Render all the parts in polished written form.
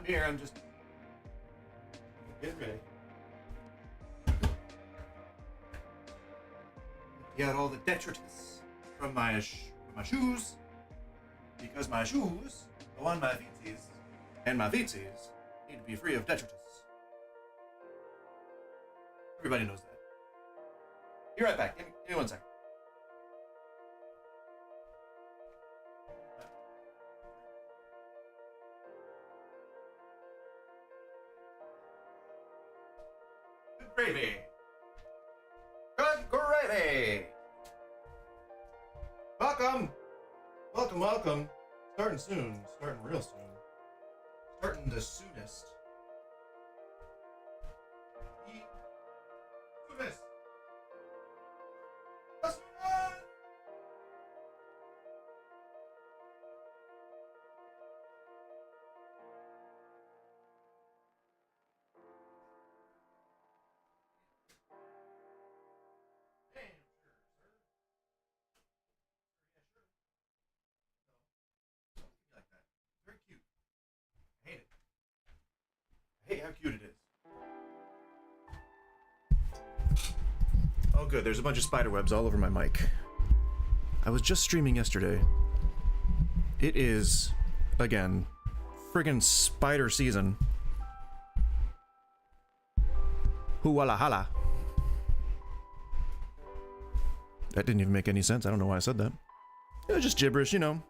I'm here. I'm just getting ready. Get all the detritus from my shoes, because my shoes go on my feetsies, and my feetsies need to be free of detritus. Everybody knows that. Be right back. Give me 1 second. Good gravy. Good gravy. Welcome. Starting soon. Starting real soon. Starting the soonest. Hey, how cute it is. Oh good, there's a bunch of spider webs all over my mic. I was just streaming yesterday. It is, again, friggin' spider season. Hoo-walla hala. That didn't even make any sense. I don't know why I said that. It was just gibberish, you know.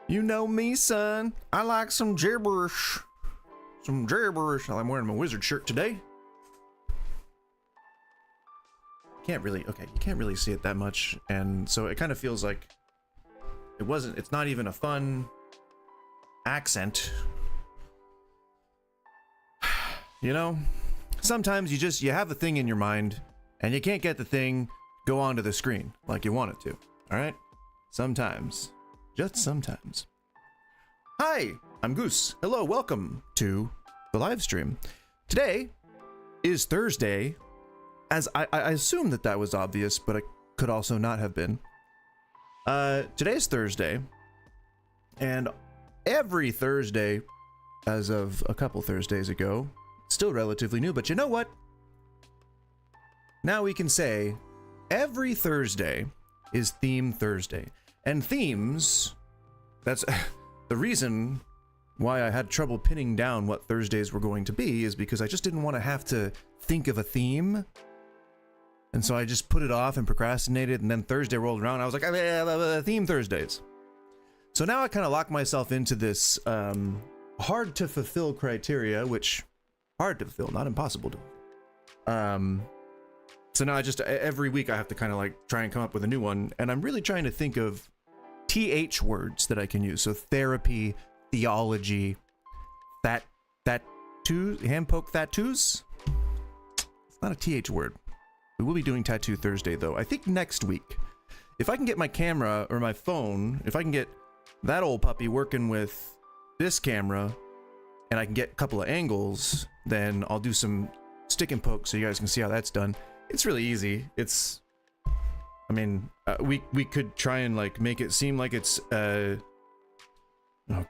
You know me, son. I like some gibberish. Some gibberish. I'm wearing my wizard shirt today. You can't really see it that much, and so it kind of feels like it's not even a fun accent. You know, sometimes you have a thing in your mind and you can't get the thing go onto the screen like you want it to. All right, sometimes, just sometimes. Hi, I'm Goose. Hello, welcome to the live stream. Today is Thursday, as I assume that was obvious, but it could also not have been. Today's Thursday, and every Thursday, as of a couple Thursdays ago, still relatively new, but you know what? Now we can say every Thursday is Theme Thursday. And themes, that's the reason why I had trouble pinning down what Thursdays were going to be, is because I just didn't want to have to think of a theme. And so I just put it off and procrastinated, and then Thursday rolled around and I was like, Theme Thursdays. So now I kind of lock myself into this hard to fulfill criteria, which hard to fulfill, not impossible to fulfill. So now every week I have to kind of like try and come up with a new one, and I'm really trying to think of TH words that I can use. So therapy, theology, hand poke tattoos. It's not a TH word. We will be doing Tattoo Thursday though. I think next week, if I can get my camera or my phone, if I can get that old puppy working with this camera, and I can get a couple of angles, then I'll do some stick and poke so you guys can see how that's done. It's really easy. We could try and like make it seem like it's oh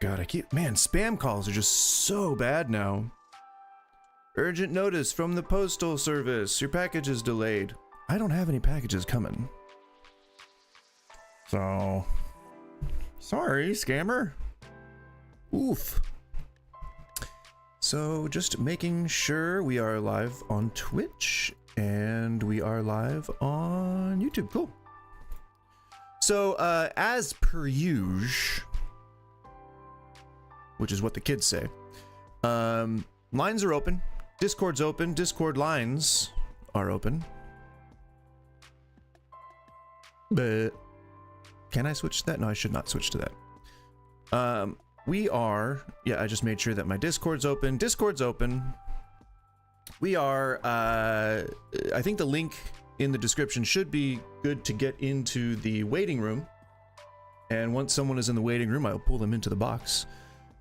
god, spam calls are just so bad now. Urgent notice from the postal service. Your package is delayed. I don't have any packages coming. So, sorry, scammer. Oof. So, just making sure we are live on Twitch and we are live on YouTube. Cool. So, as per usual, which is what the kids say, lines are open. Discord's open. Discord lines are open. But can I switch to that? No, I should not switch to that. I just made sure that my Discord's open. Discord's open. We are, I think the link in the description should be good to get into the waiting room. And once someone is in the waiting room, I'll pull them into the box.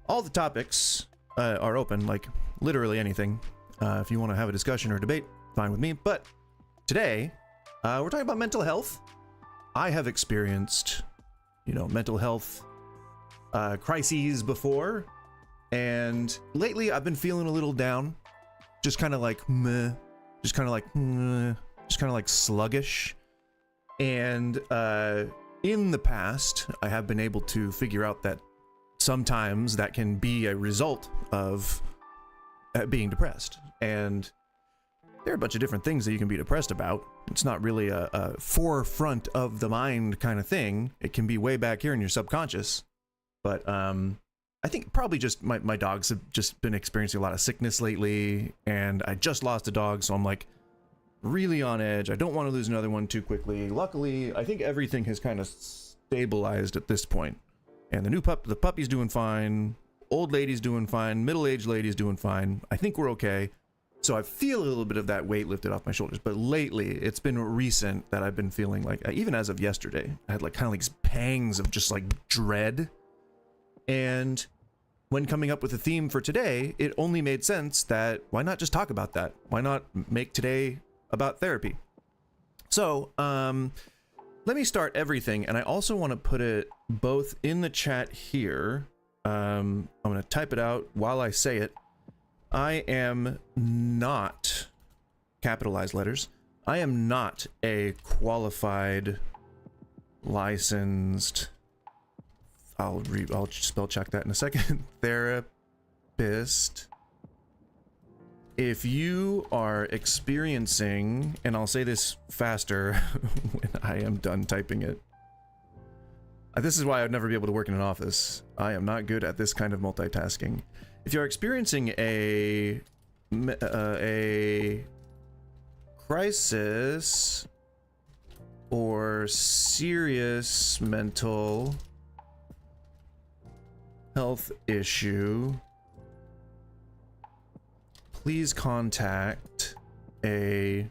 All the topics are open, like literally anything. If you want to have a discussion or debate, fine with me. But today, we're talking about mental health. I have experienced, mental health crises before. And lately I've been feeling a little down, just kind of like meh, just kind of like meh, just kind of like sluggish. And in the past, I have been able to figure out that sometimes that can be a result of being depressed. And there are a bunch of different things that you can be depressed about. It's not really a forefront of the mind kind of thing. It can be way back here in your subconscious. But I think probably just my dogs have just been experiencing a lot of sickness lately, and I just lost a dog, so I'm like really on edge. I don't want to lose another one too quickly. Luckily, I think everything has kind of stabilized at this point. And the puppy's doing fine. Old lady's doing fine. Middle-aged lady's doing fine. I think we're okay. So I feel a little bit of that weight lifted off my shoulders. But lately, it's been recent that I've been feeling like, even as of yesterday, I had like kind of like pangs of just like dread. And when coming up with a theme for today, it only made sense that why not just talk about that? Why not make today about therapy? So, let me start everything. And I also want to put it both in the chat here. I'm going to type it out while I say it. I am not, capitalized letters, I am not a qualified, licensed, I'll spell check that in a second, therapist. If you are experiencing, and I'll say this faster when I am done typing it. This is why I'd never be able to work in an office. I am not good at this kind of multitasking. If you're experiencing a crisis or serious mental health issue, please contact a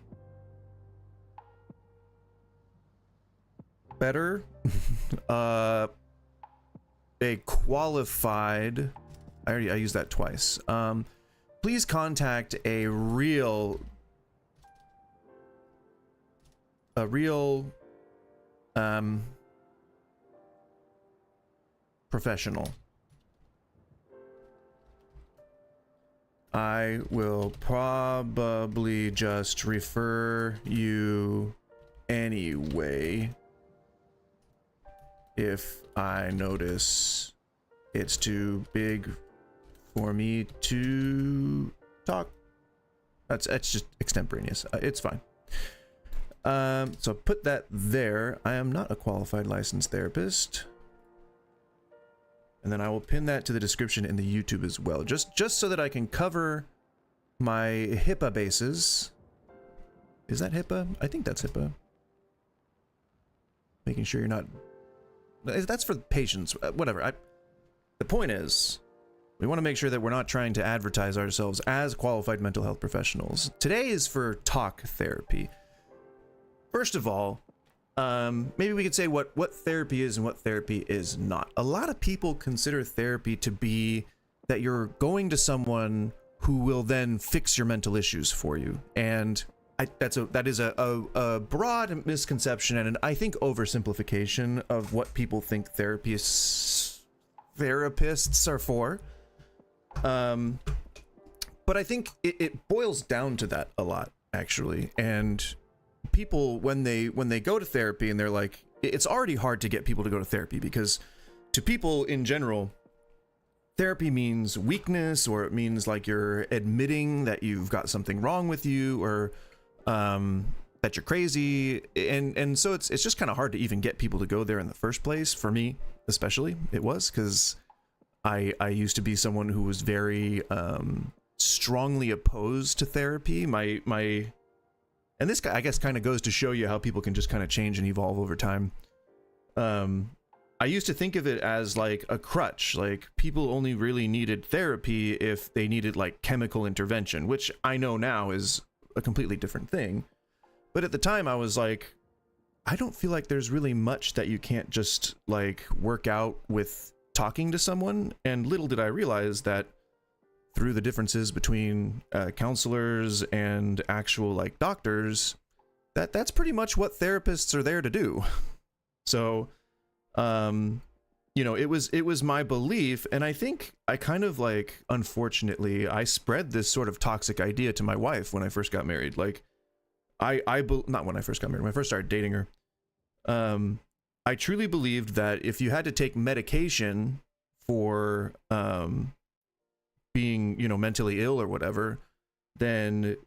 a qualified, I used that twice. Please contact a real professional. I will probably just refer you anyway if I notice it's too big for me to talk. That's just extemporaneous. It's fine. So put that there. I am not a qualified licensed therapist. And then I will pin that to the description in the YouTube as well, just so that I can cover my HIPAA bases. Is that HIPAA? I think that's HIPAA. Making sure you're not. That's for patients. Whatever. The point is, we want to make sure that we're not trying to advertise ourselves as qualified mental health professionals. Today is for talk therapy. First of all, maybe we could say what therapy is and what therapy is not. A lot of people consider therapy to be that you're going to someone who will then fix your mental issues for you. And that is a broad misconception and I think oversimplification of what people think therapists are for. But I think it boils down to that a lot, actually. And people, when they go to therapy and they're like, it's already hard to get people to go to therapy because to people in general, therapy means weakness, or it means like you're admitting that you've got something wrong with you, or that you're crazy. And so it's just kind of hard to even get people to go there in the first place. For me, especially, it was because I used to be someone who was very strongly opposed to therapy. And this guy, I guess, kind of goes to show you how people can just kind of change and evolve over time. I used to think of it as like a crutch, like people only really needed therapy if they needed like chemical intervention, which I know now is a completely different thing. But at the time I was like, I don't feel like there's really much that you can't just like work out with talking to someone. And little did I realize that through the differences between counselors and actual like doctors, that's pretty much what therapists are there to do. So you know, it was my belief, and I think I kind of like, unfortunately, I spread this sort of toxic idea to my wife when I first got married. Like, not when I first got married, when I first started dating her. I truly believed that if you had to take medication for being, you know, mentally ill or whatever, then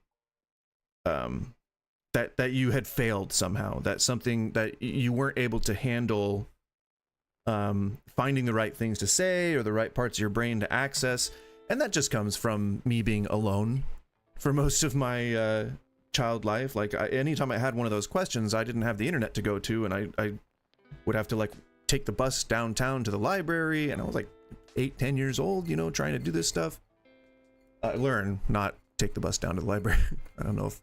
that you had failed somehow, that something that you weren't able to handle finding the right things to say or the right parts of your brain to access. And that just comes from me being alone for most of my child life. Like, anytime I had one of those questions, I didn't have the internet to go to, and I would have to like take the bus downtown to the library, and I was like 8-10 years old, you know, trying to do this stuff. Learn, not take the bus down to the library. I don't know if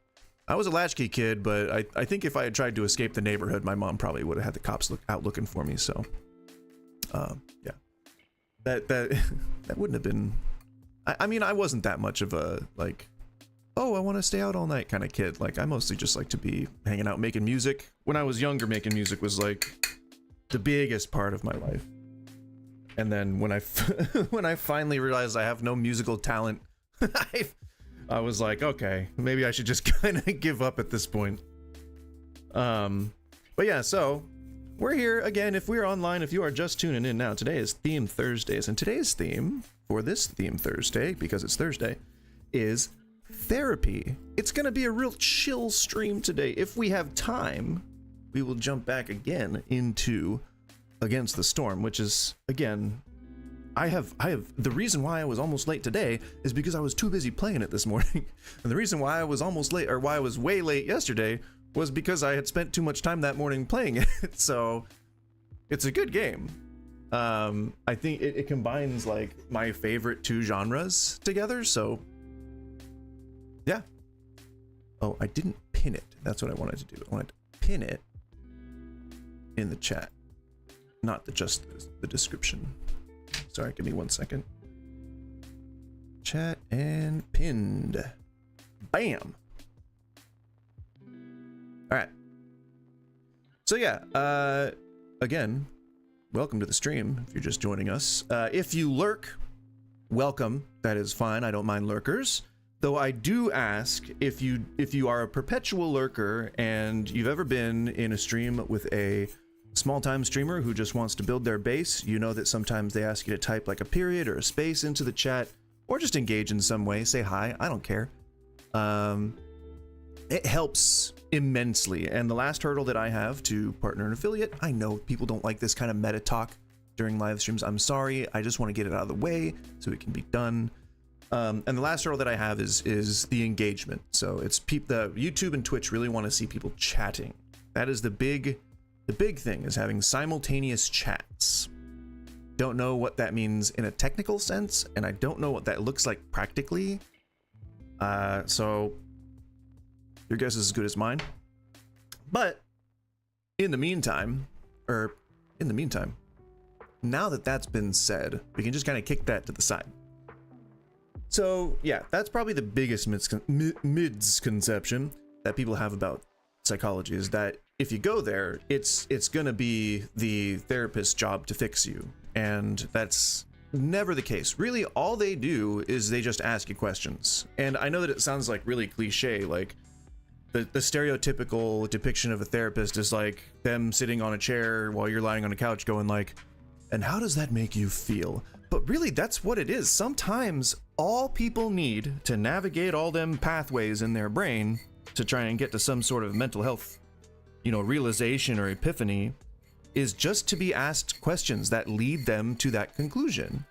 I was a latchkey kid, but I think if I had tried to escape the neighborhood, my mom probably would have had the cops out looking for me. So yeah, that wouldn't have been, I mean, I wasn't that much of a like, oh, I want to stay out all night kind of kid. Like, I mostly just like to be hanging out, making music. When I was younger, making music was like the biggest part of my life. And then when I when I finally realized I have no musical talent, I was like, okay, maybe I should just kind of give up at this point. But yeah, so we're here again. If we're online, if you are just tuning in now, today is Theme Thursdays, and today's theme for this Theme Thursday, because it's Thursday, is therapy. It's gonna be a real chill stream today. If we have time, we will jump back again into Against the Storm, which is, again, I have the reason why I was almost late today is because I was too busy playing it this morning. And the reason why I was almost late, or why I was way late yesterday, was because I had spent too much time that morning playing it. So it's a good game. I think it combines like my favorite two genres together. So yeah. Oh, I didn't pin it. That's what I wanted to do. I wanted to pin it in the chat, not just the description. Sorry, give me 1 second. Chat and pinned. Bam. All right. So yeah, again, welcome to the stream if you're just joining us. If you lurk, welcome. That is fine. I don't mind lurkers. Though I do ask, if you are a perpetual lurker and you've ever been in a stream with a small-time streamer who just wants to build their base, you know that sometimes they ask you to type like a period or a space into the chat, or just engage in some way, say hi, I don't care. It helps immensely. And the last hurdle that I have to partner an affiliate, I know people don't like this kind of meta talk during live streams. I'm sorry, I just want to get it out of the way so it can be done. And the last hurdle that I have is the engagement. So it's the YouTube and Twitch really want to see people chatting. That is the big thing, is having simultaneous chats. Don't know what that means in a technical sense, and I don't know what that looks like practically. So your guess is as good as mine. But in the meantime, now that that's been said, we can just kind of kick that to the side. So yeah, that's probably the biggest misconception that people have about psychology, is that if you go there, it's gonna be the therapist's job to fix you, and that's never the case. Really, all they do is they just ask you questions. And I know that it sounds like really cliche, like the stereotypical depiction of a therapist is like them sitting on a chair while you're lying on a couch going like, and how does that make you feel? But really, that's what it is. Sometimes all people need to navigate all them pathways in their brain to try and get to some sort of mental health, you know, realization or epiphany, is just to be asked questions that lead them to that conclusion.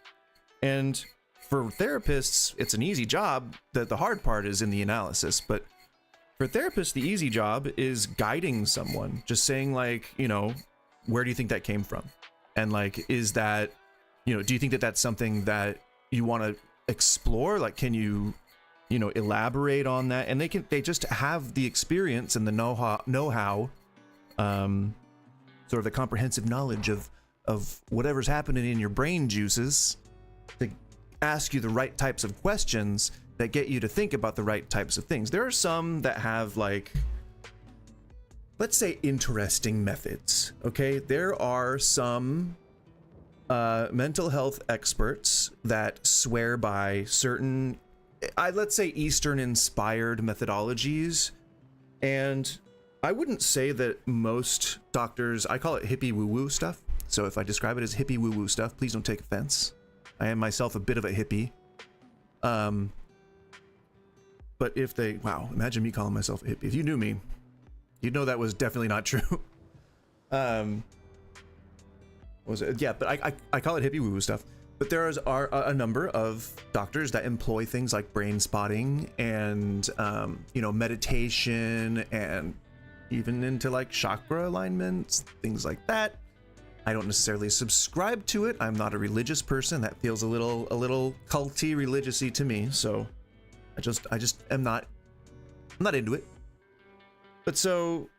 And for therapists, it's an easy job. The hard part is in the analysis. But for therapists, the easy job is guiding someone, just saying like, you know, where do you think that came from? And like, is that, you know, do you think that that's something that you want to explore? Like, can you know, elaborate on that? And they just have the experience and the know-how, sort of the comprehensive knowledge of whatever's happening in your brain juices to ask you the right types of questions that get you to think about the right types of things. There are some that have like, let's say, interesting methods. Okay, there are some mental health experts that swear by certain, let's say, Eastern-inspired methodologies. And I wouldn't say that most doctors, I call it hippie woo-woo stuff. So if I describe it as hippie woo-woo stuff, please don't take offense. I am myself a bit of a hippie. But if they, wow, imagine me calling myself a hippie. If you knew me, you'd know that was definitely not true. What was it? Yeah, but I call it hippie woo-woo stuff. But there are a number of doctors that employ things like brain spotting and, you know, meditation and even into like chakra alignments, things like that. I don't necessarily subscribe to it. I'm not a religious person. That feels a little culty, religious-y to me. So I just am not, I'm not into it. But so,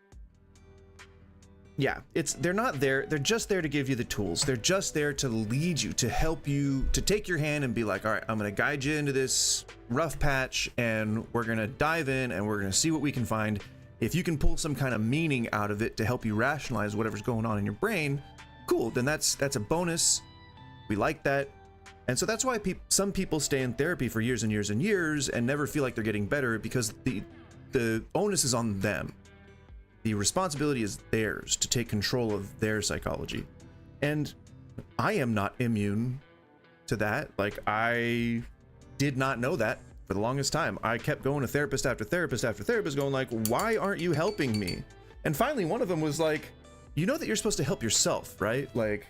yeah, they're not there. They're just there to give you the tools. They're just there to lead you, to help you, to take your hand and be like, all right, I'm going to guide you into this rough patch and we're going to dive in and we're going to see what we can find. If you can pull some kind of meaning out of it to help you rationalize whatever's going on in your brain, cool, then that's a bonus. We like that. And so that's why some people stay in therapy for years and years and years and never feel like they're getting better, because the onus is on them. The responsibility is theirs to take control of their psychology. And I am not immune to that. Like, I did not know that for the longest time. I kept going to therapist after therapist after therapist going like, why aren't you helping me? And finally one of them was like, you know that you're supposed to help yourself, right? Like,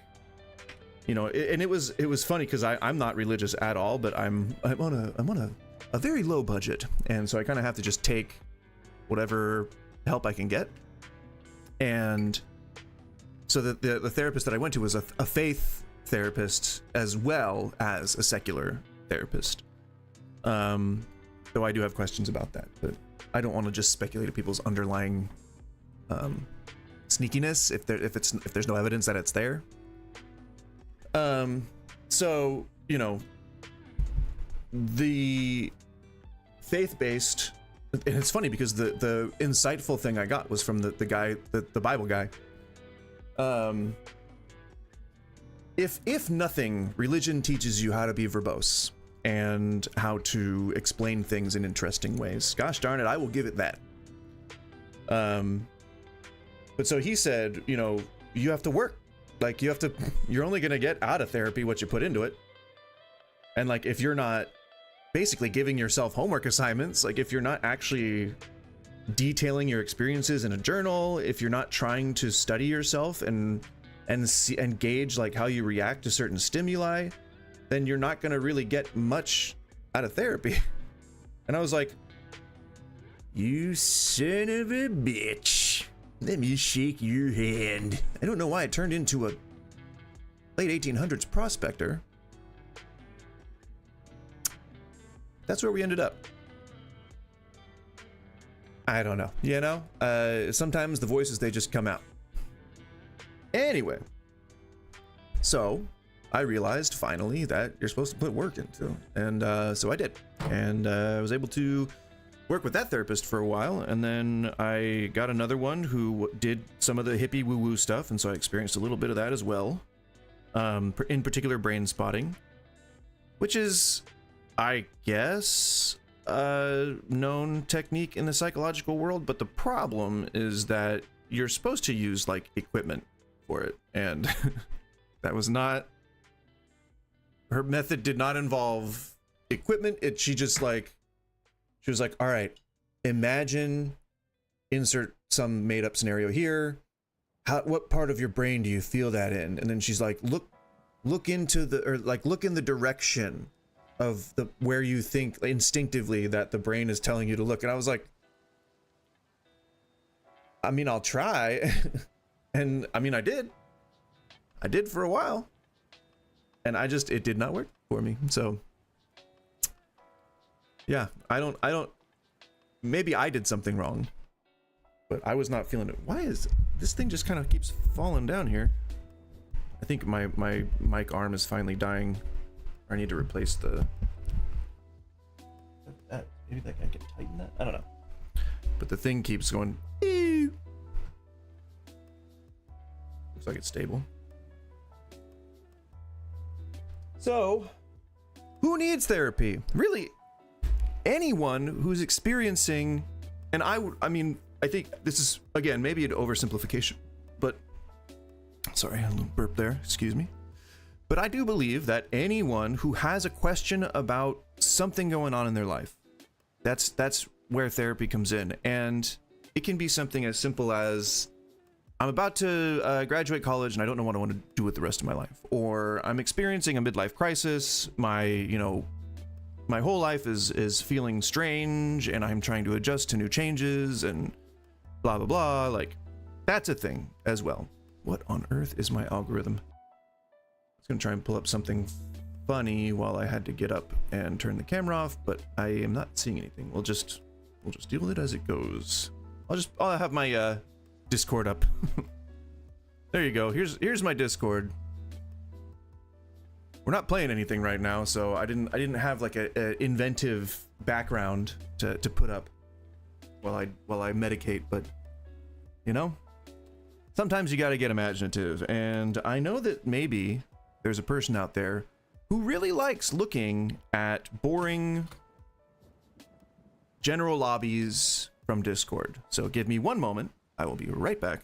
you know, and it was funny because I'm not religious at all, but I'm on a very low budget, and so I kind of have to just take whatever help I can get. And so the therapist that I went to was a faith therapist as well as a secular therapist. Though I do have questions about that, but I don't want to just speculate at people's underlying sneakiness if there's no evidence that it's there. So, you know, the faith-based, and it's funny because the insightful thing I got was from the guy, the Bible guy. If nothing, religion teaches you how to be verbose and how to explain things in interesting ways. Gosh darn it, I will give it that. But so he said, you know, you have to work. Like, you're only going to get out of therapy what you put into it. And like, if you're not basically giving yourself homework assignments, like if you're not actually detailing your experiences in a journal, if you're not trying to study yourself and gauge like how you react to certain stimuli, then you're not going to really get much out of therapy. And I was like, you son of a bitch. Let me shake your hand. I don't know why it turned into a late 1800s prospector. That's where we ended up. I don't know. You know, sometimes the voices, they just come out. Anyway, so I realized finally that you're supposed to put work into, and so I did, and I was able to work with that therapist for a while, and then I got another one who did some of the hippie woo-woo stuff, and so I experienced a little bit of that as well. In particular, brain spotting, which is, I guess, a known technique in the psychological world, but the problem is that you're supposed to use like equipment for it, and that was not, her method did not involve equipment. She was like, all right, imagine, insert some made up scenario here. What part of your brain do you feel that in? And then she's like, look into look in the direction of where you think instinctively that the brain is telling you to look. And I was like, I mean, I'll try. And I mean, I did for a while, and it did not work for me. So yeah, I don't, maybe I did something wrong, but I was not feeling it. Why is this thing just kind of keeps falling down here? I think my mic arm is finally dying. Or I need to replace that. Maybe that I can tighten that. I don't know. But the thing keeps going. Ew. Looks like it's stable. So, who needs therapy? Really, anyone who's experiencing, and I mean, I think this is, again, maybe an oversimplification, but, sorry, a little burp there, excuse me. But I do believe that anyone who has a question about something going on in their life, that's where therapy comes in. And it can be something as simple as, I'm about to graduate college and I don't know what I want to do with the rest of my life. Or I'm experiencing a midlife crisis. My whole life is feeling strange and I'm trying to adjust to new changes and blah, blah, blah. Like, that's a thing as well. What on earth is my algorithm? I was going to try and pull up something funny while I had to get up and turn the camera off, but I am not seeing anything. We'll just deal with it as it goes. I'll have my Discord up. There you go. Here's my Discord. We're not playing anything right now, so I didn't have like a inventive background to put up while I medicate, but you know, sometimes you got to get imaginative, and I know that maybe there's a person out there who really likes looking at boring general lobbies from Discord. So give me one moment. I will be right back.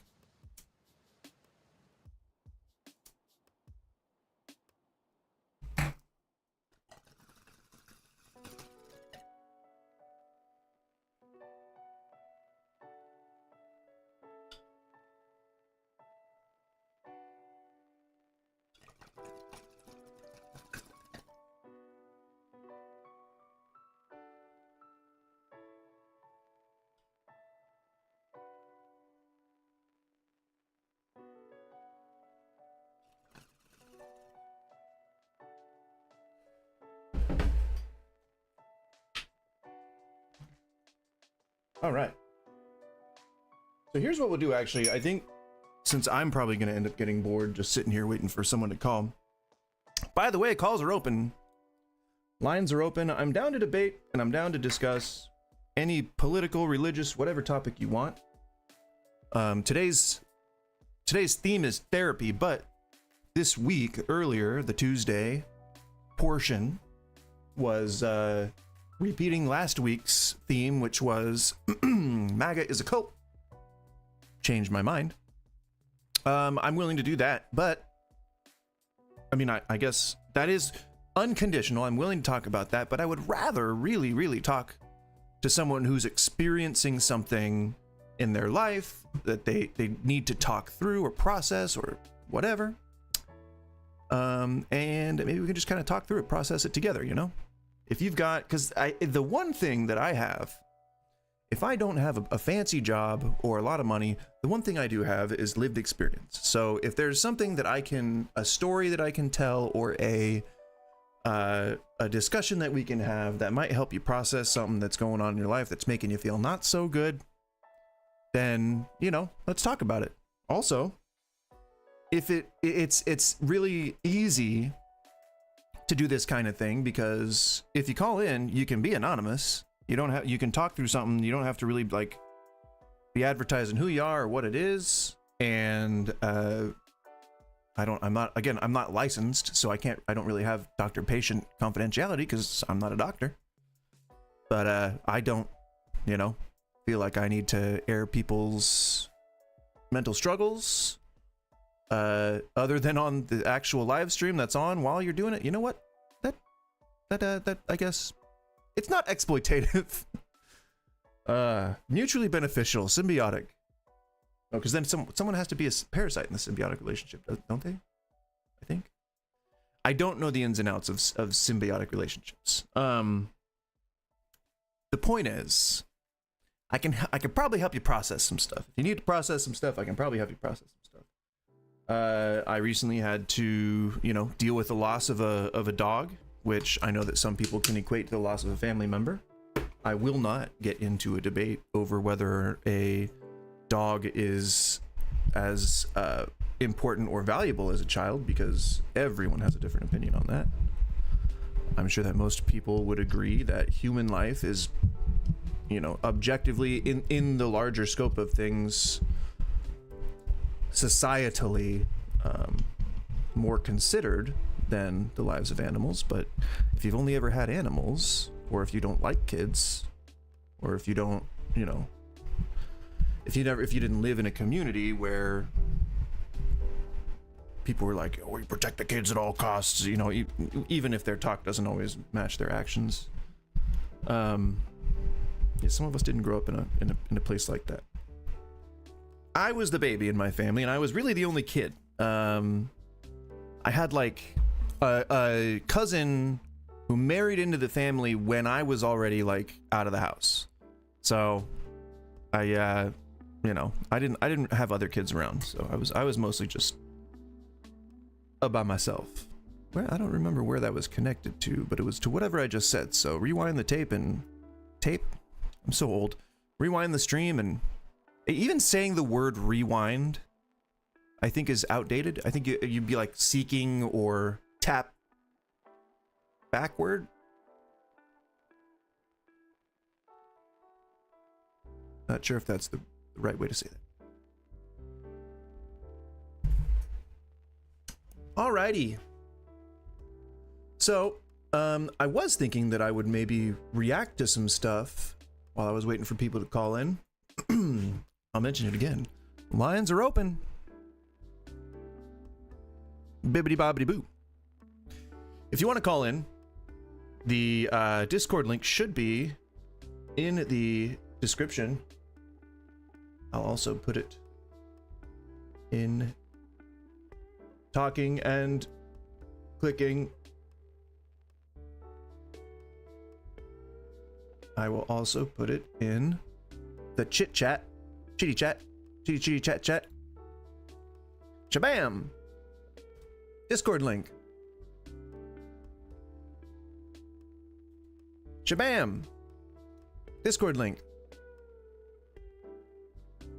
All right. So here's what we'll do, actually. I think since I'm probably going to end up getting bored just sitting here waiting for someone to call. By the way, calls are open. Lines are open. I'm down to debate and I'm down to discuss any political, religious, whatever topic you want. Today's theme is therapy, but this week, earlier, the Tuesday portion was repeating last week's theme, which was MAGA is a cult. Changed my mind. I'm willing to do that, but I mean, I guess that is unconditional. I'm willing to talk about that, but I would rather really, really talk to someone who's experiencing something in their life that they need to talk through or process or whatever. And maybe we can just kind of talk through it, process it together, you know? If you've got, because the one thing that I have, if I don't have a fancy job or a lot of money, the one thing I do have is lived experience. So if there's something that a story that I can tell, or a discussion that we can have that might help you process something that's going on in your life that's making you feel not so good, then, you know, let's talk about it. Also, if it's really easy to do this kind of thing, because if you call in, you can be anonymous. You can talk through something. You don't have to really like be advertising who you are or what it is. And I'm not licensed, so I don't really have doctor-patient confidentiality because I'm not a doctor. But I don't, you know, feel like I need to air people's mental struggles other than on the actual live stream that's on while you're doing it. You know what? That I guess it's not exploitative. Mutually beneficial, symbiotic. Oh, because then someone has to be a parasite in the symbiotic relationship, don't they? I think. I don't know the ins and outs of symbiotic relationships. The point is, I can probably help you process some stuff. If you need to process some stuff, I can probably help you process some stuff. I recently had to, you know, deal with the loss of a dog, which I know that some people can equate to the loss of a family member. I will not get into a debate over whether a dog is as important or valuable as a child, because everyone has a different opinion on that. I'm sure that most people would agree that human life is, you know, objectively in the larger scope of things, societally more considered than the lives of animals. But if you've only ever had animals, or if you don't like kids, or if you don't, you know, if you didn't live in a community where people were like, oh, we protect the kids at all costs, you know, even if their talk doesn't always match their actions. Yeah, some of us didn't grow up in a place like that. I was the baby in my family, and I was really the only kid. I had like a cousin who married into the family when I was already like out of the house. So I you know, I didn't have other kids around, so I was mostly just by myself. Well, I don't remember where that was connected to, but it was to whatever I just said. So rewind the tape. I'm so old. Rewind the stream, and even saying the word rewind, I think, is outdated. I think you'd be like seeking or tap backward. Not sure if that's the right way to say that. Alrighty. So, I was thinking that I would maybe react to some stuff while I was waiting for people to call in. I'll mention it again. Lines are open. Bibbidi bobbidi boo. If you want to call in, the Discord link should be in the description. I'll also put it in talking and clicking. I will also put it in the chitty chat. Chitty chat. Shabam! Discord link. Shabam! Discord link.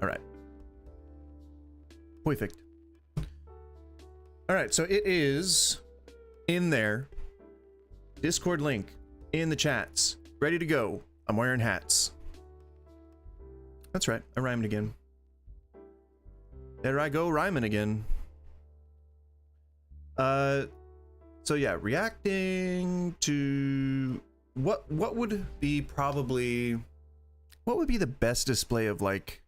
Alright. Perfect. Alright, so it is in there. Discord link in the chats. Ready to go. I'm wearing hats. That's right, I rhymed again. There I go, rhyming again. So yeah, reacting to what would be probably, what would be the best display of like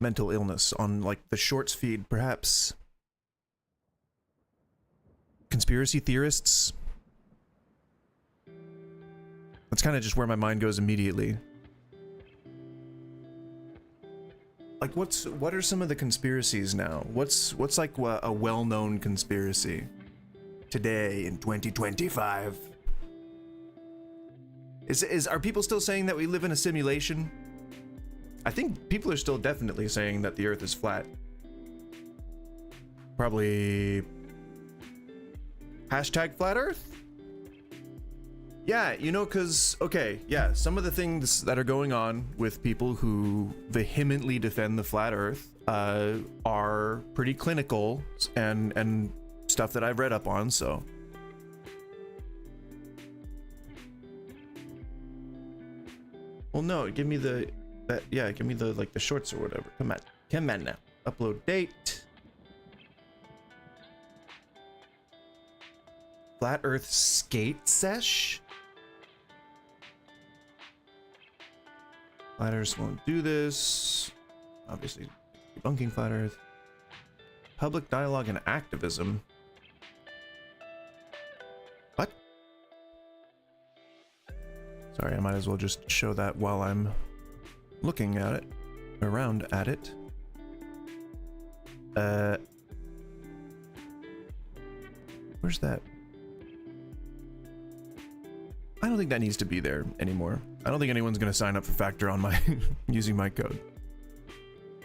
mental illness on like the shorts feed? Perhaps conspiracy theorists. That's kind of just where my mind goes immediately. Like what are some of the conspiracies now? What's like a well-known conspiracy today in 2025? Are people still saying that we live in a simulation? I think people are still definitely saying that the Earth is flat. Probably hashtag flat Earth? Yeah, you know, because, okay, yeah, some of the things that are going on with people who vehemently defend the flat Earth are pretty clinical and stuff that I've read up on, so. Well, no, give me the like the shorts or whatever. Come on now. Upload date. Flat Earth skate sesh. Flat Earth won't do this. Obviously, debunking Flat Earth. Public dialogue and activism. What? Sorry, I might as well just show that while I'm looking at it. Around at it. Where's that? I don't think that needs to be there anymore. I don't think anyone's gonna sign up for Factor on my using my code.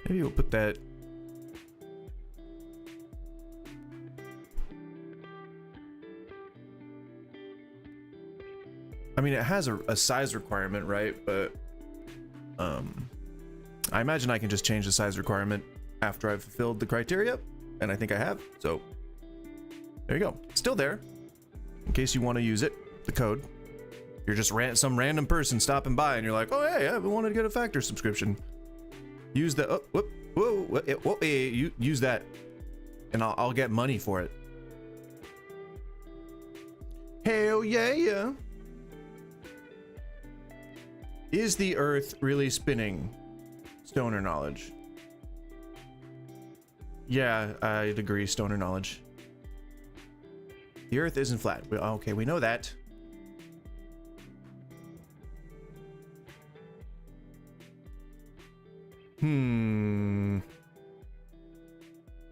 Maybe we'll put that. I mean, it has a size requirement, right? But I imagine I can just change the size requirement after I've fulfilled the criteria, and I think I have. So there you go. Still there, in case you want to use it. The code. You're just some random person stopping by, and you're like, "Oh hey, I wanted to get a Factor subscription." Use the use that, and I'll get money for it. Hell yeah. Is the Earth really spinning? Stoner knowledge. Yeah, I'd agree. Stoner knowledge. The Earth isn't flat. Okay, we know that.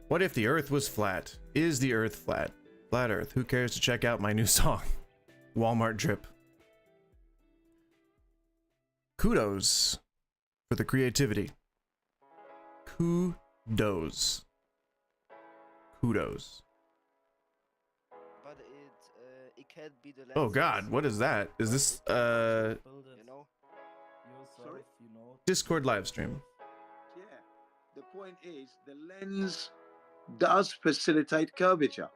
What if the Earth was flat? Is the Earth flat? Flat Earth. Who cares to check out my new song? Walmart drip. Kudos for the creativity. Kudos. Kudos. But it can't be the Oh God, what is that? Is this you know? Sorry? Discord live stream? Yeah. The point is, the lens does facilitate curvature.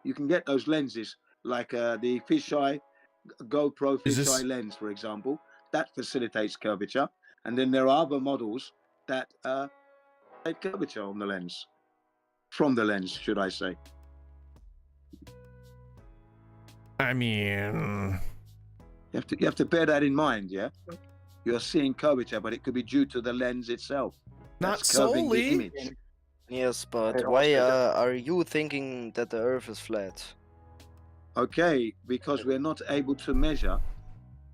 You can get those lenses like the fisheye, GoPro fisheye lens, for example. That facilitates curvature. And then there are other models that take curvature on the lens. From the lens, should I say. I mean, You have to bear that in mind, yeah? You're seeing curvature, but it could be due to the lens itself. not That's curving the solely. image. Yes, but why are you thinking that the Earth is flat? Okay, because we're not able to measure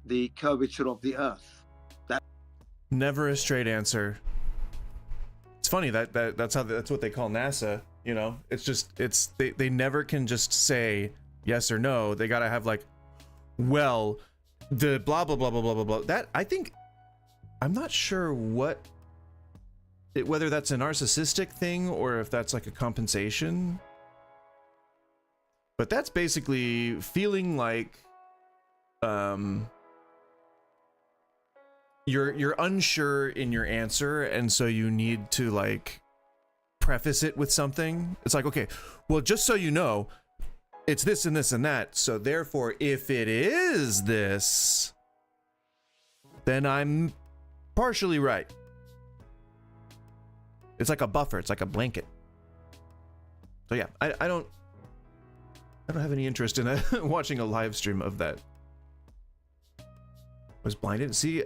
the curvature of the Earth. Never a straight answer. It's funny that's what they call NASA. You know, it's just they never can just say yes or no. They gotta have like, well, the blah blah blah blah blah blah blah. That I think, I'm not sure whether that's a narcissistic thing or if that's like a compensation. But that's basically feeling like you're unsure in your answer, and so you need to like preface it with something. It's like, okay, well, just so you know, it's this and this and that, so therefore if it is this, then I'm partially right. It's like a buffer, it's like a blanket. So yeah, I don't have any interest in watching a live stream of that. I was blinded. See,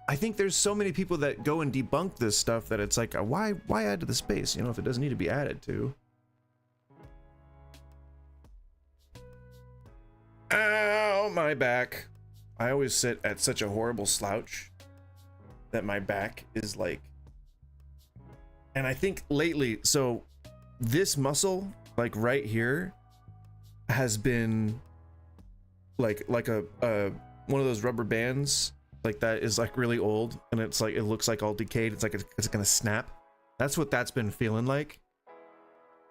I think there's so many people that go and debunk this stuff that it's like, why add to the space, you know, if it doesn't need to be added to. Ow, my back. I always sit at such a horrible slouch that my back is like, and I think lately, so this muscle, like right here, has been like a one of those rubber bands like that is like really old, and it's like, it looks like all decayed. It's like it's gonna snap. That's what that's been feeling like.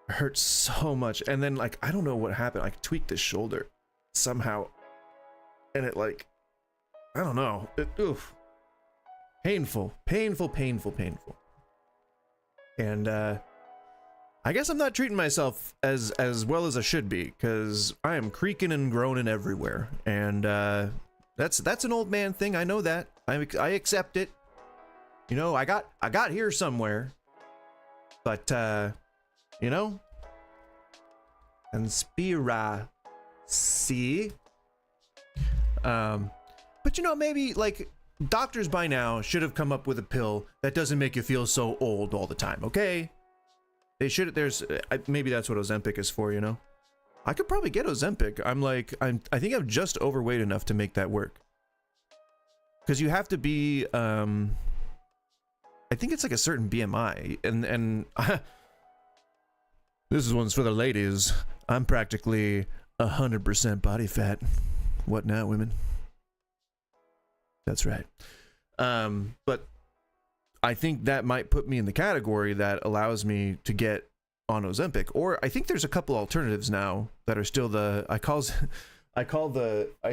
It hurts so much. And then like, I don't know what happened. I tweaked the shoulder somehow, and it like, I don't know. Oof. Painful. And I guess I'm not treating myself as well as I should be, because I am creaking and groaning everywhere. And that's an old man thing. I know that. I accept it. You know, I got here somewhere. But you know, conspiracy. But you know, maybe like doctors by now should have come up with a pill that doesn't make you feel so old all the time, okay? They should. Maybe that's what Ozempic is for, you know? I could probably get Ozempic. I think I'm just overweight enough to make that work. Because you have to be, I think it's like a certain BMI, and this is one's for the ladies. I'm practically 100% body fat. What now, women? That's right. But I think that might put me in the category that allows me to get on Ozempic. Or I think there's a couple alternatives now that are still I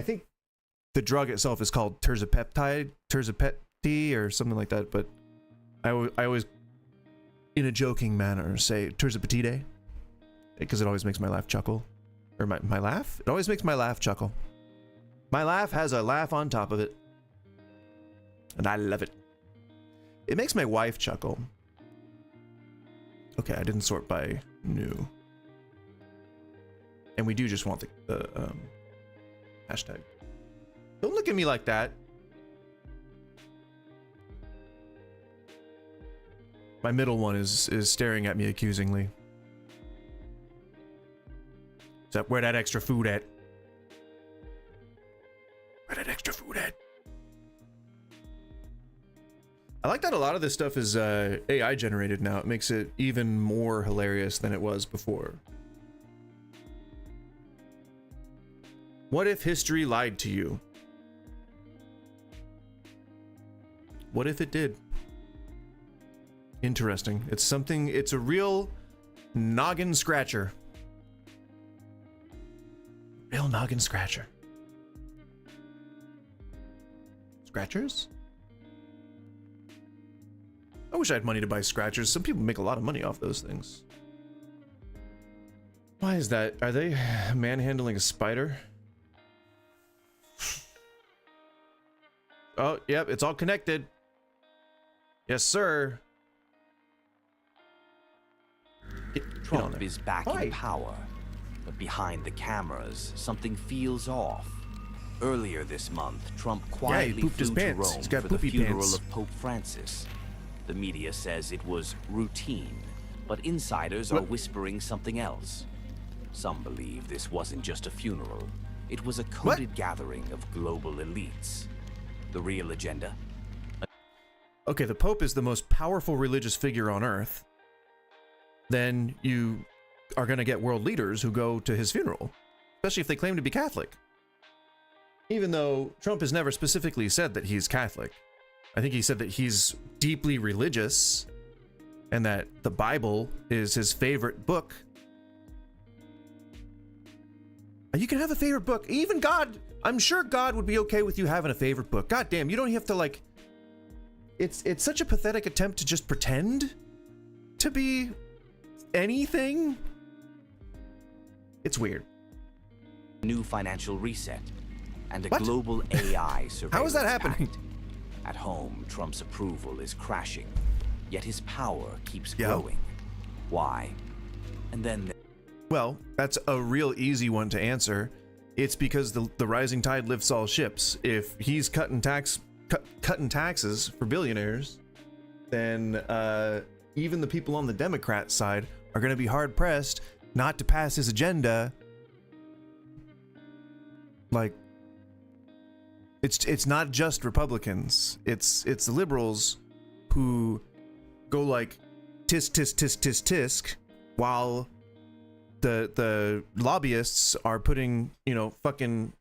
think the drug itself is called terzepatide or something like that, but I always, in a joking manner, say terzepatide, because it always makes my laugh chuckle. Or my laugh? It always makes my laugh chuckle. My laugh has a laugh on top of it. And I love it. It makes my wife chuckle. Okay, I didn't sort by new. And we do just want the Hashtag. Don't look at me like that. My middle one is staring at me accusingly. So where that extra food at? Where that extra food at? I like that a lot of this stuff is AI generated now. It makes it even more hilarious than it was before. What if history lied to you? What if it did? Interesting. It's something, it's a real noggin scratcher. Real noggin scratcher. Scratchers? I wish I had money to buy scratchers. Some people make a lot of money off those things. Why is that? Are they manhandling a spider? Oh, yep, it's all connected. Yes, sir. Trump is back in power, but behind the cameras, something feels off. Earlier this month, Trump quietly flew to Rome for the funeral of Pope Francis. The media says it was routine, but insiders are whispering something else. Some believe this wasn't just a funeral. It was a coded gathering of global elites. The real agenda? Okay, the Pope is the most powerful religious figure on Earth. Then you are going to get world leaders who go to his funeral, especially if they claim to be Catholic. Even though Trump has never specifically said that he's Catholic. I think he said that he's deeply religious and that the Bible is his favorite book. You can have a favorite book. Even God, I'm sure God would be okay with you having a favorite book. God damn, you don't have to like... It's such a pathetic attempt to just pretend to be anything. It's weird. New financial reset and a global AI surveillance. How is that happening? Act. At home, Trump's approval is crashing, yet his power keeps growing. Why? And then... Well, that's a real easy one to answer. It's because the rising tide lifts all ships. If he's cutting taxes for billionaires, then even the people on the Democrat side are going to be hard pressed not to pass his agenda. Like, it's not just Republicans. It's the liberals who go like tisk tisk tisk tisk tisk while the lobbyists are putting, you know, fucking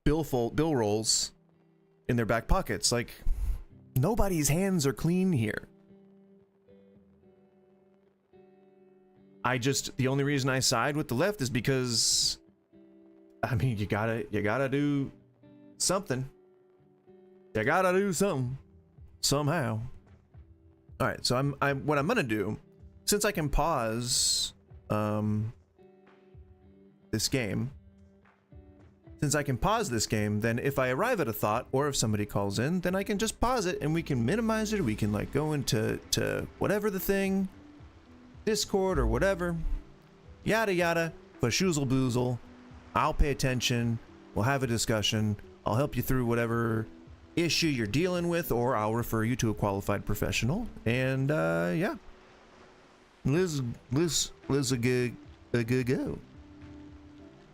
bill rolls in their back pockets. Like, nobody's hands are clean here. The only reason I side with the left is because, I mean, you gotta do something. You gotta do something somehow. All right, so what I'm gonna do, since I can pause this game, then if I arrive at a thought or if somebody calls in, then I can just pause it and we can minimize it. We can like go into whatever the thing, Discord or whatever, yada yada, fashoozle boozle. I'll pay attention. We'll have a discussion. I'll help you through whatever issue you're dealing with, or I'll refer you to a qualified professional. And yeah, let's go.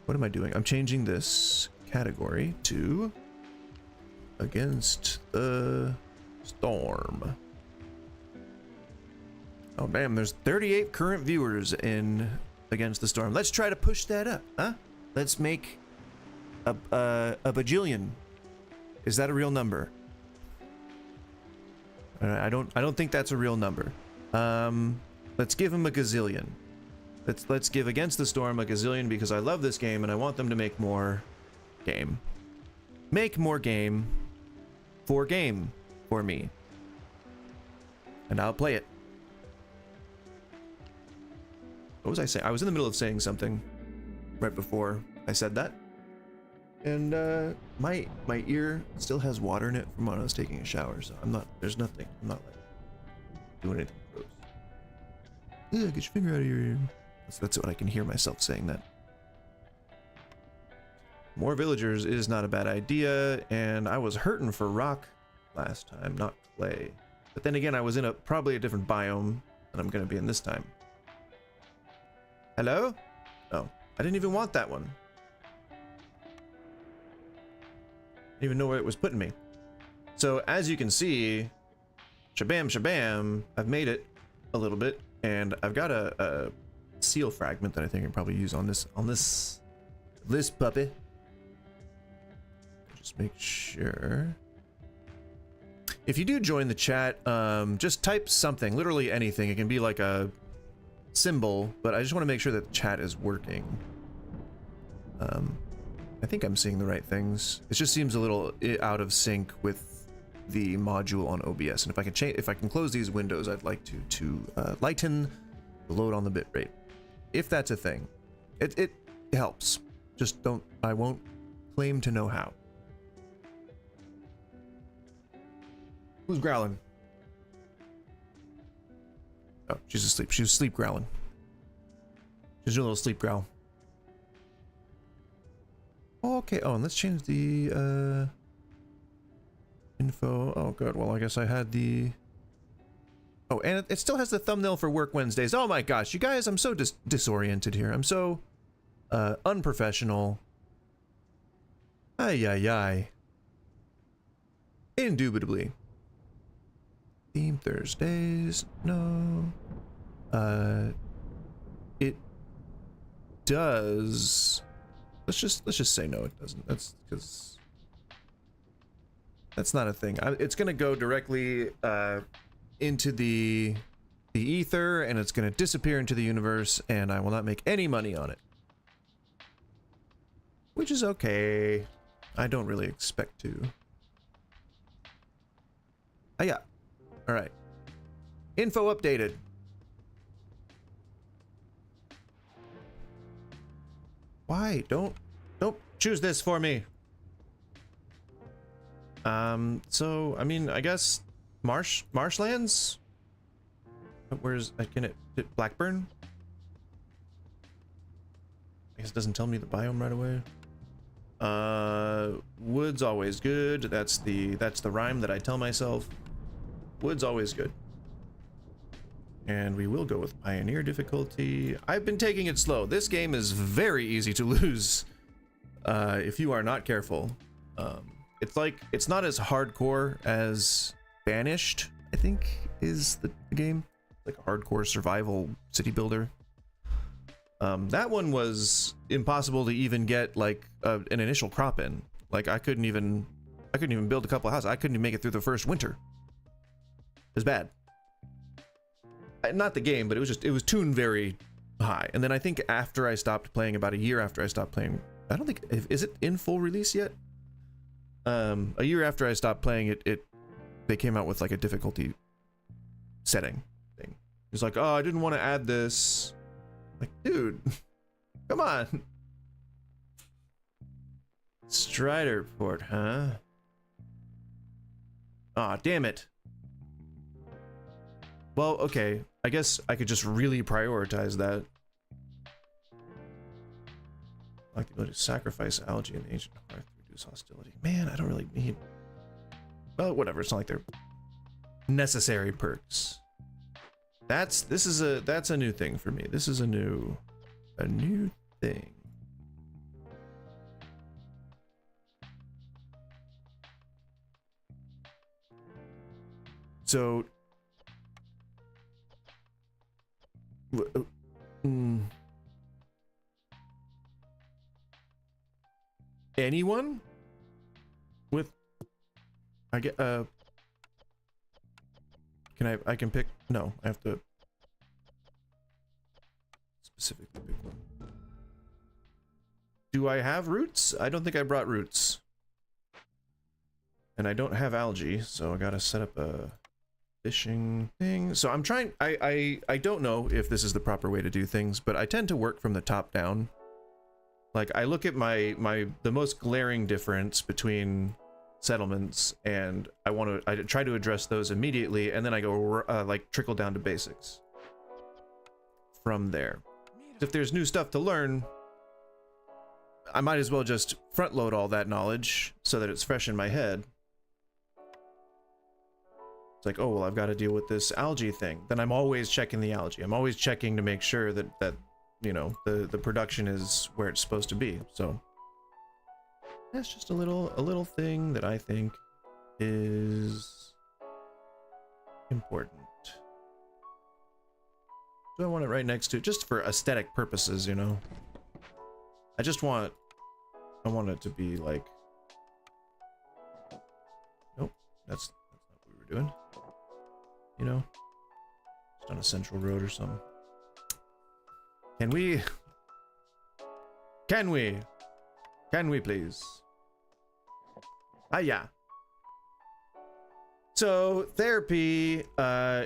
What am I doing? I'm changing this category to Against the Storm. Oh damn, there's 38 current viewers in Against the Storm. Let's try to push that up, huh? Let's make a bajillion. Is that a real number? I don't think that's a real number. Let's give him a gazillion. Let's give Against the Storm a gazillion because I love this game and I want them to make more game. Make more game for me. And I'll play it. What was I saying? I was in the middle of saying something right before I said that. And my ear still has water in it from when I was taking a shower, so I'm not like doing anything gross. Yeah, get your finger out of your ear. That's what I can hear myself saying that. More villagers is not a bad idea, and I was hurting for rock last time, not clay. But then again, I was in probably a different biome than I'm going to be in this time. Hello? Oh, I didn't even want that one. Didn't even know where it was putting me. So as you can see, shabam shabam, I've made it a little bit, and I've got a seal fragment that I think I can probably use on this puppy. Just make sure. If you do join the chat, just type something, literally anything. It can be like a symbol, but I just want to make sure that the chat is working. I think I'm seeing the right things. It just seems a little out of sync with the module on OBS. And if I can close these windows, I'd like to lighten the load on the bitrate. If that's a thing, it helps. Just I won't claim to know how. Who's growling? Oh, she's asleep. She was sleep growling. She's doing a little sleep growl. Okay. Oh, and let's change the info. Oh, good. Well, I guess I had the. Oh, and it still has the thumbnail for Work Wednesdays. Oh my gosh, you guys! I'm so disoriented here. I'm so unprofessional. Ay ay ay. Indubitably. Theme Thursdays. No. It does. Let's just say no, it doesn't. That's because that's not a thing. It's gonna go directly into the ether, and it's gonna disappear into the universe, and I will not make any money on it, which is okay. I don't really expect to. Ah, yeah. All right. Info updated. Why? Don't choose this for me. So I mean, I guess marshlands. Where's can it Blackburn? I guess it doesn't tell me the biome right away. Wood's always good. That's the rhyme that I tell myself. Wood's always good. And we will go with Pioneer difficulty. I've been taking it slow. This game is very easy to lose if you are not careful. It's not as hardcore as Banished, I think, is the game. Like a hardcore survival city builder. That one was impossible to even get like an initial crop in. Like I couldn't even build a couple of houses. I couldn't even make it through the first winter. It was bad. Not the game, but it was tuned very high. And then I think after I stopped playing, about a year after I stopped playing, I don't think, is it in full release yet? A year after I stopped playing it, they came out with like a difficulty setting thing. It's like, oh, I didn't want to add this. Like, dude, come on. Striderport, huh? Aw, damn it. Well, okay. I guess I could just really prioritize that. Like the ability to sacrifice algae and ancient hearth to reduce hostility. Man, I don't really need. Well, whatever. It's not like they're necessary perks. That's a new thing for me. This is a new thing. So. Anyone with I can pick. No, I have to specifically pick one. Do I have roots? I don't think I brought roots, and I don't have algae, so I gotta set up a fishing thing. So I'm trying. I don't know if this is the proper way to do things, but I tend to work from the top down. Like I look at the most glaring difference between settlements, and I try to address those immediately, and then I go like trickle down to basics from there. If there's new stuff to learn, I might as well just front load all that knowledge so that it's fresh in my head. It's like, oh, well, I've got to deal with this algae thing. Then I'm always checking the algae. I'm always checking to make sure that you know, the production is where it's supposed to be. So that's just a little thing that I think is important. Do I want it right next to it? Just for aesthetic purposes, you know? I want it to be like, nope, that's not what we were doing. You know? Just on a central road or something. Can we please? Yeah. So therapy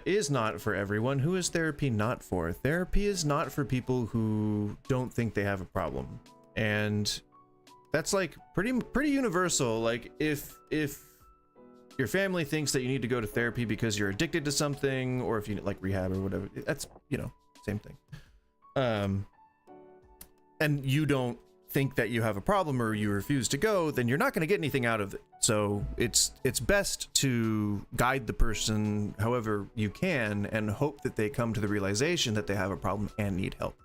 is not for everyone. Who is therapy not for? Therapy is not for people who don't think they have a problem. And that's like pretty universal. Like if your family thinks that you need to go to therapy because you're addicted to something, or if you like rehab or whatever, that's, you know, same thing. And you don't think that you have a problem, or you refuse to go, then you're not going to get anything out of it. So it's best to guide the person however you can and hope that they come to the realization that they have a problem and need help.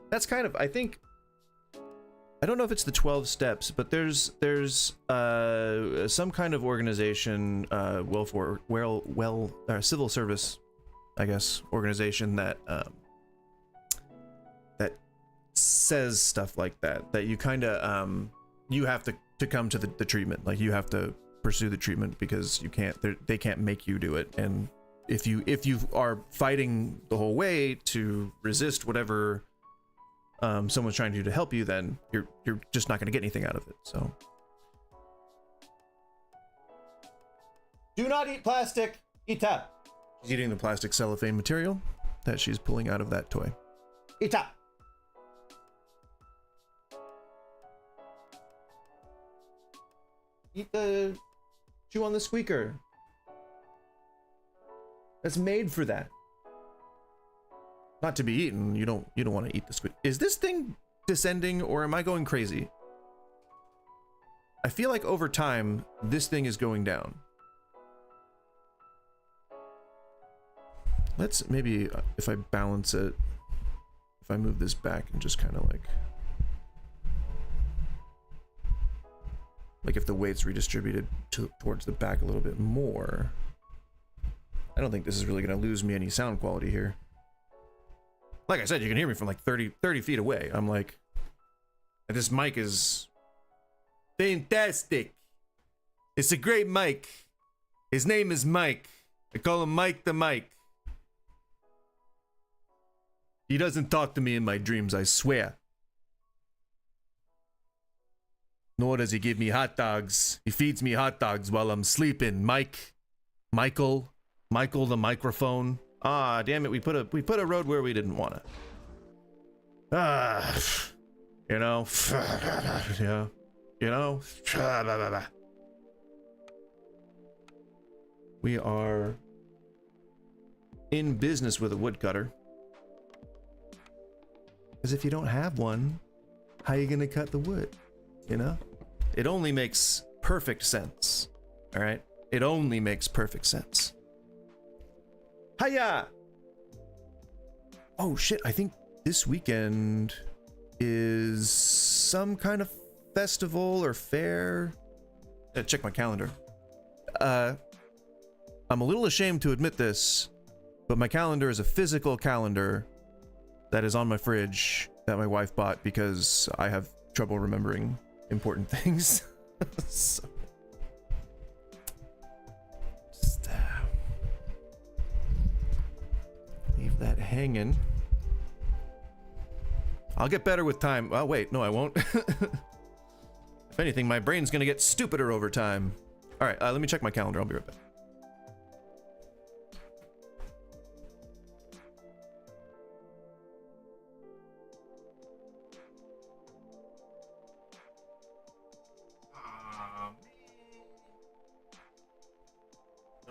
That's kind of, I think, I don't know if it's the 12 steps, but there's some kind of organization, civil service, I guess, organization that that says stuff like that you kind of you have to come to the treatment. Like, you have to pursue the treatment because you can't, they can't make you do it. And if you are fighting the whole way to resist whatever someone's trying to do to help you, then you're just not going to get anything out of it. So do not eat plastic. Ita. She's eating the plastic cellophane material that she's pulling out of that toy. Ita. Chew on the squeaker. That's made for that. Not to be eaten. You don't want to eat the squeak. Is this thing descending, or am I going crazy? I feel like over time this thing is going down. Let's maybe, if I balance it, if I move this back and just kind of like if the weight's redistributed towards the back a little bit more. I don't think this is really going to lose me any sound quality here. Like I said, you can hear me from like 30 feet away. I'm like, this mic is fantastic. It's a great mic. His name is Mike. I call him Mike the Mic. He doesn't talk to me in my dreams, I swear. Nor does he give me hot dogs. He feeds me hot dogs while I'm sleeping. Michael the microphone. Ah, damn it, we put a road where we didn't want it. You know. Yeah. You know. We are in business with a woodcutter. Because if you don't have one, how are you gonna cut the wood? You know? It only makes perfect sense. All right? It only makes perfect sense. Hiya! Oh shit, I think this weekend is some kind of festival or fair. Check my calendar. I'm a little ashamed to admit this, but my calendar is a physical calendar that is on my fridge that my wife bought because I have trouble remembering important things. So, just leave that hanging. I'll get better with time. Oh wait, no I won't. If anything, my brain's gonna get stupider over time. All right, let me check my calendar. I'll be right back.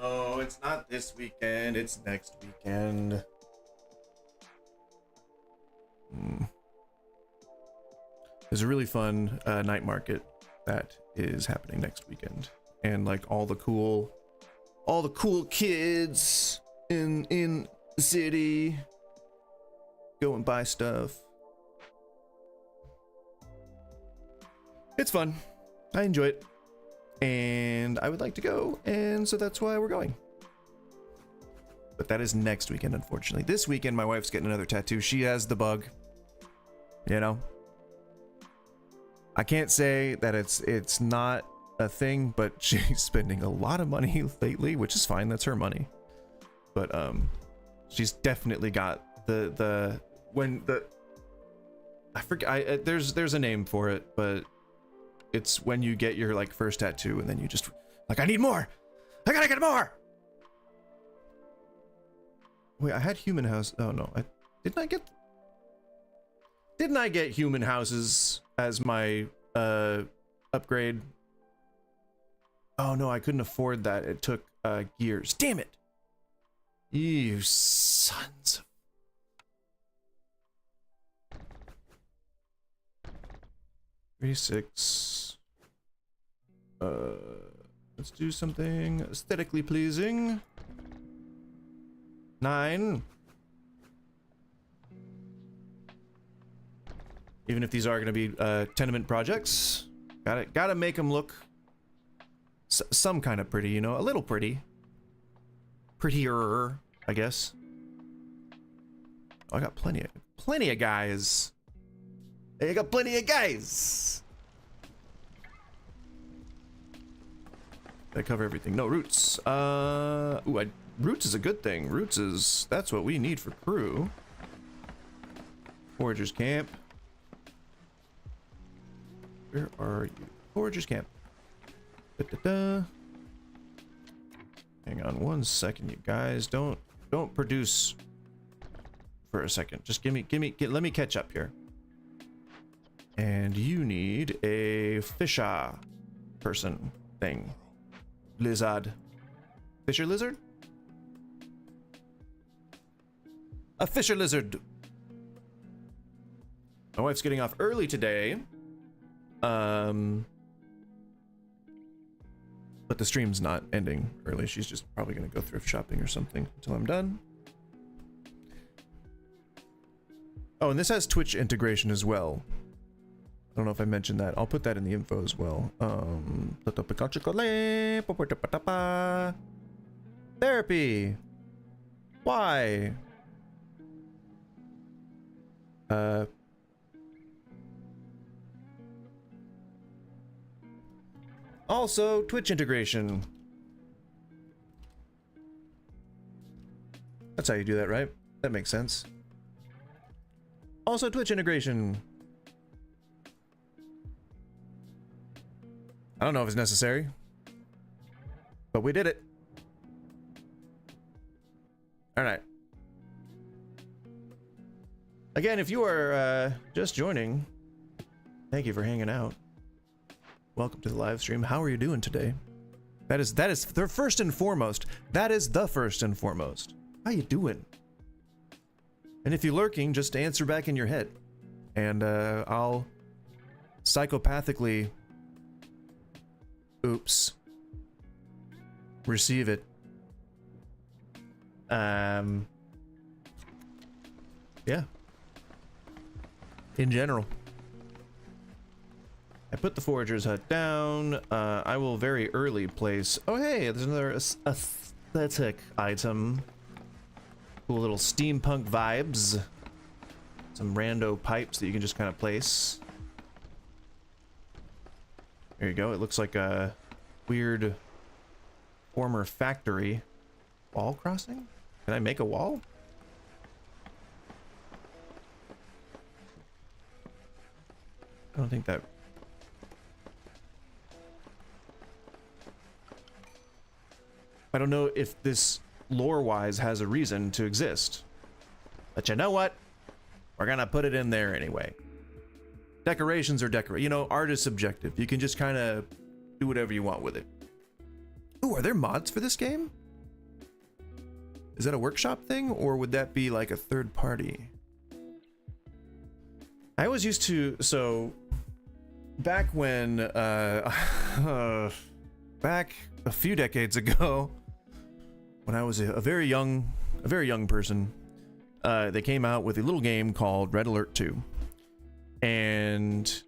No, it's not this weekend. It's next weekend. There's a really fun night market that is happening next weekend, and like all the cool kids in the city go and buy stuff. It's fun. I enjoy it, and I would like to go, and so that's why we're going. But that is next weekend, unfortunately. This weekend, my wife's getting another tattoo. She has the bug. You know, I can't say that it's not a thing, but she's spending a lot of money lately, which is fine. That's her money. But she's definitely got I forget. There's a name for it, but it's when you get your like first tattoo and then you just like, I need more. I gotta get more. Wait, I had human house. Oh no, didn't I get human houses as my upgrade? Oh no, I couldn't afford that. It took gears. Damn it! You sons of... 36. Let's do something aesthetically pleasing. 9. Even if these are going to be tenement projects, gotta make them look some kind of pretty, you know, a little prettier, I guess. Oh, I got plenty of guys. I got plenty of guys. Gotta cover everything. No roots. Roots is a good thing. That's what we need for crew. Foragers camp. Where are you? Foragers camp. Da-da-da. Hang on one second, you guys. Don't produce for a second. Just let me catch up here. And you need a fisher person thing. Lizard. Fisher lizard? A fisher lizard. My wife's getting off early today. But the stream's not ending early. She's just probably gonna go thrift shopping or something until I'm done. Oh, and this has Twitch integration as well. I don't know if I mentioned that. I'll put that in the info as well. Therapy. Why? Also, Twitch integration. That's how you do that, right? That makes sense. Also, Twitch integration. I don't know if it's necessary, but we did it. All right. Again, if you are just joining, thank you for hanging out. Welcome to the live stream. How are you doing today? That is the first and foremost. That is the first and foremost. How you doing? And if you're lurking, just answer back in your head, and I'll psychopathically, oops, receive it. Yeah. In general. I put the forager's hut down. I will very early place. Oh hey, there's another aesthetic item. Cool little steampunk vibes. Some rando pipes that you can just kind of place. There you go. It looks like a weird former factory. Wall crossing? Can I make a wall? I don't think that... I don't know if this lore-wise has a reason to exist. But you know what? We're gonna put it in there anyway. Decorations are you know, art is subjective. You can just kind of do whatever you want with it. Ooh, are there mods for this game? Is that a workshop thing, or would that be like a third party? I always used to, so back when, back a few decades ago, when I was a very young person, they came out with a little game called Red Alert 2. And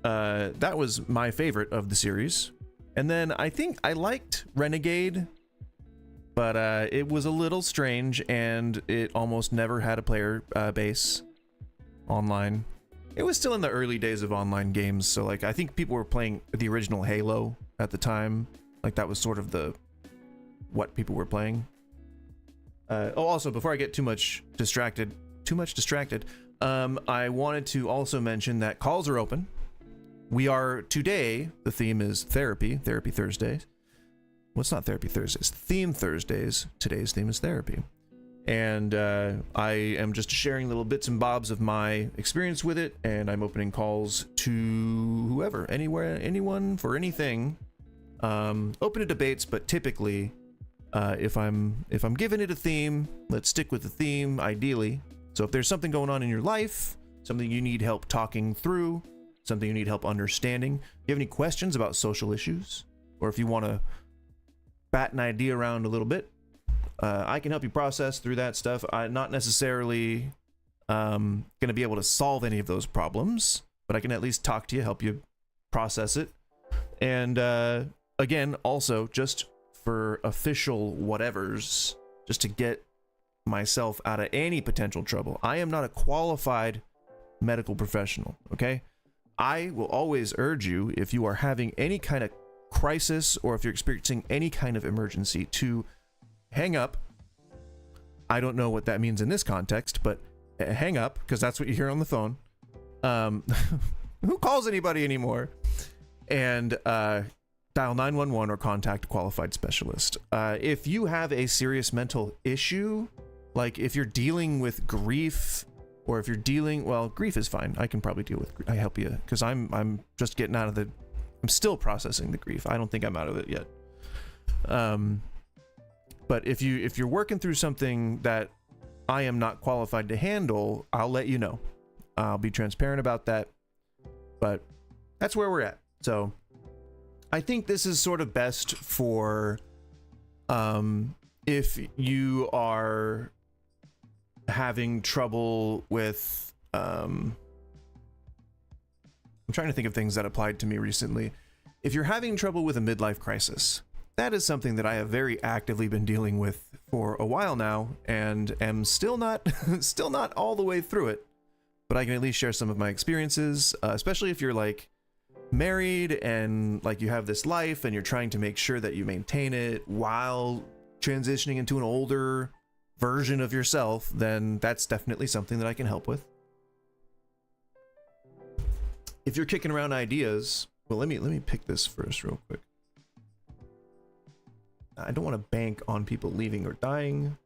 that was my favorite of the series. And then I think I liked Renegade, but it was a little strange, and it almost never had a player base online. It was still in the early days of online games, so like I think people were playing the original Halo at the time. Like that was sort of what people were playing. Also, before I get too much distracted, I wanted to also mention that calls are open. We are today, the theme is Therapy Thursdays. Well, it's not Therapy Thursdays, Theme Thursdays. Today's theme is therapy. And I am just sharing little bits and bobs of my experience with it, and I'm opening calls to whoever, anywhere, anyone, for anything. Open to debates, but typically, if I'm giving it a theme, let's stick with the theme, ideally. So if there's something going on in your life, something you need help talking through, something you need help understanding, if you have any questions about social issues, or if you want to bat an idea around a little bit, I can help you process through that stuff. I'm not necessarily going to be able to solve any of those problems, but I can at least talk to you, help you process it. And again, also, just for official whatevers, just to get myself out of any potential trouble, I am not a qualified medical professional, okay? I will always urge you, if you are having any kind of crisis or if you're experiencing any kind of emergency, to hang up. I don't know what that means in this context, but hang up, because that's what you hear on the phone. Who calls anybody anymore? And dial 911 or contact a qualified specialist. If you have a serious mental issue, like if you're dealing with grief, or if you're dealing, well, grief is fine. I can probably deal with grief. I help you, because I'm just getting out of the, I'm still processing the grief. I don't think I'm out of it yet. But if you're working through something that I am not qualified to handle, I'll let you know. I'll be transparent about that. But that's where we're at. So I think this is sort of best for if you are having trouble with I'm trying to think of things that applied to me recently. If you're having trouble with a midlife crisis, that is something that I have very actively been dealing with for a while now, and am still not all the way through it, but I can at least share some of my experiences, especially if you're like married and like you have this life and you're trying to make sure that you maintain it while transitioning into an older version of yourself. Then that's definitely something that I can help with. If you're kicking around ideas, well, let me pick this first real quick. I don't want to bank on people leaving or dying.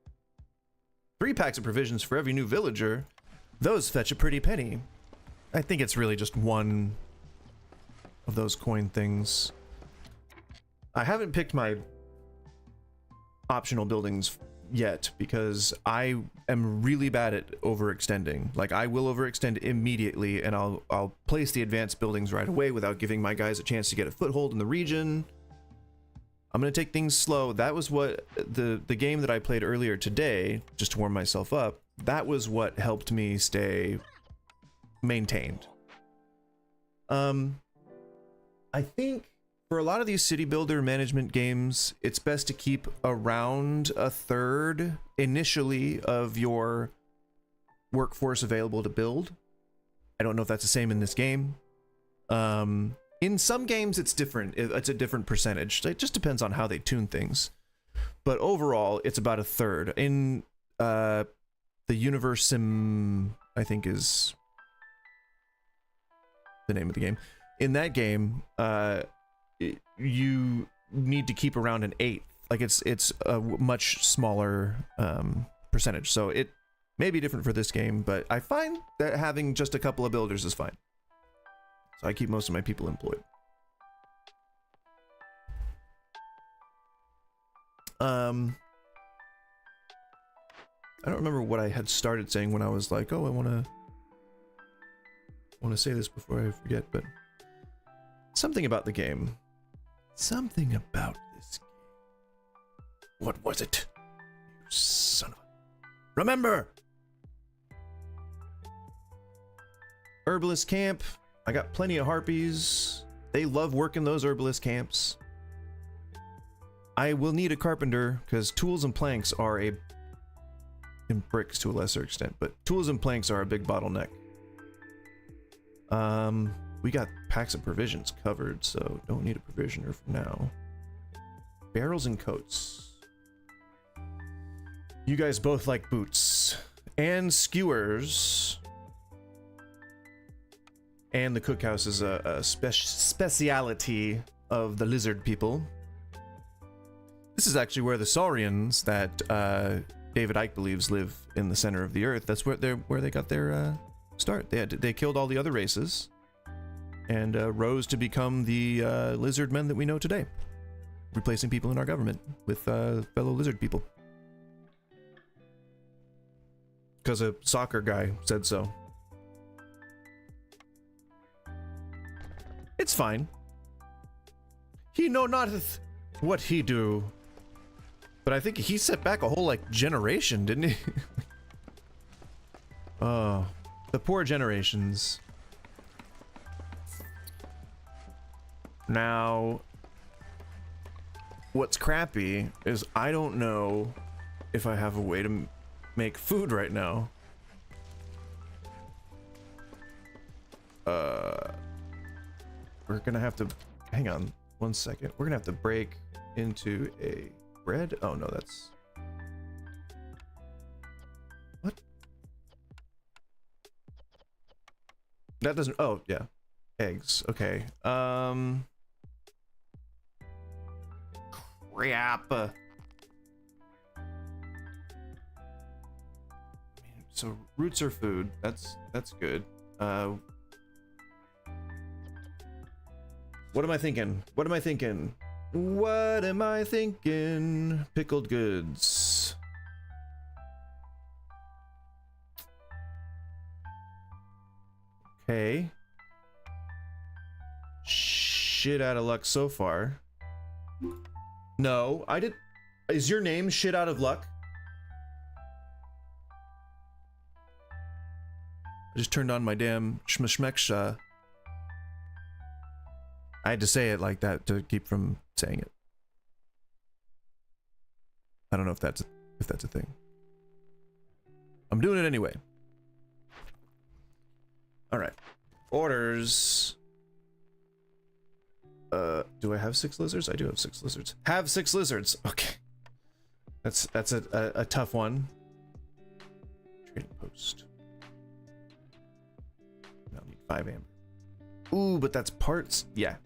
3 packs of provisions for every new villager. Those fetch a pretty penny. I think it's really just one of those coin things. I haven't picked my optional buildings yet because I am really bad at overextending. Like, I will overextend immediately, and I'll place the advanced buildings right away without giving my guys a chance to get a foothold in the region. I'm gonna take things slow. That was what the game that I played earlier today, just to warm myself up, that was what helped me stay maintained. I think for a lot of these city builder management games, it's best to keep around a third initially of your workforce available to build. I don't know if that's the same in this game. In some games, it's different. It's a different percentage. It just depends on how they tune things. But overall, it's about a third. In the Universe Sim, I think is the name of the game. In that game, you need to keep around an 1/8. Like, it's a much smaller percentage. So it may be different for this game, but I find that having just a couple of builders is fine. So I keep most of my people employed. I don't remember what I had started saying when I was like, oh, I want to say this before I forget, but Something about the game. Something about this game. What was it? You son of a... Remember! Herbalist camp. I got plenty of harpies. They love working those herbalist camps. I will need a carpenter because tools and planks are a... and bricks to a lesser extent, but tools and planks are a big bottleneck. We got packs of provisions covered, so don't need a provisioner for now. Barrels and coats. You guys both like boots. And skewers. And the cookhouse is a speciality of the lizard people. This is actually where the Saurians that David Icke believes live in the center of the earth. That's where they got their start. They killed all the other races and rose to become the lizard men that we know today, replacing people in our government with fellow lizard people. Because a soccer guy said so. It's fine. He know not what he do. But I think he set back a whole, like, generation, didn't he? Oh, the poor generations. Now, what's crappy is I don't know if I have a way to make food right now. We're gonna have to... Hang on 1 second. We're gonna have to break into a... bread? Oh no, that's... What? That doesn't... Oh, yeah. Eggs. Okay. Crap. So, roots are food. That's good. What am I thinking? What am I thinking? What am I thinking? Pickled goods. Okay. Shit out of luck so far. No, I did. Is your name shit out of luck? I just turned on my damn shmashmeksha. I had to say it like that to keep from saying it. I don't know if that's a thing. I'm doing it anyway. All right. Orders. Do I have 6 lizards? I do have 6 lizards. Have 6 lizards. Okay. That's a tough one. Trading post. I'll need 5 amber. Ooh, but that's parts. Yeah.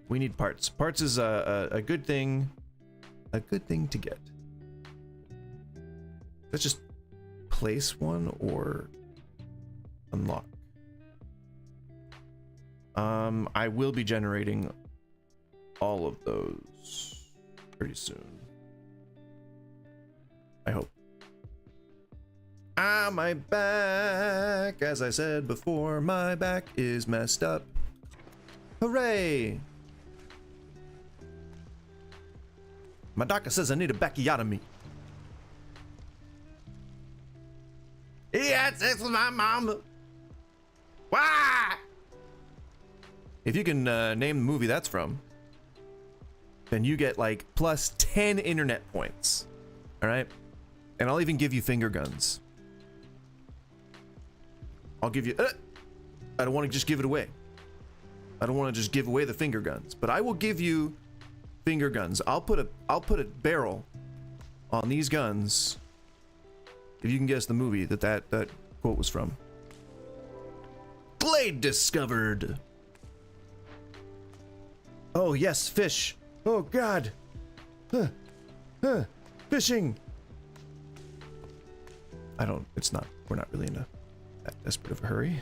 We need parts. Parts is a good thing. A good thing to get. Let's just place one or unlock. I will be generating all of those pretty soon. I hope. Ah, my back! As I said before, my back is messed up. Hooray! My doctor says I need a bacchiotomy. He had sex with my mama. Why? If you can name the movie that's from, then you get like plus 10 internet points. All right? And I'll even give you finger guns. I'll give you... I don't want to just give it away. I don't want to just give away the finger guns, but I will give you finger guns. I'll put a barrel on these guns if you can guess the movie that quote was from. Blade discovered. Oh yes, fish. Oh god. Fishing. We're not really in that desperate of a hurry.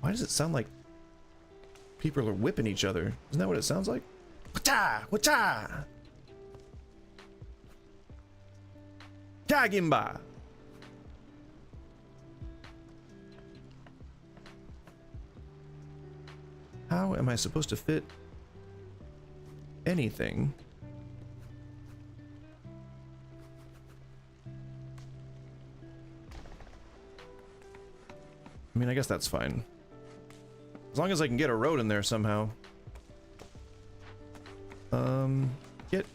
Why does it sound like people are whipping each other? Isn't that what it sounds like? Wacha! Wacha! Kagimba! How am I supposed to fit anything? I mean, I guess that's fine. As long as I can get a road in there somehow. Get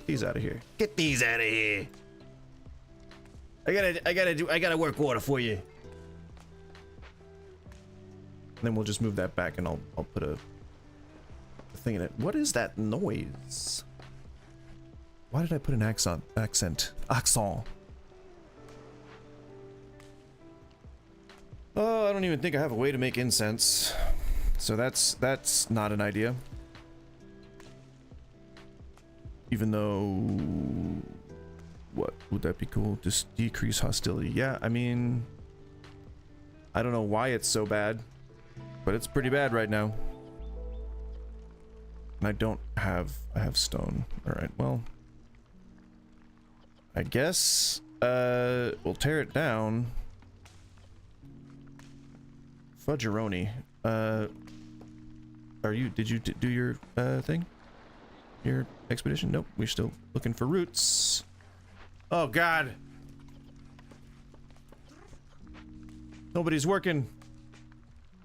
these out of here. Get these out of here. I gotta work water for you. And then we'll just move that back and I'll put a thing in it. What is that noise? Why did I put an accent? Oh, I don't even think I have a way to make incense. So that's not an idea. Even though, what would that be cool? Just decrease hostility. Yeah, I mean, I don't know why it's so bad, but it's pretty bad right now. And I have stone. All right, well, I guess we'll tear it down. Fudgeroni. Did you do your thing? Your expedition? Nope, we're still looking for roots. Oh god. Nobody's working.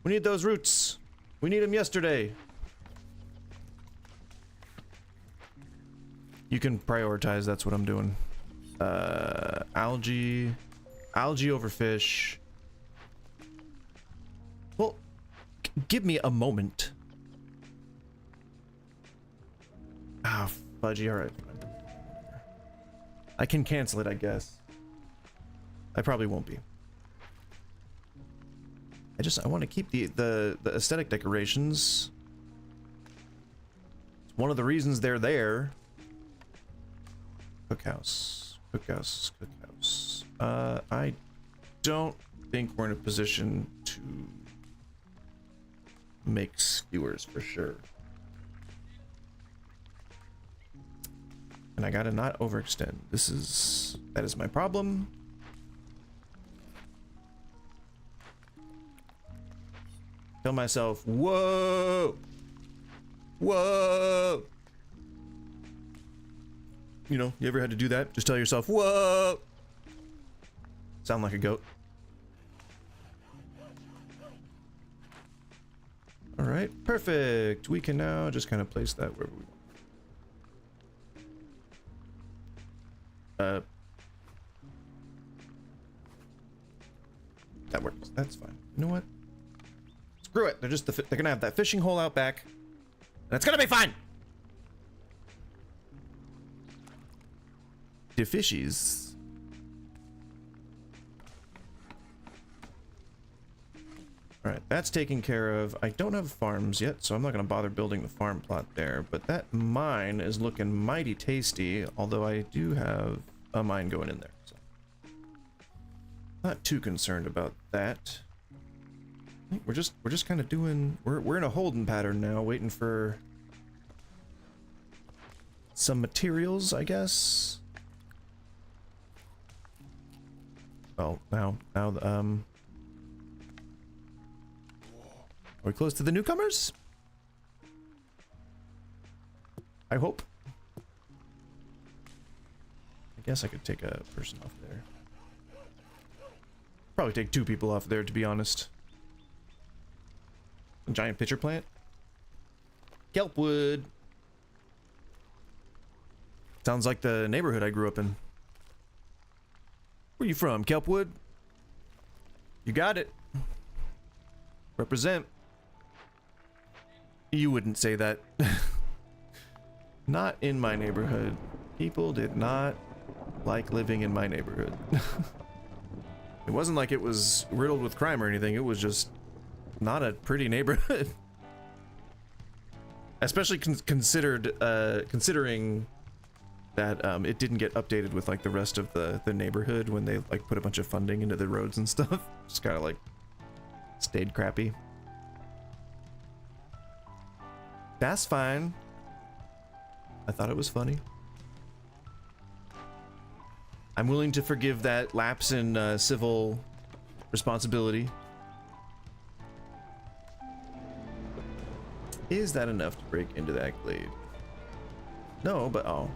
We need those roots. We need them yesterday. You can prioritize, that's what I'm doing. Algae over fish. Well, give me a moment. Ah, fudgy, alright. I can cancel it, I guess. I probably won't be. I want to keep the aesthetic decorations. It's one of the reasons they're there. Cookhouse. I don't think we're in a position to make skewers for sure. And I gotta not overextend. That is my problem. Tell myself, whoa! Whoa! You know, you ever had to do that? Just tell yourself, whoa! Sound like a goat. Alright, perfect. We can now just kind of place that wherever we want. That works. That's fine. You know what? Screw it. They're gonna have that fishing hole out back. And it's gonna be fine. The fishies. Alright, that's taken care of. I don't have farms yet, so I'm not gonna bother building the farm plot there, but that mine is looking mighty tasty, although I do have a mine going in there, so not too concerned about that. I think we're just kind of doing, we're in a holding pattern now, waiting for some materials, I guess. Oh, now are we close to the newcomers? I hope. I guess I could take a person off there. Probably take 2 people off there, to be honest. A giant pitcher plant. Kelpwood. Sounds like the neighborhood I grew up in. Where you from, Kelpwood? You got it. Represent. You wouldn't say that. Not in my neighborhood. People did not like living in my neighborhood. It wasn't like it was riddled with crime or anything. It was just not a pretty neighborhood. Especially considering that it didn't get updated with like the rest of the neighborhood when they like put a bunch of funding into the roads and stuff. Just kind of like stayed crappy. That's fine. I thought it was funny. I'm willing to forgive that lapse in civil responsibility. Is that enough to break into that glade? No, but oh.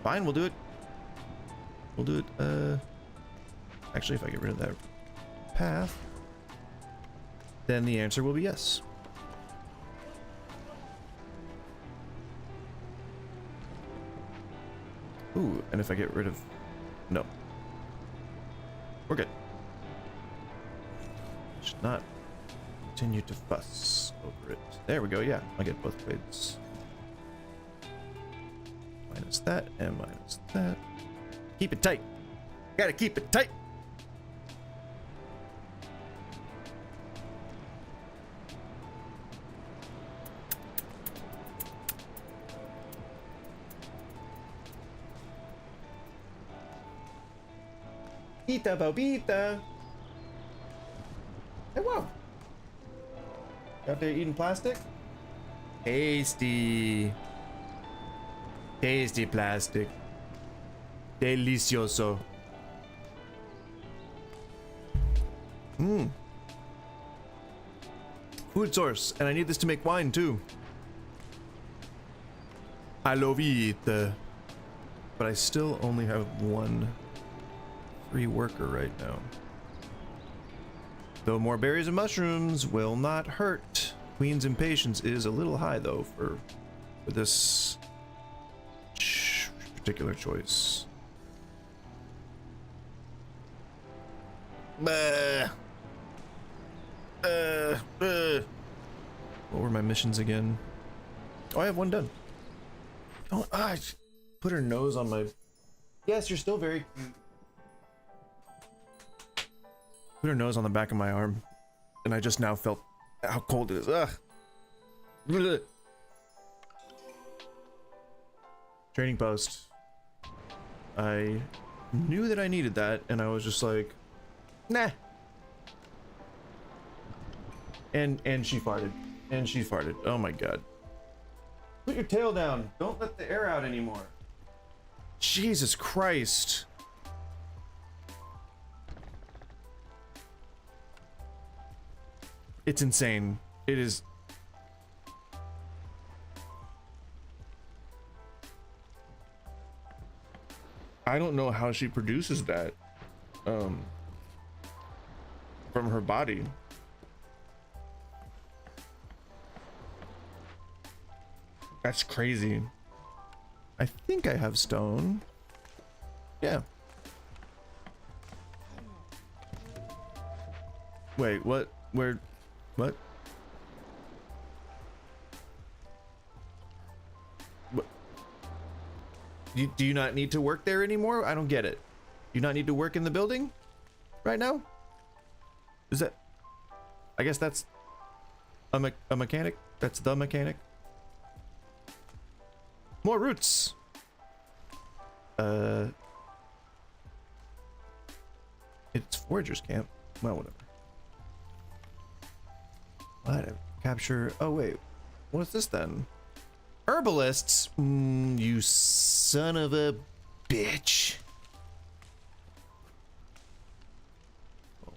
Fine, we'll do it. We'll do it. Actually, if I get rid of that path, then the answer will be yes. Ooh, and if I get rid of... No. We're good. Should not continue to fuss over it. There we go, yeah. I get both blades. Minus that and minus that. Keep it tight. Gotta keep it tight. Pita bobita. Hey, wow. Out there eating plastic? Tasty. Tasty plastic. Delicioso. Mmm. Food source, and I need this to make wine too. I love it. But I still only have one free worker right now. Though more berries and mushrooms will not hurt. Queen's impatience is a little high though for this particular choice. What were my missions again? Oh, I have one done. Oh, I put her nose on my... Yes, you're still very cute. Put her nose on the back of my arm, and I just now felt how cold it is. Ugh. Blech. Training post. I knew that I needed that, and I was just like, nah. And she farted. And she farted. Oh my god. Put your tail down. Don't let the air out anymore. Jesus Christ. It's insane. It is. I don't know how she produces that from her body. That's crazy. I think I have stone. Yeah. Wait, what? Where? What? What? Do you not need to work there anymore? I don't get it. You not need to work in the building right now? Is that... I guess that's a mechanic? That's the mechanic? More roots! It's Foragers Camp. Well, whatever. What? Capture... Oh, wait. What's this then? Herbalists? You son of a bitch.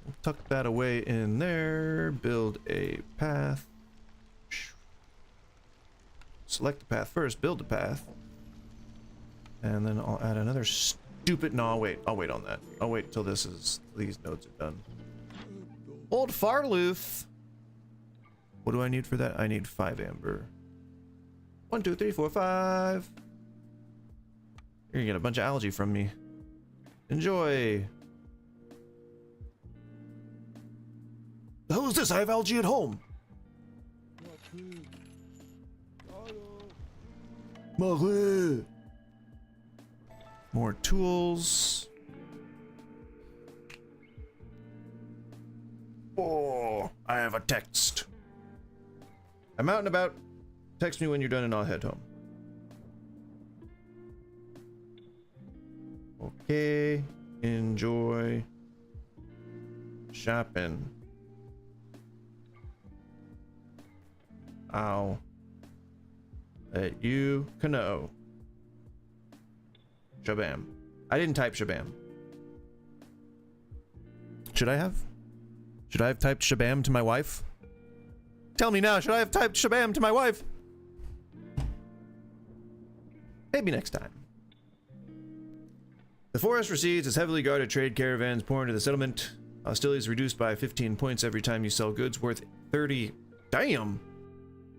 We'll tuck that away in there. Build a path. Select the path first. Build the path. And then I'll add another stupid... No, I'll wait on that. I'll wait till these nodes are done. Old Farloof. What do I need for that? I need 5 amber. 1, 2, 3, 4, 5. You're gonna get a bunch of algae from me. Enjoy. The hell is this? I have algae at home. More tools. Oh, I have a text. I'm out and about. Text me when you're done and I'll head home. Okay. Enjoy shopping. I'll let you know. Shabam. I didn't type shabam. Should I have? Should I have typed shabam to my wife? Tell me now, should I have typed shabam to my wife? Maybe next time. The forest recedes as heavily guarded trade caravans pour into the settlement. Hostilities reduced by 15 points every time you sell goods worth 30. Damn!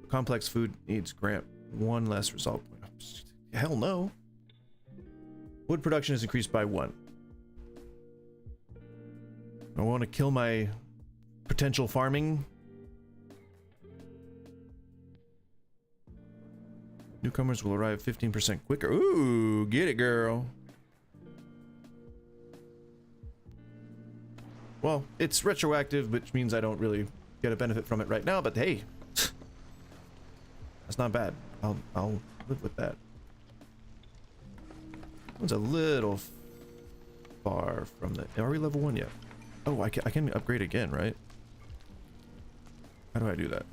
Complex food needs grant 1 less result point. Hell no. Wood production is increased by 1. I want to kill my potential farming. Newcomers will arrive 15% quicker. Ooh, get it, girl. Well, it's retroactive, which means I don't really get a benefit from it right now, but hey. That's not bad. I'll live with that. One's a little far from the... Are we level 1 yet? Oh, I can upgrade again, right? How do I do that?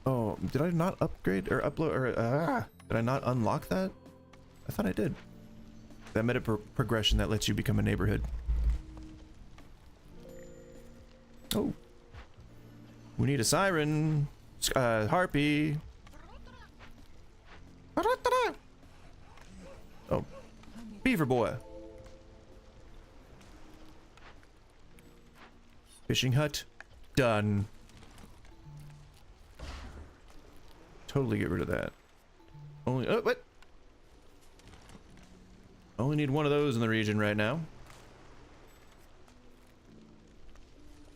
Oh, did I not upgrade or upload or did I not unlock that? I thought I did. That meta progression that lets you become a neighborhood. Oh. We need a siren. Harpy. Oh. Beaver boy. Fishing hut. Done. Totally get rid of that. Only... Oh, what? Only need 1 of those in the region right now.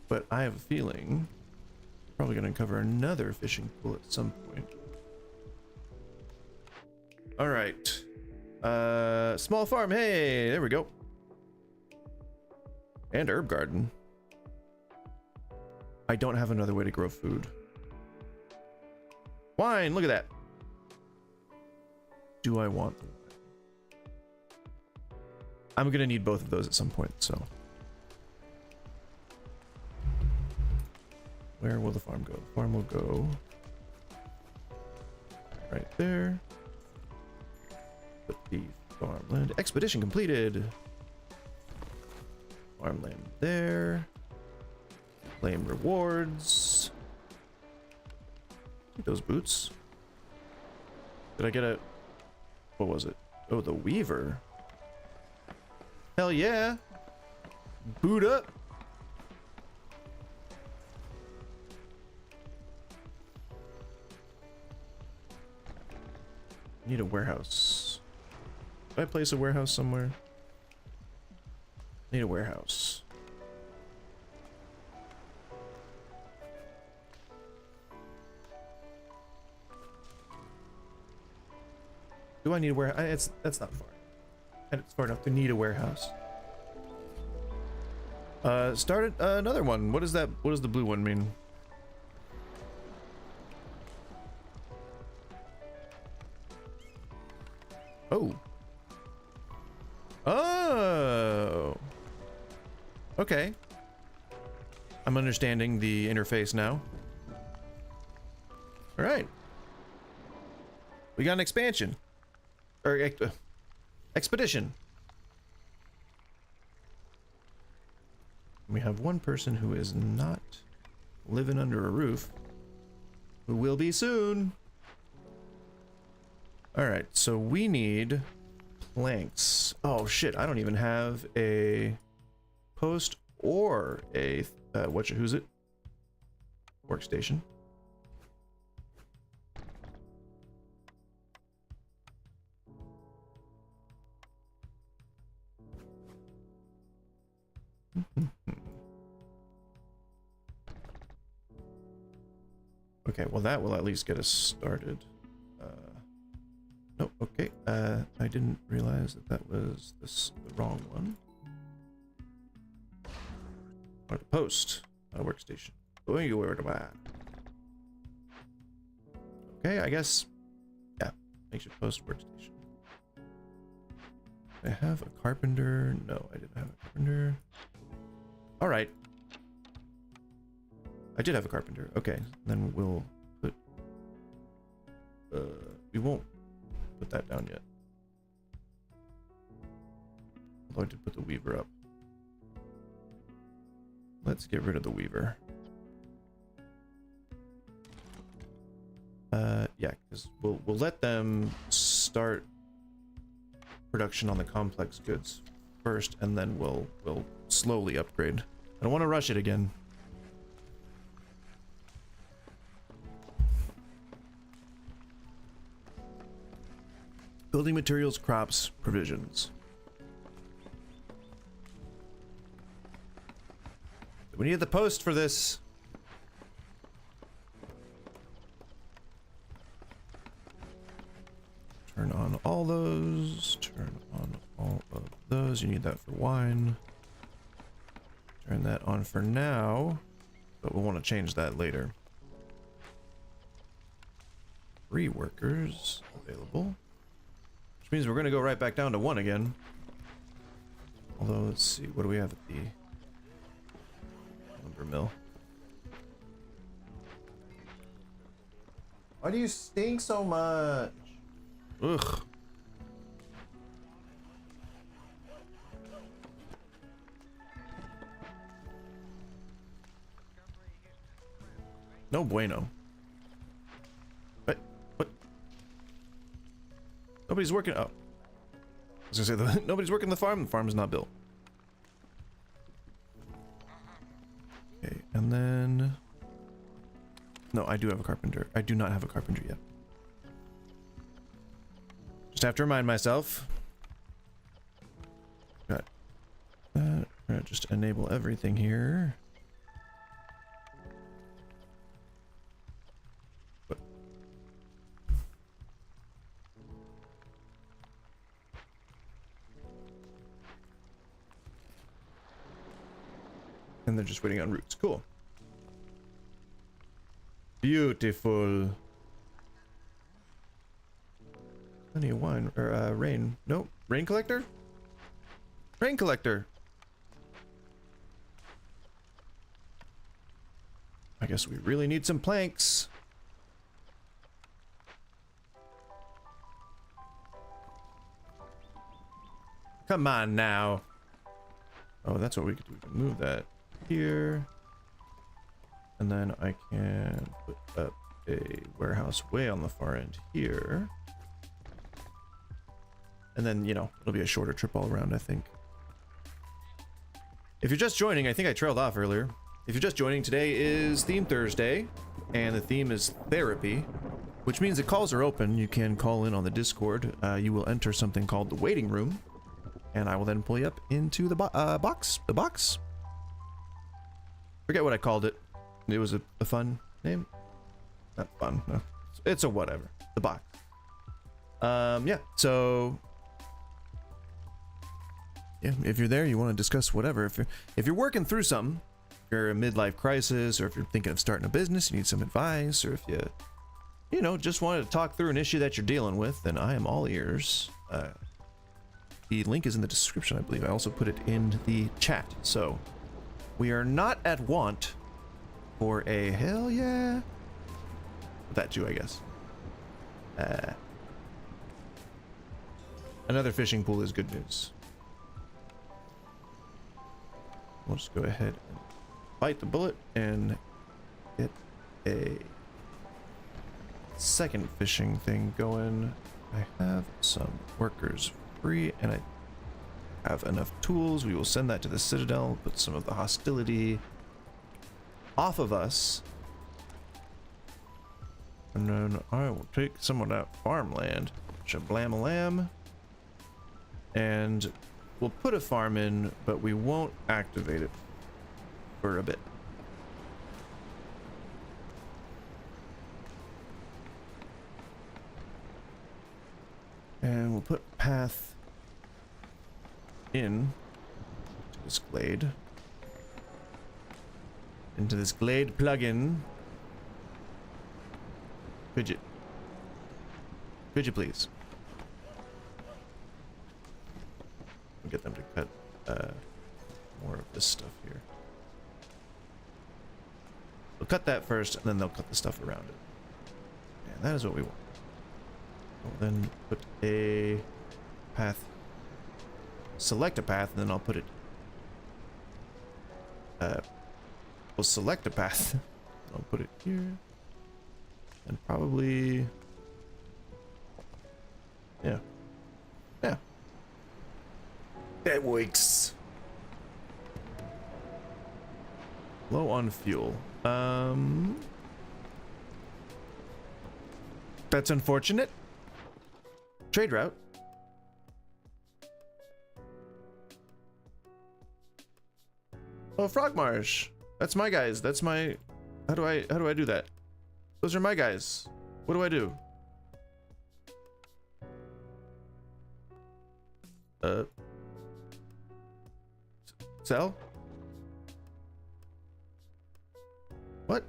But I have a feeling probably going to uncover another fishing pool at some point. All right. Small farm. Hey, there we go. And herb garden. I don't have another way to grow food. Wine, look at that. Do I want the wine? I'm going to need both of those at some point, so. Where will the farm go? The farm will go right there. Put the farmland. Expedition completed. Farmland there. Claim rewards. Those boots. Did I get a... What was it? Oh, the weaver. Hell yeah. Boot up. Need a warehouse. Did I place a warehouse somewhere? Need a warehouse. Do I need a warehouse? That's not far. And it's far enough to need a warehouse. Started another one. What is that? What does the blue one mean? Oh. Oh. Okay. I'm understanding the interface now. All right. We got an expansion. Or expedition. We have one person who is not living under a roof, who will be soon. All right, so we need planks. Oh shit, I don't even have a post or a who's it? Workstation. Okay, well that will at least get us started. No, okay. I didn't realize that was the wrong one. Or the post, workstation. Okay, I guess. Yeah, makes your post workstation. I have a carpenter. No, I didn't have a carpenter. All right. I did have a carpenter. Okay, then we'll put won't put that down yet. I'm going to put the weaver up. Let's get rid of the weaver. Yeah, because we'll let them start production on the complex goods first, and then we'll slowly upgrade. I don't want to rush it again. Building materials, crops, provisions. We need the post for this. Turn on all those. Turn on all of those. You need that for wine. Turn that on for now, but we'll want to change that later. 3 workers available. Which means we're going to go right back down to 1 again. Although, let's see. What do we have at the lumber mill? Why do you stink so much? Ugh. No bueno. What? Nobody's working. Oh. I was gonna say, nobody's working the farm. The farm is not built. Okay, and then... No, I do have a carpenter. I do not have a carpenter yet. Just have to remind myself. Got that. We're gonna just enable everything here. What? And they're just waiting on roots. Cool. Beautiful. Plenty of wine, or rain. Nope. Rain collector? Rain collector. I guess we really need some planks. Come on now. Oh, that's what we could do. We can move that here. And then I can put up a warehouse way on the far end here. And then, you know, it'll be a shorter trip all around, I think. If you're just joining, I think I trailed off earlier. If you're just joining, today is Theme Thursday, and the theme is therapy, which means the calls are open. You can call in on the Discord. You will enter something called the waiting room, and I will then pull you up into the box. The box? Forget what I called it. It was a fun name. Not fun, no. It's a whatever. The box. Yeah, so... Yeah, if you're there, you want to discuss whatever. If you're working through something, if you're a midlife crisis, or if you're thinking of starting a business, you need some advice, or if you know, just wanted to talk through an issue that you're dealing with, then I am all ears. The link is in the description, I believe. I also put it in the chat. So we are not at want for a hell yeah. That too, I guess. Another fishing pool is good news. We'll just go ahead and bite the bullet and get a second fishing thing going. I have some workers free and I have enough tools. We will send that to the Citadel, put some of the hostility off of us. And then I will take some of that farmland, shablam-a-lam, and we'll put a farm in, but we won't activate it for a bit. And we'll put path in to this glade. Into this glade plugin. Could you please? Get them to cut more of this stuff here. We'll cut that first, and then they'll cut the stuff around it. And that is what we want. I'll then put a path. Select a path, and then I'll put it. We'll select a path. I'll put it here, and probably. Yeah. Yeah. That works. Low on fuel. That's unfortunate. Trade route. Oh, Frog Marsh. That's my guys. That's my. How do I do that? Those are my guys. What do I do? Sell? What?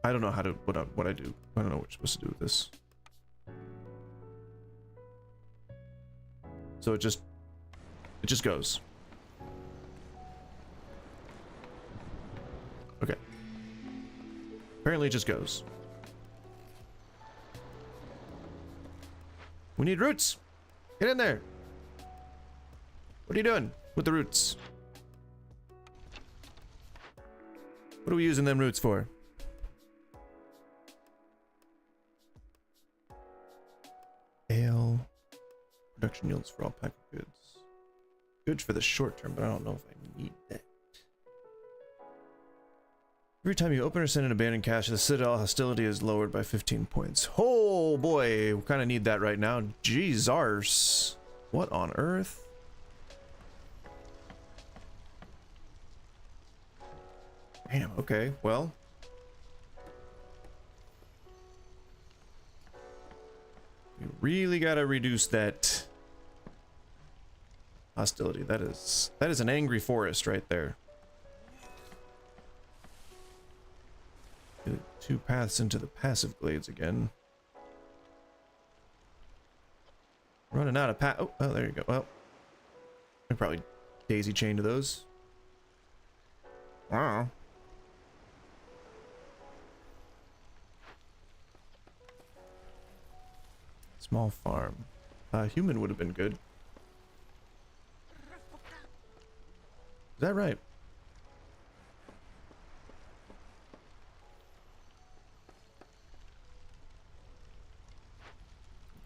I don't know how to what I do. I don't know what you're supposed to do with this. So it just goes. Okay. Apparently it just goes. We need roots. Get in there. What are you doing with the roots? What are we using them roots for? Ale. Production yields for all packaged goods. Good for the short term, but I don't know if I need that. Every time you open or send an abandoned cache, the Citadel hostility is lowered by 15 points. Oh boy, we kind of need that right now. Jeezars. What on earth? Damn, okay, well. We really gotta reduce that hostility. That is an angry forest right there. 2 paths into the passive glades again. Running out of path. Oh, there you go. Well, I probably daisy chain to those. Wow. Small farm. Human would have been good. Is that right?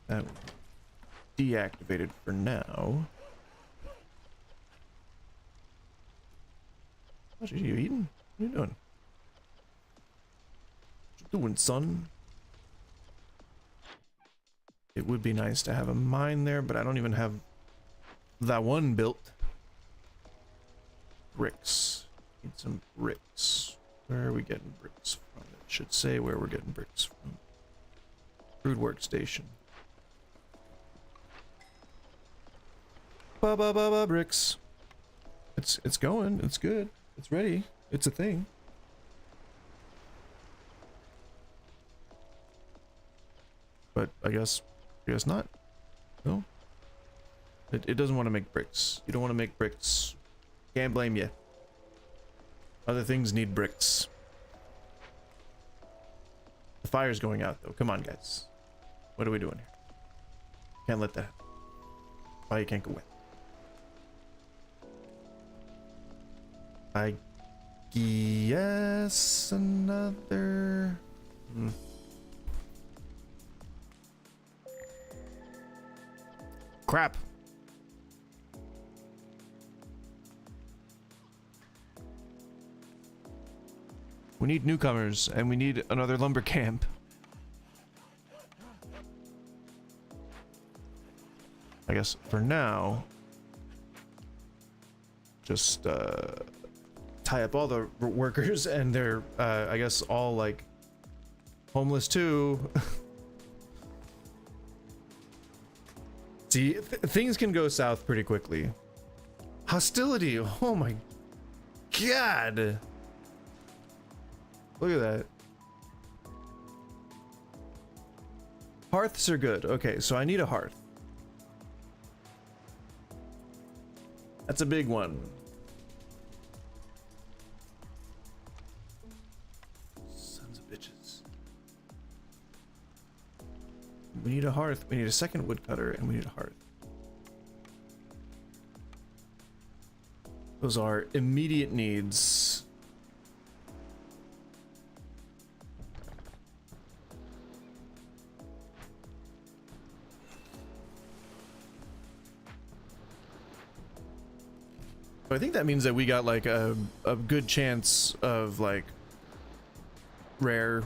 That deactivated for now. What are you eating? What are you doing? What you doing, son? It would be nice to have a mine there, but I don't even have that one built. Bricks. Need some bricks. Where are we getting bricks from? It should say where we're getting bricks from. Crude workstation. Bricks. It's going. It's good. It's ready. It's a thing. But I guess not. No. It doesn't want to make bricks. You don't want to make bricks. Can't blame you. Other things need bricks. The fire's going out though. Come on, guys. What are we doing here? Can't let that happen. Why you can't go in? I guess another. Crap. We need newcomers, and we need another lumber camp. I guess for now, just tie up all the workers, and they're, I guess, all like homeless too. See, things can go south pretty quickly. Hostility. Oh my god. Look at that. Hearths are good. Okay, so I need a hearth. That's a big one. Sons of bitches. We need a hearth. We need a second woodcutter, and we need a hearth. Those are immediate needs. I think that means that we got like a good chance of like rare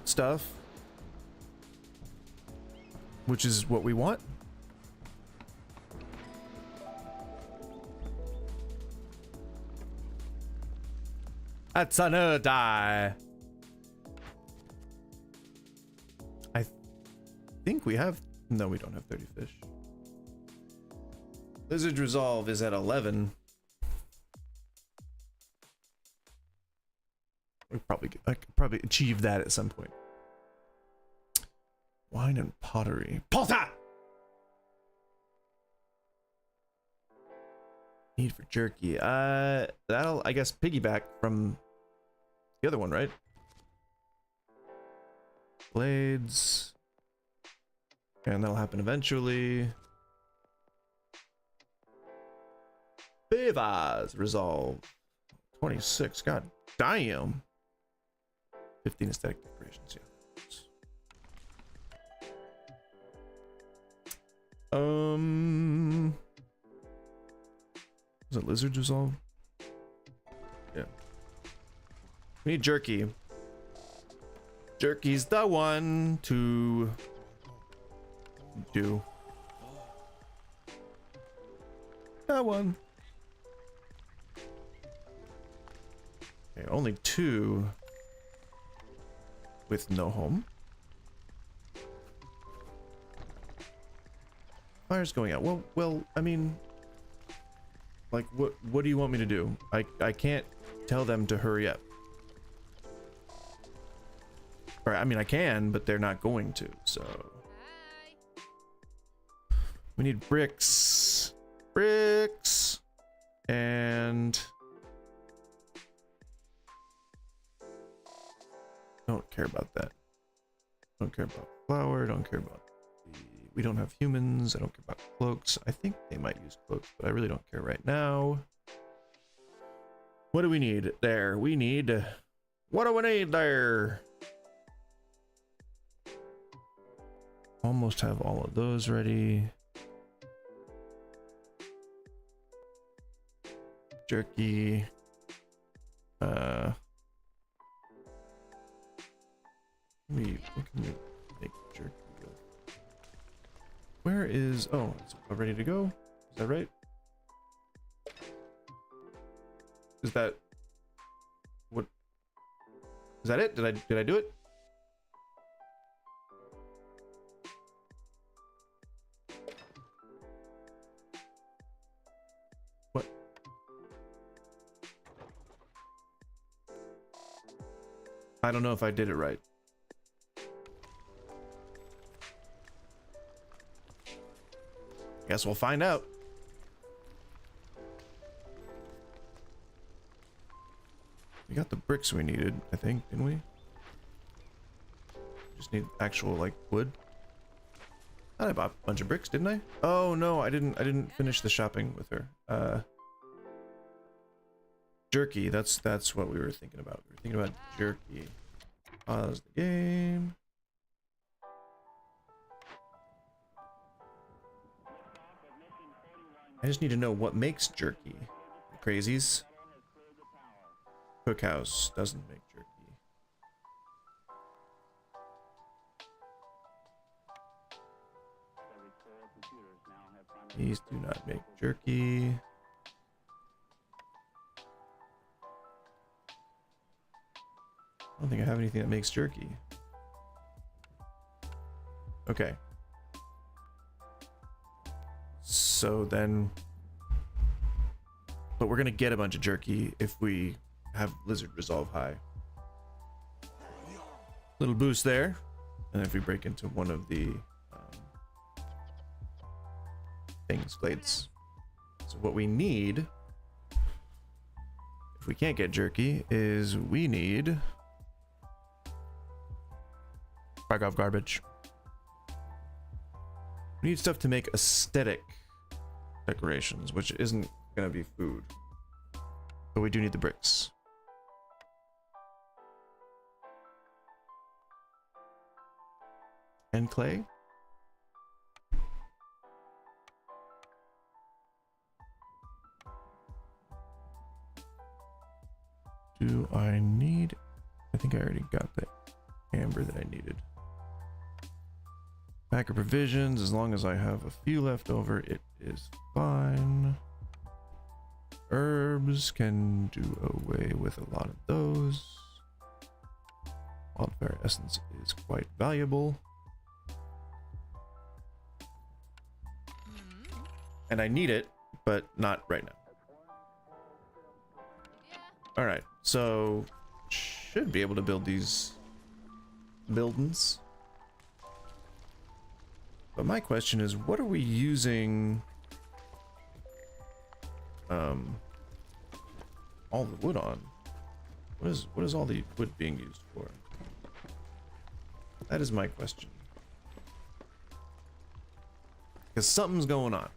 stuff, which is what we want. That's another die. I think we have, no, we don't have 30 fish. Lizard Resolve is at 11. I could probably achieve that at some point. Wine and pottery. Potter! Need for jerky. That'll, I guess, piggyback from the other one, right? Blades. And that'll happen eventually. Beavers resolve. 26. God damn. 15 aesthetic decorations, yeah. Is it lizard resolve? Yeah. We need jerky. Jerky's the one to do. That one. Okay, only 2 with no home. Fire's going out. Well, I mean, like, what do you want me to do? I can't tell them to hurry up. Or, I mean, I can, but they're not going to, so. We need bricks. Bricks. And don't care about that. Don't care about flour. Don't care about we don't have humans. I don't care about cloaks. I think they might use cloaks, but I really don't care right now. What do we need there? We need... What do we need there? Almost have all of those ready. Jerky. What can we make jerky with? Where is... Oh, it's ready to go? Is that right? Is that... What? Is that it? Did I do it? What? I don't know if I did it right. Guess we'll find out. We got the bricks we needed, I think, didn't we? Just need actual, like, wood. I bought a bunch of bricks, didn't I? Oh no, I didn't finish the shopping with her. Jerky, that's what we were thinking about. We were thinking about jerky. Pause the game. I just need to know what makes jerky. Crazies. Cookhouse doesn't make jerky. These do not make jerky. I don't think I have anything that makes jerky. Okay. So then... But we're gonna get a bunch of jerky if we have Lizard Resolve high. Little boost there. And if we break into one of the things, glades. So what we need, if we can't get jerky, is we need... Back off garbage. We need stuff to make aesthetic decorations, which isn't gonna be food. But we do need the bricks. And clay? Do I need... I think I already got the amber that I needed. Pack of provisions, as long as I have a few left over, it is fine. Herbs, can do away with a lot of those. Wildfire essence is quite valuable. And I need it, but not right now. Alright, so should be able to build these buildings. But my question is, what are we using all the wood on? What is all the wood being used for? That is my question. Because something's going on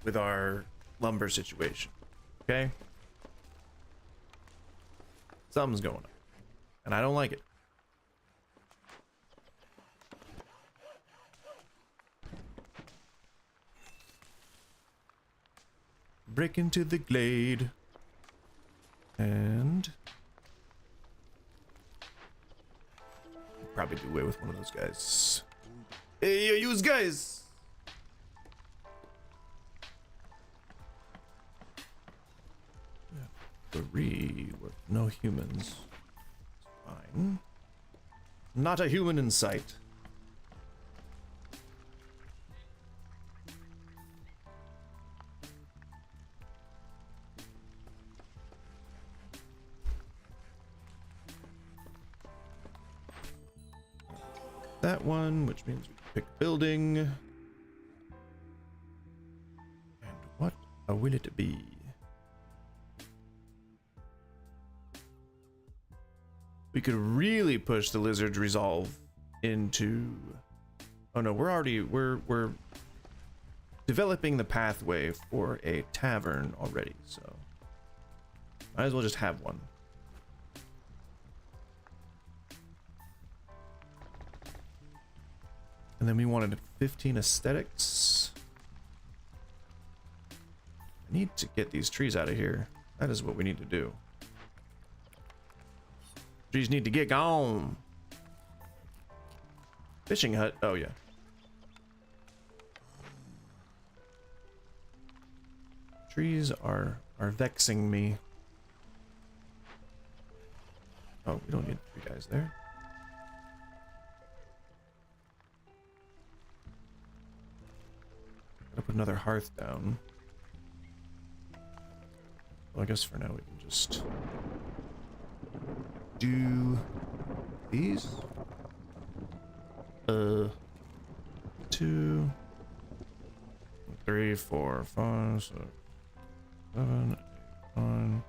with our lumber situation. Okay? Something's going on. And I don't like it. Break into the glade. And probably do away with one of those guys. Hey, use guys. Three with no humans. Fine. Not a human in sight. That one, which means we pick building. And what will it be? We could really push the lizard's resolve into... Oh no, we're developing the pathway for a tavern already, so might as well just have one. And then we wanted 15 aesthetics. I need to get these trees out of here. That is what we need to do. Trees need to get gone. Fishing hut. Oh yeah. Trees are vexing me. Oh, we don't need 3 guys there. Gotta put another hearth down. Well, I guess for now we can just do these. 2, 3, 4, 5, 6, 7, 8, 9,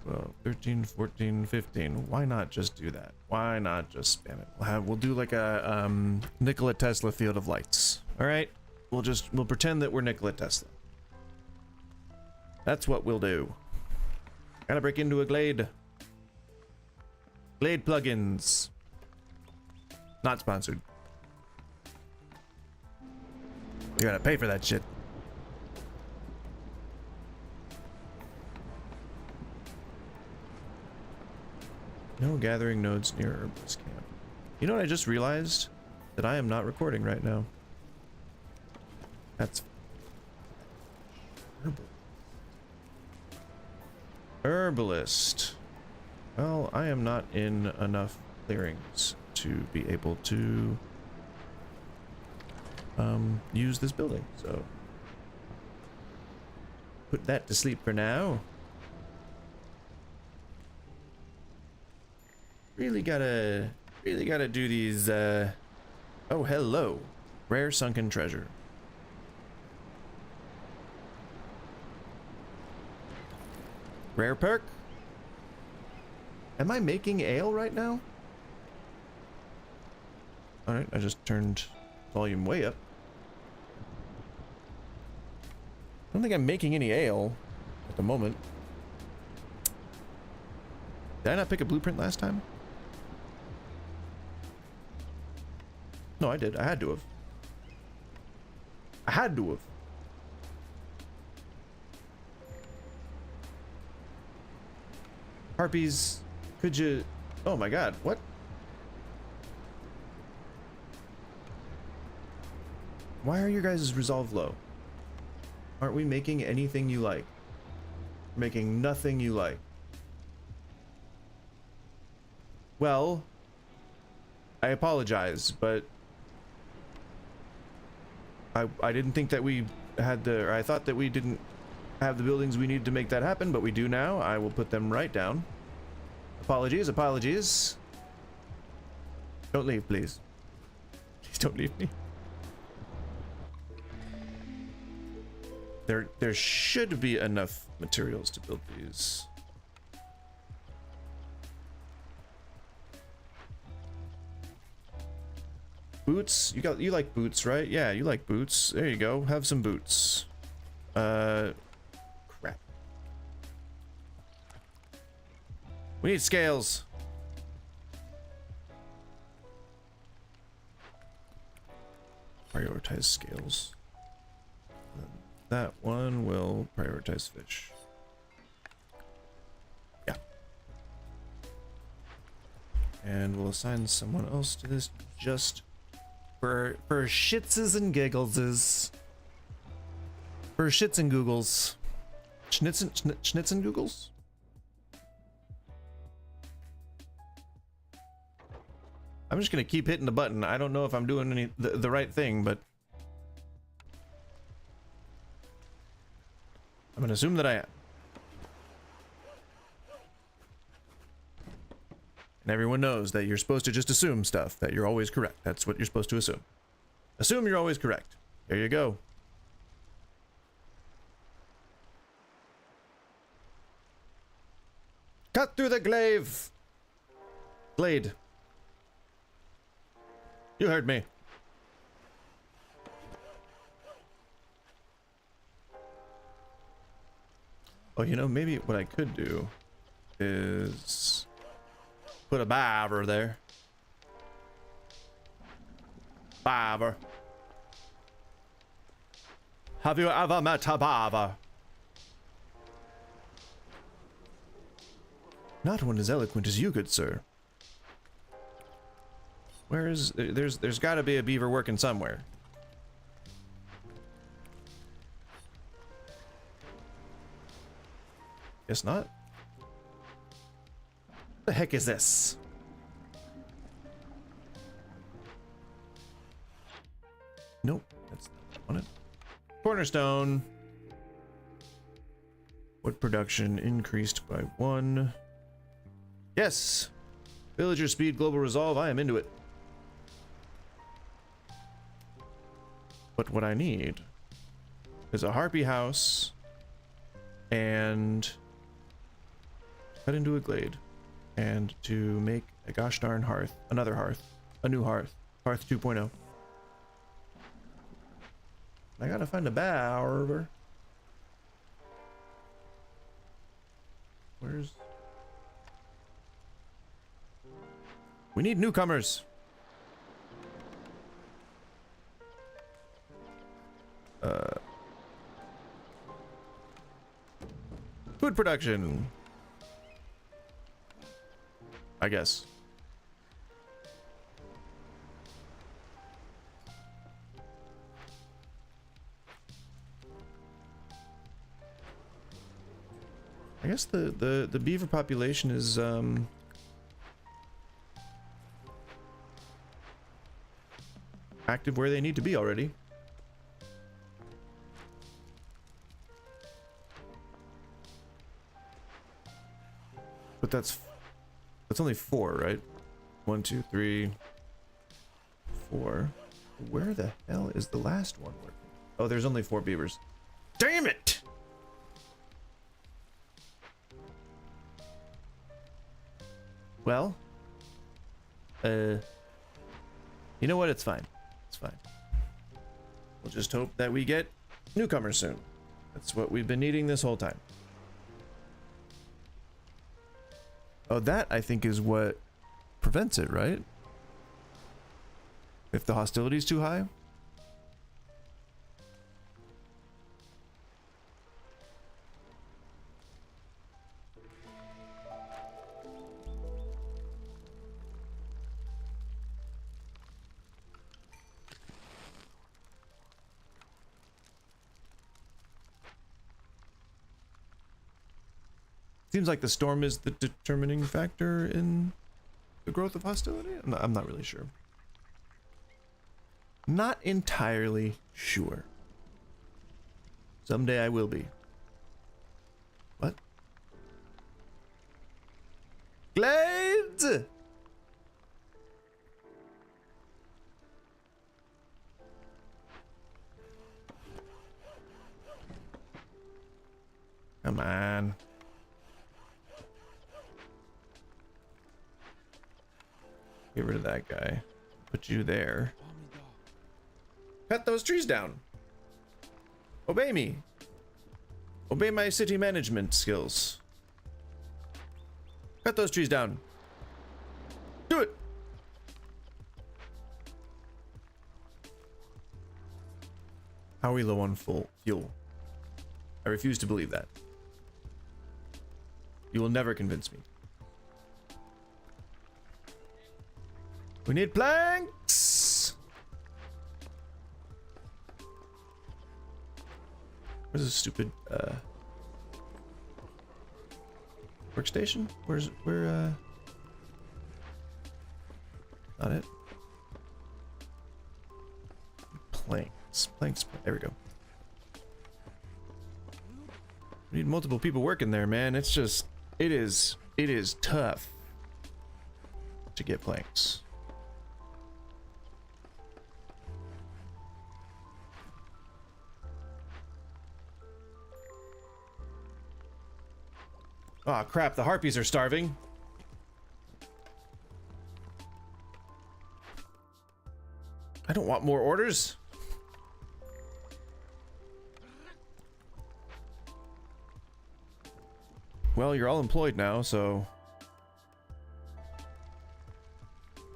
12, 13, 14, 15. Why not just do that? Why not just spam it? We'll do like a Nikola Tesla field of lights. All right, we'll pretend that we're Nikola Tesla. That's what we'll do. Gotta break into a glade. Glade plugins. Not sponsored. You gotta pay for that shit. No gathering nodes near Herbalist Camp. You know what I just realized? That I am not recording right now. That's... Herbalist. Well, I am not in enough clearings to be able to use this building, so put that to sleep for now. Really gotta do these oh, hello. Rare sunken treasure. Rare perk? Am I making ale right now? Alright, I just turned volume way up. I don't think I'm making any ale at the moment. Did I not pick a blueprint last time? No, I did. I had to have. I had to have. Harpies, could you... Oh my god, what? Why are your guys' resolve low? Aren't we making anything you like? Making nothing you like. Well, I apologize, but I didn't think that we had the, or I thought that we didn't have the buildings we need to make that happen, but we do now. I will put them right down. Apologies, apologies. Don't leave, please. Please don't leave me. There should be enough materials to build these. Boots? You like boots, right? Yeah, you like boots. There you go. Have some boots. Crap. We need scales. Prioritize scales. That one will prioritize fish. Yeah. And we'll assign someone else to this just for shits and giggles. For shits and googles. Schnitz and googles? I'm just gonna keep hitting the button. I don't know if I'm doing the right thing, but I'm gonna assume that I am. And everyone knows that you're supposed to just assume stuff, that you're always correct. That's what you're supposed to assume. Assume you're always correct. There you go. Cut through the glaive! Glade. You heard me. Oh, you know, maybe what I could do is put a barber there. Barber. Have you ever met a barber? Not one as eloquent as you, good sir. Where is... There's gotta be a beaver working somewhere. Guess not. What the heck is this? Nope, that's not on it. Cornerstone. Wood production increased by 1. Yes! Villager speed, global resolve, I am into it. But what I need is a harpy house and cut into a glade and to make a gosh darn hearth, another hearth, a new hearth, hearth 2.0. I gotta find a barber. Where's... We need newcomers. Food production. I guess. I guess the beaver population is active where they need to be already. But that's only 4, right? 1, 2, 3, 4. Where the hell is the last one working? Oh, there's only 4 beavers. Damn it! Well, you know what? It's fine. It's fine. We'll just hope that we get newcomers soon. That's what we've been needing this whole time. Oh, that I think is what prevents it, right? If the hostility is too high? Seems like the storm is the determining factor in the growth of hostility? I'm not really sure. Not entirely sure. Someday I will be. What? Glades! Come on. Get rid of that guy. Put you there. Cut those trees down. Obey me. Obey my city management skills. Cut those trees down. Do it. How are we low on fuel? I refuse to believe that. You will never convince me. We need planks! Where's this stupid, workstation? Not it. Planks, there we go. We need multiple people working there, man. It's just, it is tough to get planks. Aw, crap, the harpies are starving. I don't want more orders. Well, you're all employed now, so...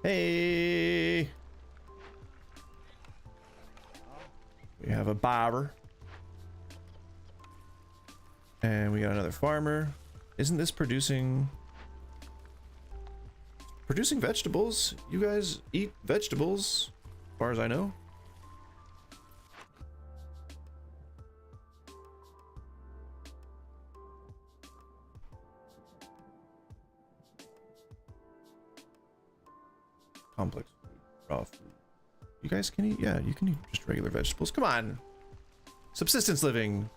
Hey! We have a barber. And we got another farmer. Isn't this producing vegetables? You guys eat vegetables, as far as I know. Complex food, raw food. You guys can eat? Yeah, you can eat just regular vegetables. Come on. Subsistence living.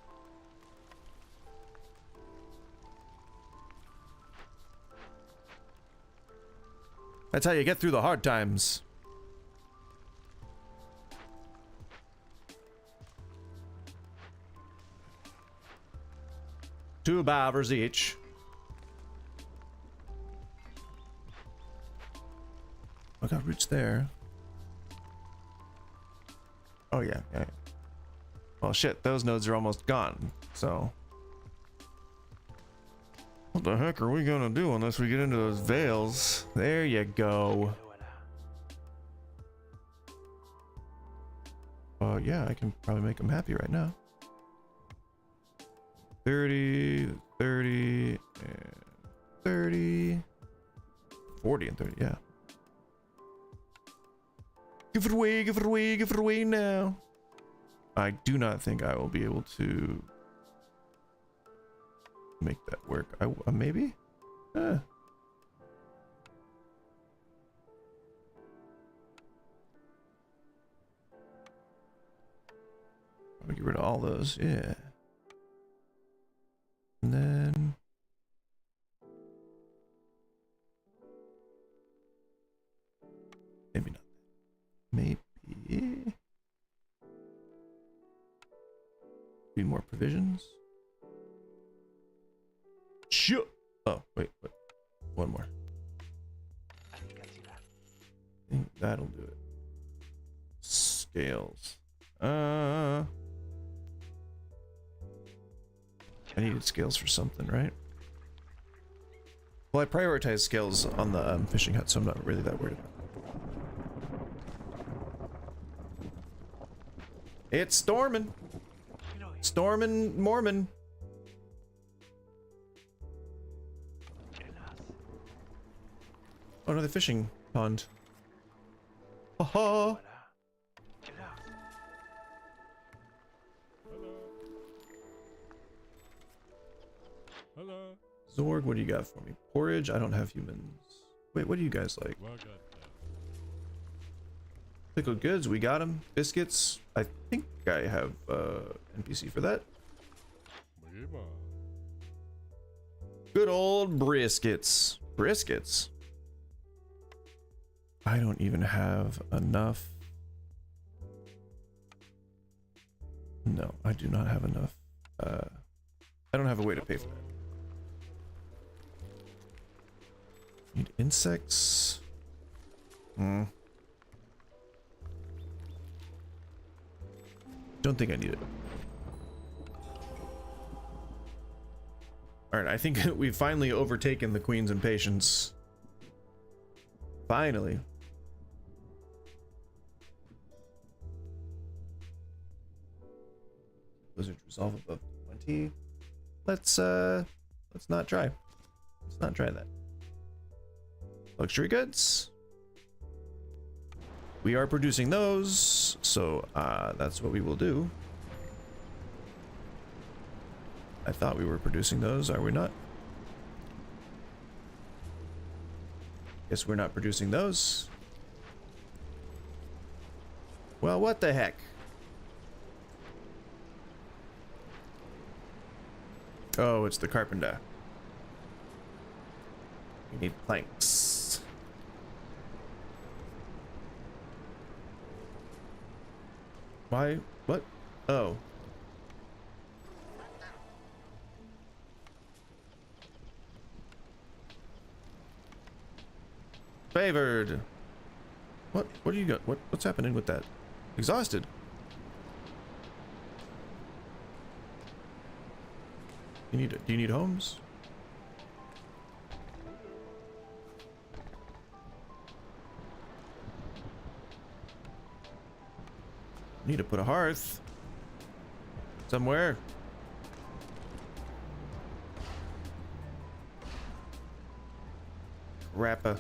That's how you get through the hard times. Two barbers each. I got roots there. Oh yeah. Well shit, those nodes are almost gone, so... What the heck are we gonna do unless we get into those veils? There you go. Yeah, I can probably make them happy right now. 30, 30, and 30. 40 and 30, yeah. Give it away, give it away, give it away now. I do not think I will be able to make that work. Maybe? Let me get rid of all those, yeah. And then... maybe not. Maybe... Need more provisions. Sure. Oh, wait. One more. I think that'll do it. Scales. I needed scales for something, right? Well, I prioritize scales on the fishing hut, so I'm not really that worried about it. It's storming. Storming Mormon. Oh, another fishing pond. Ha Hello. Zorg, what do you got for me? Porridge? I don't have humans. Wait, what do you guys like? Pickled goods, we got them. Biscuits, I think I have NPC for that. Good old briskets. Briskets. I don't even have enough. No, I do not have enough. I don't have a way to pay for that. Need insects. Don't think I need it. Alright, I think we've finally overtaken the Queen's impatience. Finally. Blizzard resolve above 20. Let's not try. Let's not try that. Luxury goods. We are producing those, so that's what we will do. I thought we were producing those, are we not? Guess we're not producing those. Well, what the heck? Oh, it's the carpenter. We need planks. Why? What? Oh. Favored. What do you got? What's happening with that? Exhausted. Do you need homes? Need to put a hearth somewhere. Rappa.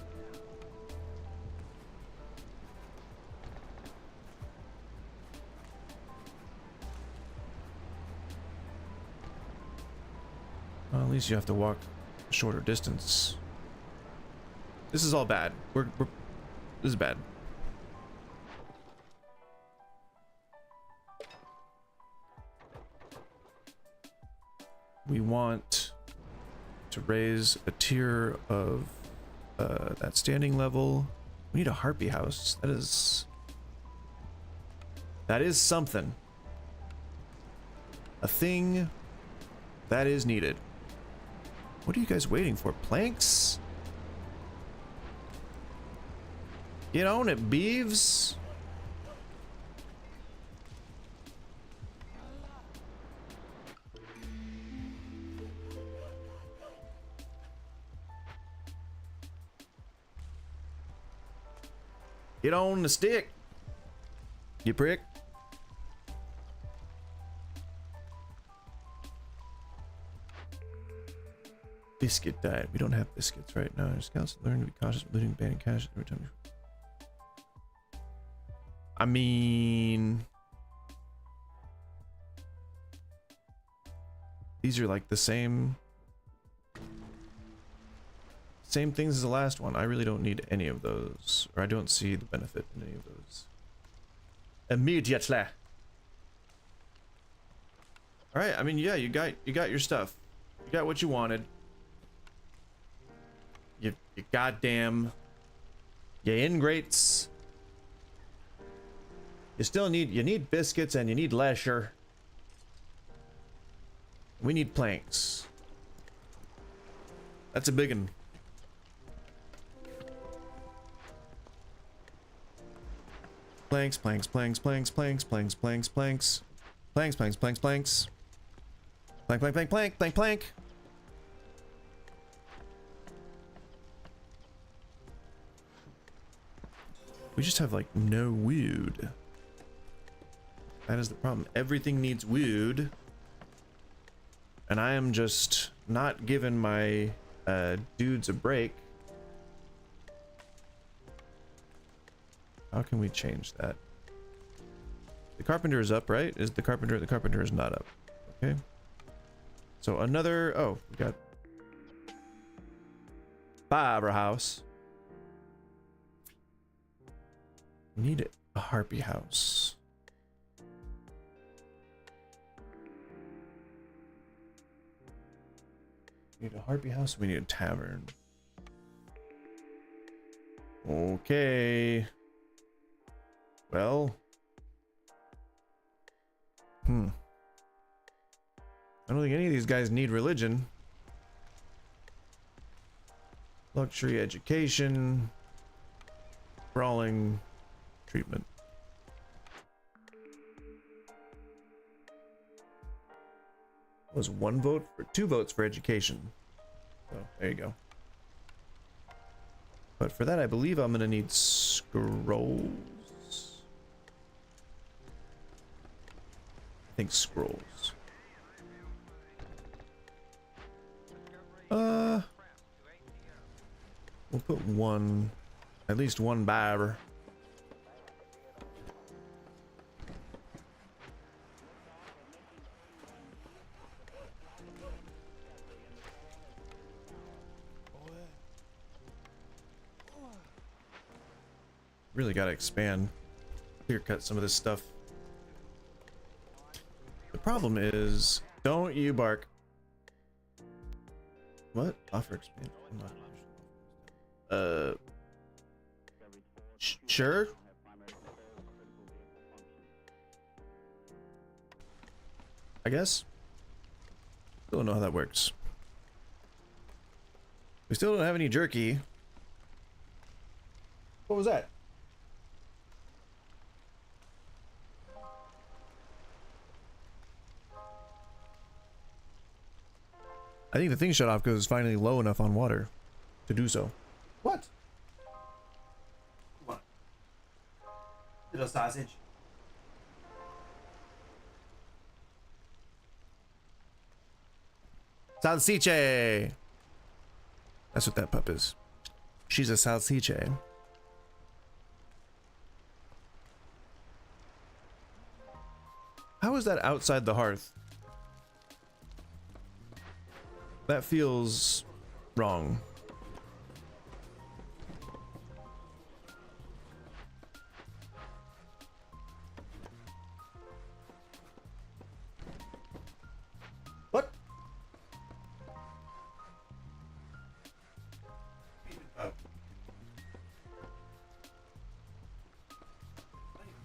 Well, at least you have to walk a shorter distance. This is all bad. This is bad. We want to raise a tier of that standing level. We need a harpy house. That is something. A thing that is needed. What are you guys waiting for? Planks? Get on it, beeves. Get on the stick, you prick. Biscuit diet. We don't have biscuits right now. Our scouts learn to be cautious with looting, banning cash every time. I mean, these are like the same things as the last one. I really don't need any of those, or I don't see the benefit in any of those immediately. All right. I mean, yeah, you got your stuff. You got what you wanted. You goddamn, you ingrates. You need biscuits and you need leisure. We need planks. That's a big one. planks, planks, planks, planks, planks, planks, planks, planks, planks, planks, planks, planks, plank, plank, plank, plank, plank, plank. We just have like no wood. That is the problem. Everything needs wood, and I am just not giving my dudes a break. How can we change that? The carpenter is up, right? Is the carpenter is not up. Okay. So another, oh, we got Barbara house. We need a harpy house. We need a harpy house. We need a tavern. Okay. Well. I don't think any of these guys need religion. Luxury education. Brawling treatment. Was 1 vote for 2 votes for education. So there you go. But for that, I believe I'm gonna need scrolls. I think scrolls. We'll put one, at least one barber. Really gotta expand, clear cut some of this stuff. The problem is, don't you bark. What? Offer expand. Sure. I guess. Still don't know how that works. We still don't have any jerky. What was that? I think the thing shut off because it's finally low enough on water to do so. What? What? Little sausage. Salsiche. That's what that pup is. She's a salsiche. How is that outside the hearth? That feels wrong. What? Oh.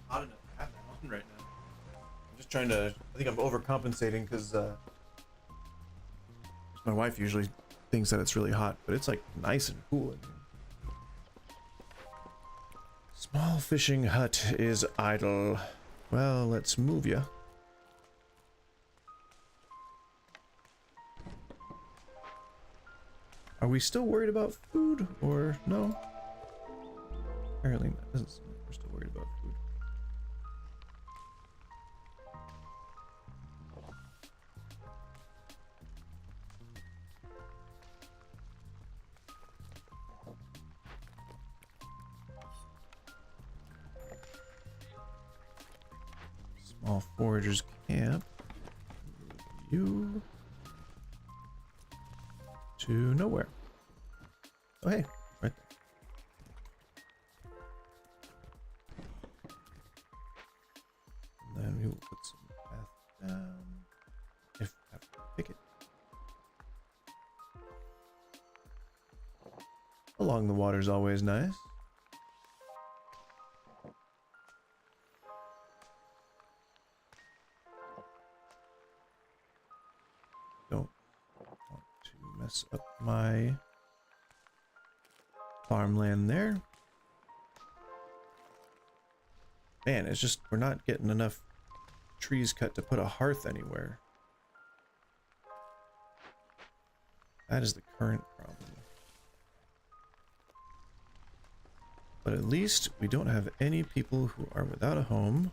Hot enough to have that on right now. I'm just trying to. I think I'm overcompensating because. My wife usually thinks that it's really hot, but it's like nice and cool in here. Small fishing hut is idle. Well, let's move ya. Are we still worried about food or no? Apparently not. Doesn't seem like we're still worried about food. Small foragers camp. You to nowhere. Oh hey, right there. And then we will put some path down. If I have to pick it. Along the water is always nice. Mess up my farmland there. Man, it's just we're not getting enough trees cut to put a hearth anywhere. That is the current problem. But at least we don't have any people who are without a home.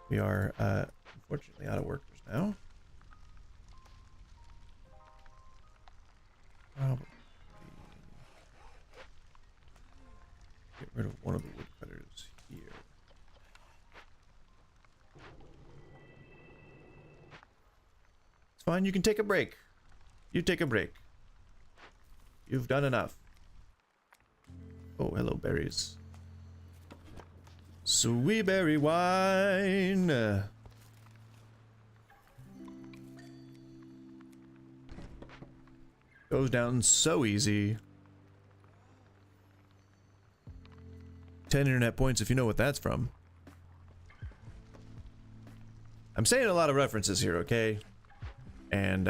We are, unfortunately, out of workers now. Probably get rid of one of the woodcutters here. It's fine, you can take a break. You take a break. You've done enough. Oh, hello, berries. Sweet berry wine. Goes down so easy. 10 internet points if you know what that's from. I'm saying a lot of references here, okay? And,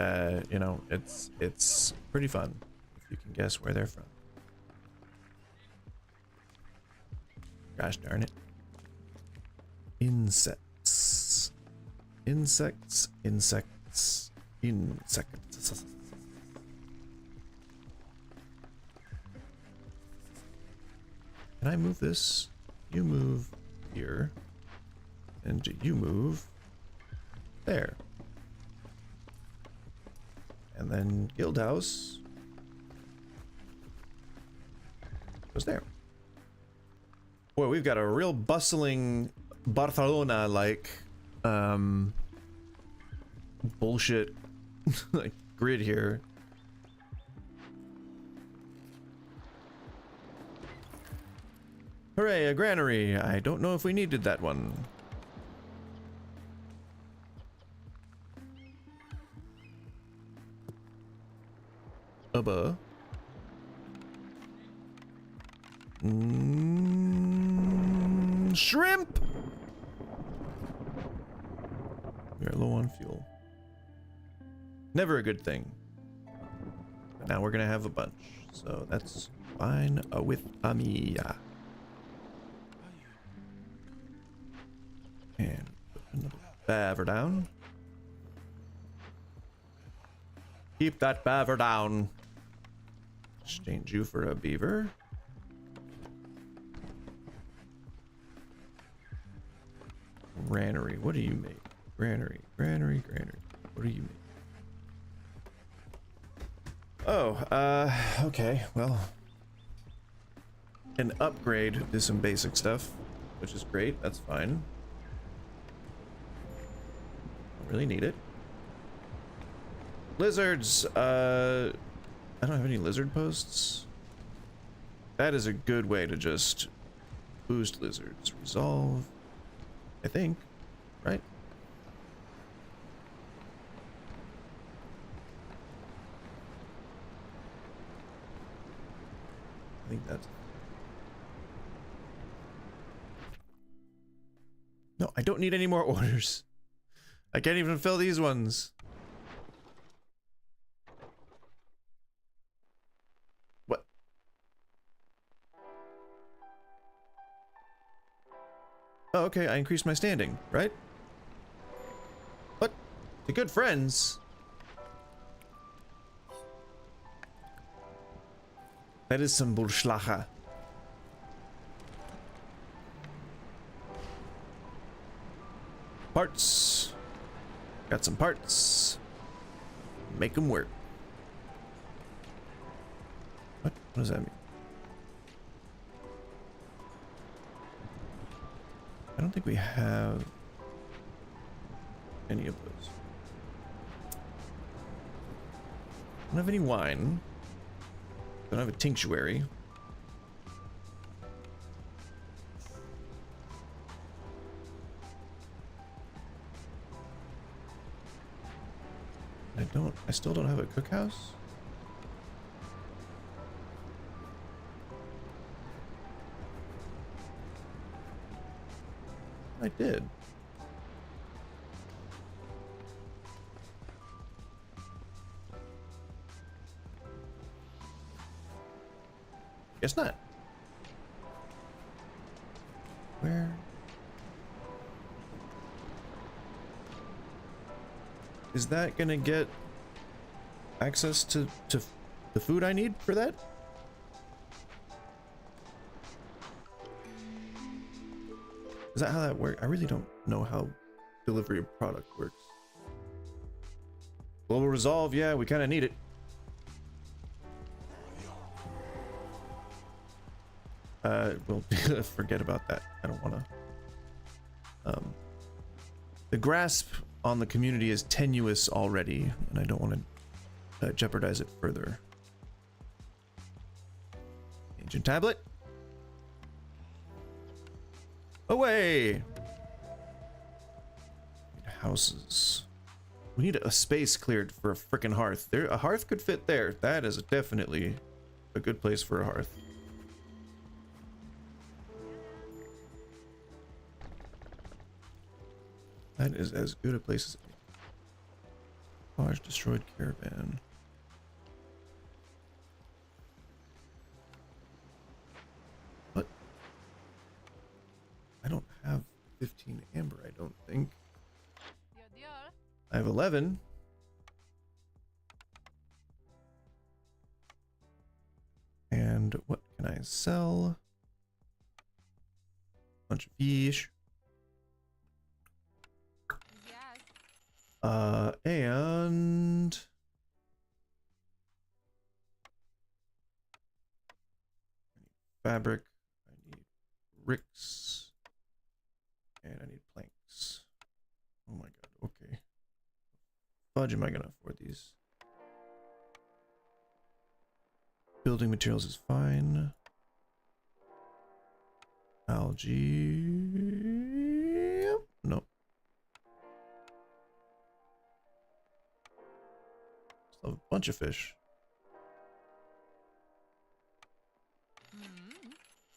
you know, it's pretty fun if you can guess where they're from. Gosh darn it. Insects. Insects. Insects. Insects. Can I move this? You move here. And you move there. And then Guildhouse goes there. Boy, we've got a real bustling Barcelona-like bullshit like grid here. Hooray, a granary. I don't know if we needed that one. Shrimp! We are low on fuel. Never a good thing. But now we're gonna have a bunch. So that's fine with me. And put another beaver down. Keep that beaver down. Exchange you for a beaver. Granary. What do you make? Granary. Granary. Granary. What do you make? Oh, okay. Well, an upgrade to some basic stuff, which is great. That's fine. Don't really need it. Lizards. I don't have any lizard posts. That is a good way to just boost lizards. Resolve. I think, right? I think that's... No, I don't need any more orders. I can't even fill these ones. What? Oh, okay, I increased my standing, right? What? The good friends? That is some Bullschlacher. Parts. Got some parts. Make them work. What does that mean? I don't think we have any of those. Don't have any wine. Don't have a tinctuary. I still don't have a cookhouse. I did. Guess not. Where? Is that gonna get access to the food I need for that? Is that how that works? I really don't know how delivery of product works. Global resolve, yeah, we kind of need it. We'll forget about that. I don't want to. The grasp on the community is tenuous already, and I don't want to jeopardize it further. Ancient tablet. Away! Houses. We need a space cleared for a frickin' hearth. A hearth could fit there. That is definitely a good place for a hearth. That is as good a place as any. Large destroyed caravan. What? I don't have 15 amber, I don't think. I have 11. And what can I sell? Bunch of fish. And fabric, I need ricks, and I need planks. Oh my god, okay. Fudge, am I gonna afford these? Building materials is fine. Algae, no. Still have a bunch of fish.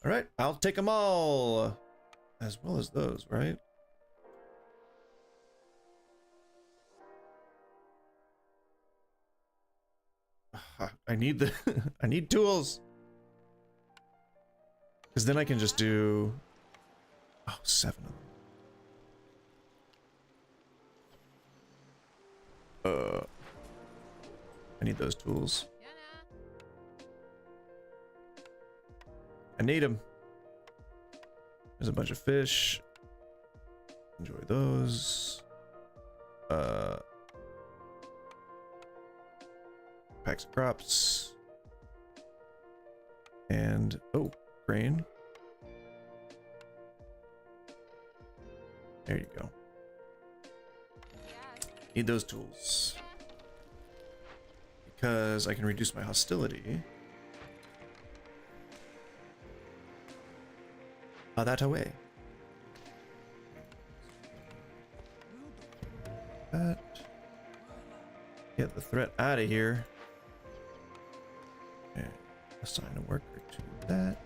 All right, I'll take them all, as well as those, right? I need the I need tools, because then I can just do 7 of them. I need those tools. I need them. There's a bunch of fish. Enjoy those. Packs of crops. And, oh, grain. There you go. Need those tools. Because I can reduce my hostility. That away. That. Get the threat out of here. And assign a worker to that.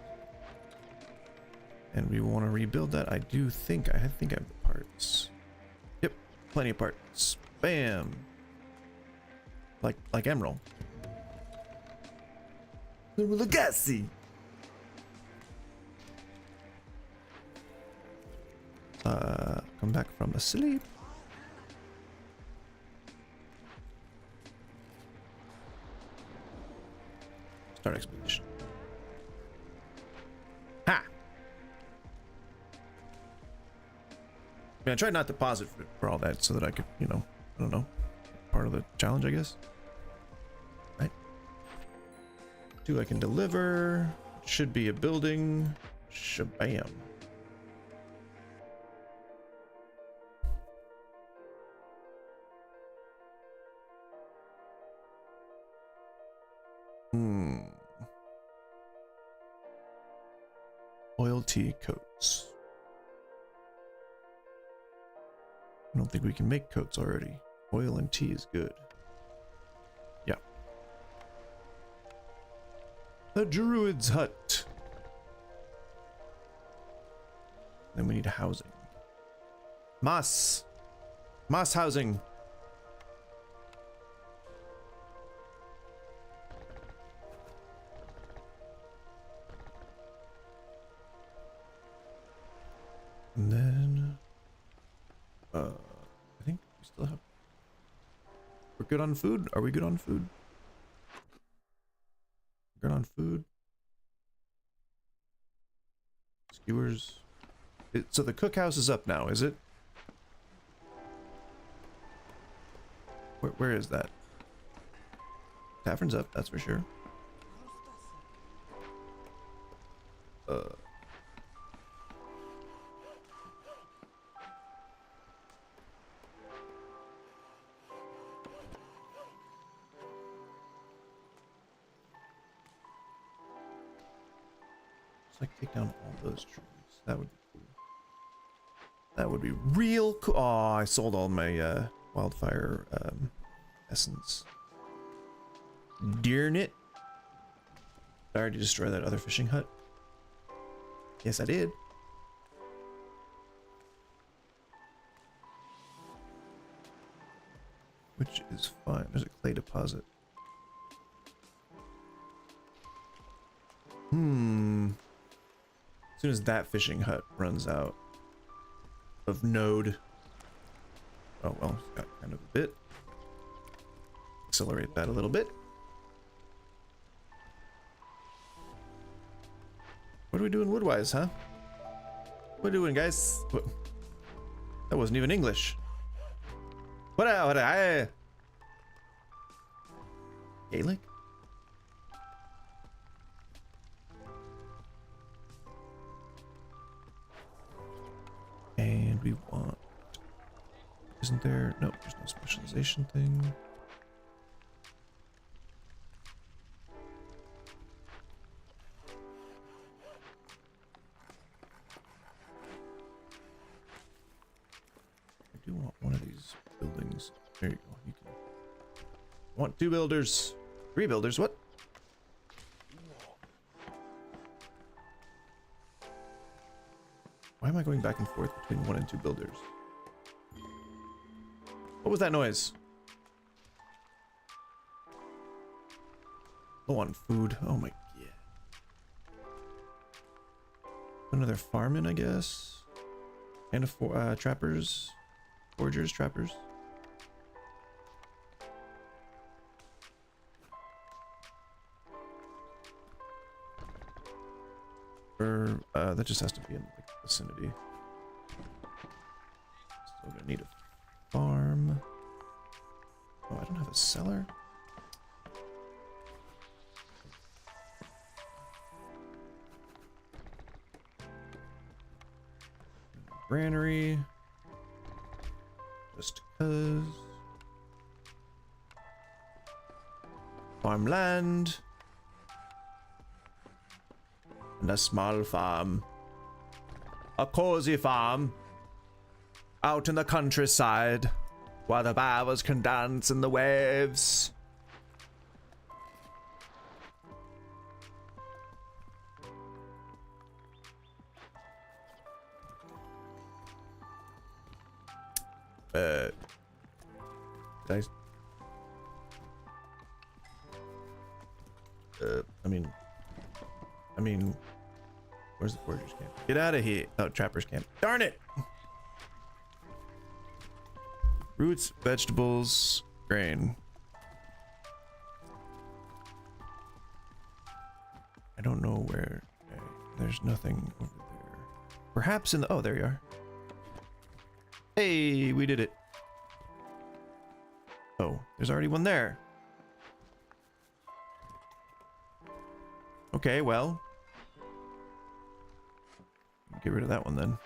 And we want to rebuild that. I think I have the parts. Yep, plenty of parts. Bam. Like emerald. Legacy. Come back from asleep. Start expedition. Ha! I mean, I tried not to pause it for all that so that I could, I don't know, part of the challenge, I guess. Right? 2 I can deliver. Should be a building. Shabam. Oil tea coats. I don't think we can make coats already. Oil and tea is good. Yeah. The Druid's hut. Then we need housing. Moss housing. And then, I think we still have. We're good on food. Are we good on food? Good on food. Skewers. So the cookhouse is up now, is it? Where is that? Tavern's up, that's for sure. Just like take down all those trees. That would be cool. That would be real cool. Oh, I sold all my wildfire essence. Darn it. Did I already destroy that other fishing hut? Yes, I did. Which is fine. There's a clay deposit. As soon as that fishing hut runs out of node. Oh, well, it's got kind of a bit. Accelerate that a little bit. What are we doing woodwise, huh? What are we doing, guys? What? That wasn't even English. Gaelic? And we want... Isn't there... No, there's no specialization thing. I do want one of these buildings. There you go. You can... I want 2 builders. 3 builders. What? Why am I going back and forth between 1 and 2 builders? What was that noise? Low on food. Oh my god. Another farming, I guess. And a trappers. Foragers, trappers. Or, that just has to be in the vicinity. Still gonna need a farm. Oh, I don't have a cellar. Granary. Just cause. Farmland. And a small farm. A cozy farm. Out in the countryside. While the bowers can dance in the waves. Did I mean, where's the foragers camp? Get out of here. Oh, trappers camp. Darn it! Roots, vegetables, grain. I don't know where. Okay, there's nothing over there. Perhaps in the... Oh, there you are. Hey, we did it. Oh, there's already one there. Okay, well. Get rid of that one then.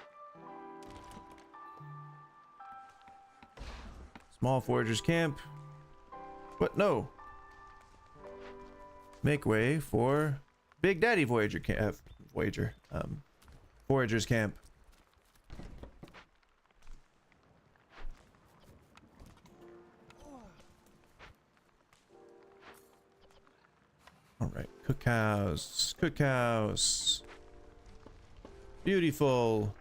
Small foragers camp. What? No. Make way for Big Daddy Voyager camp. Foragers camp. All right, cookhouse, cookhouse. Beautiful.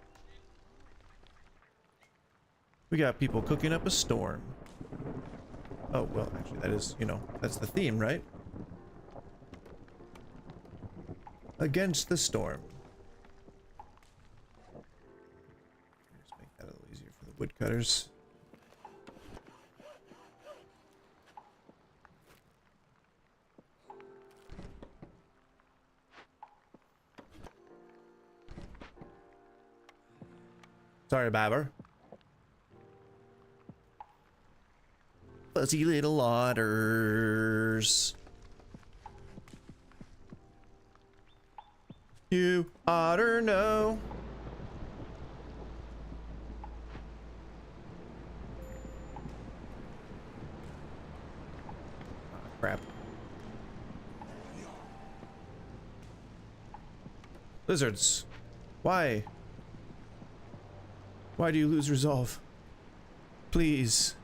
We got people cooking up a storm. Oh, well, actually, that is, you know, that's the theme, right? Against the storm. woodcutters. Sorry, Babber. Fuzzy little otters. You otter know. Oh, crap. Lizards. Why? Why do you lose resolve? Please.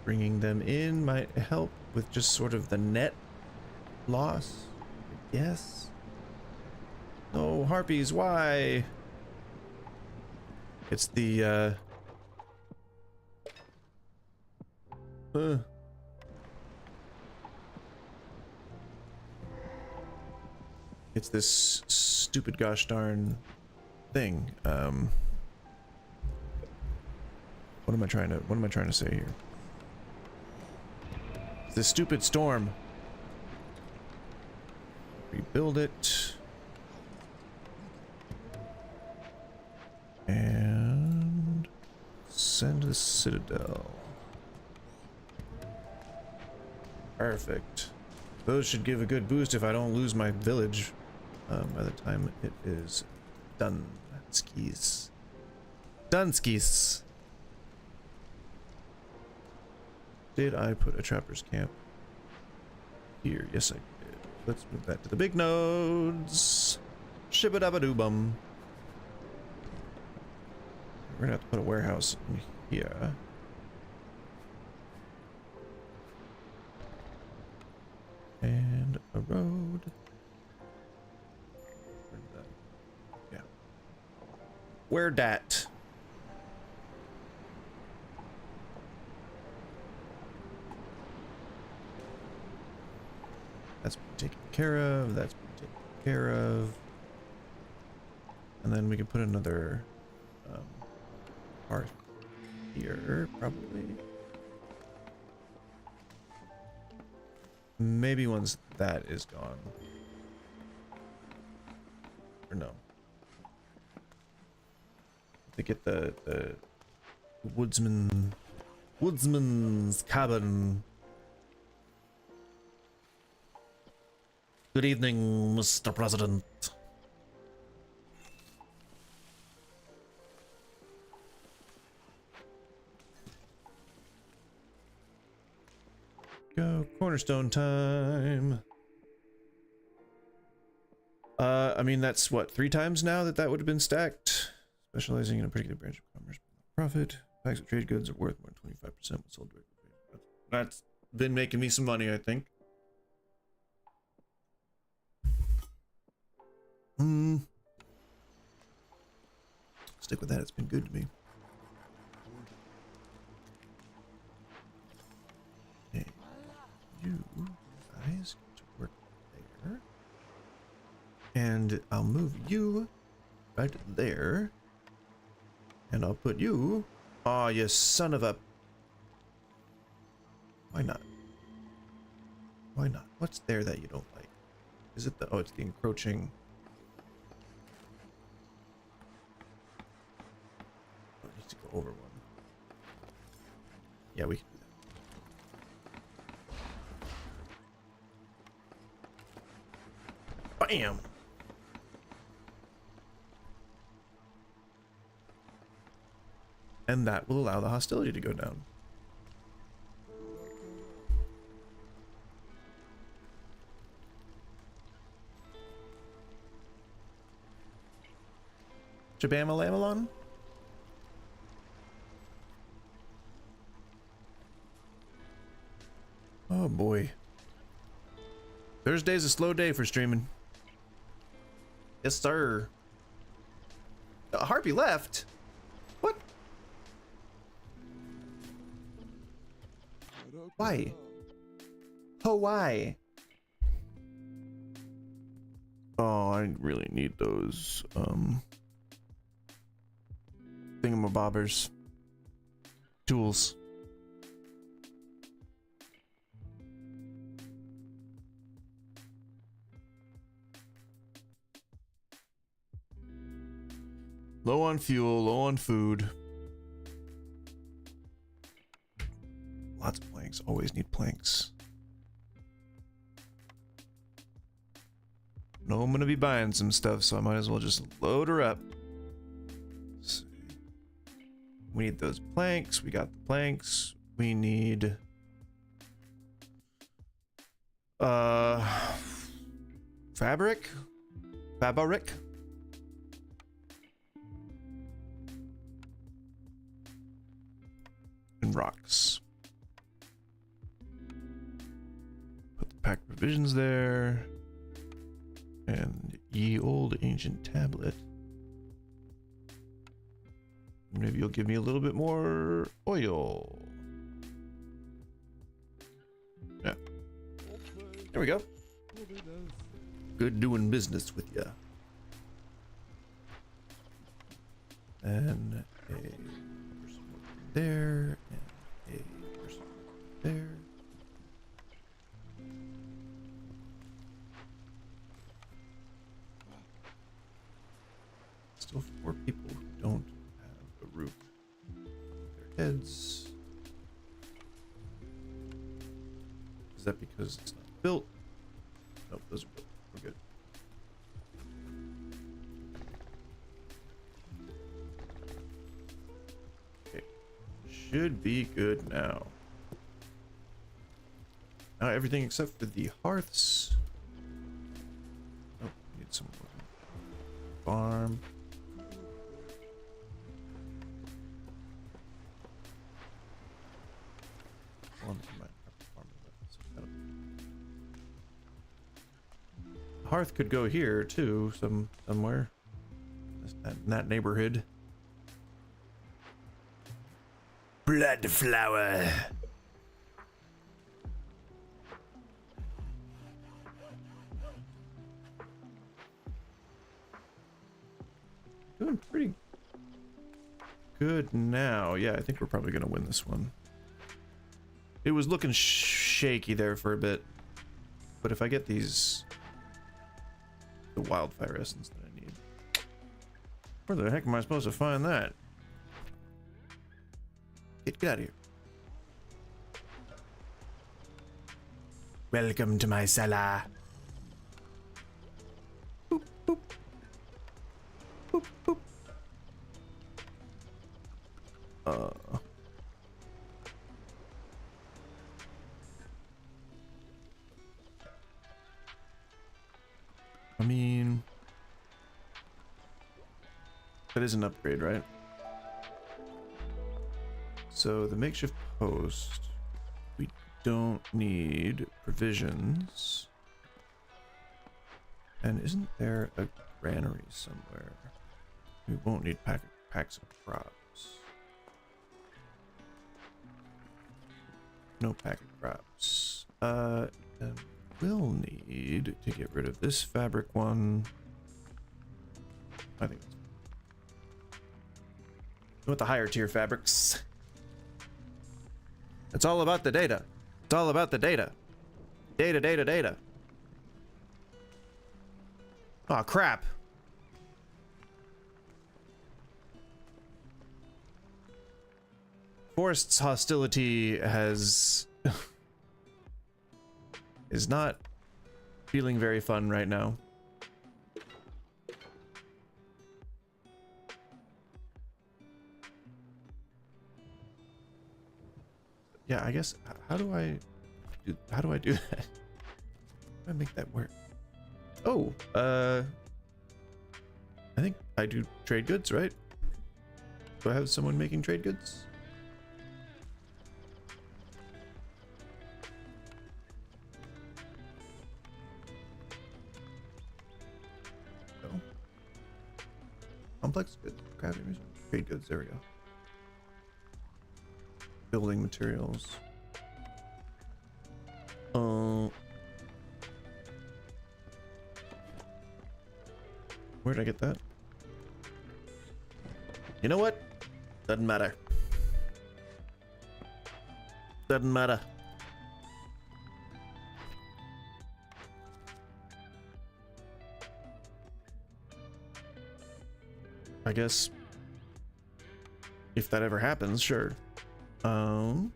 Bringing them in might help with just sort of the net loss. Yes. No harpies, why? It's the it's this stupid gosh darn thing. What am I trying to say here? It's this stupid storm. Rebuild it. And send to the Citadel. Perfect. Those should give a good boost if I don't lose my village by the time it is done. Skis. Done skis. Did I put a trapper's camp here? Yes, I did. Let's move that to the big nodes. Shibba-dabba-doo-bum. We're gonna have to put a warehouse in here. And a road. Where's that? Yeah. Where dat? That's been taken care of. That's been taken care of. And then we can put another hearth here, probably. Maybe once that is gone. Or no. To get the woodsman's cabin. Good evening, Mr. President. Go, cornerstone time. I mean, that's what, 3 times now that would have been stacked. Specializing in a particular branch of commerce. Profit. Packs of trade goods are worth more than 25% when sold directly. That's been making me some money, I think. Stick with that, it's been good to me. Okay. You guys get to work there. And I'll move you right there. And I'll put you... Aw, you son of a... Why not? Why not? What's there that you don't like? Is it the... Oh, it's the encroaching... Oh, it needs to go over one. Yeah, we can do that. Bam! And that will allow the hostility to go down. Jabama-lamalon? Oh boy. Thursday's a slow day for streaming. Yes, sir. Harpy left? What? Why? Oh, why? Oh, I really need those thingamabobbers. Tools. Low on fuel, low on food. Lots of planks. Always need planks. No, I'm gonna be buying some stuff, so I might as well just load her up. Let's see. We need those planks. We got the planks. We need fabric. And rocks. Put the pack provisions there. And ye old ancient tablet. Maybe you'll give me a little bit more oil. Yeah. There we go. Good doing business with ya. And a person there, and a person there. Still 4 people who don't have a roof over their heads. Is that because it's not built? Nope, those are built. We're good. Okay. Should be good now. Now everything except for the hearths. Oh, need some more. Farm. Hearth could go here too, somewhere in that neighborhood. Blood flower. Doing pretty good now. Yeah, I think we're probably gonna win this one. It was looking shaky there for a bit, but if I get these. The wildfire essence that I need. Where the heck am I supposed to find that? Get out of here. Welcome to my cellar. Boop, boop. Boop, boop. I mean, that is an upgrade, right? So the makeshift post, we don't need provisions. And isn't there a granary somewhere? We won't need packs of crops. No pack of crops. And we'll need to get rid of this fabric one. I think that's with the higher tier fabrics. It's all about the data. It's all about the data. Data. Oh crap. Forest's hostility has is not feeling very fun right now. Yeah, I guess how do I do that? How do I make that work? Oh, I think I do trade goods, right? Do I have someone making trade goods? Complex goods, crafting, trade goods, there we go. Building materials. Where did I get that? You know what? Doesn't matter. Doesn't matter. I guess if that ever happens, sure. Do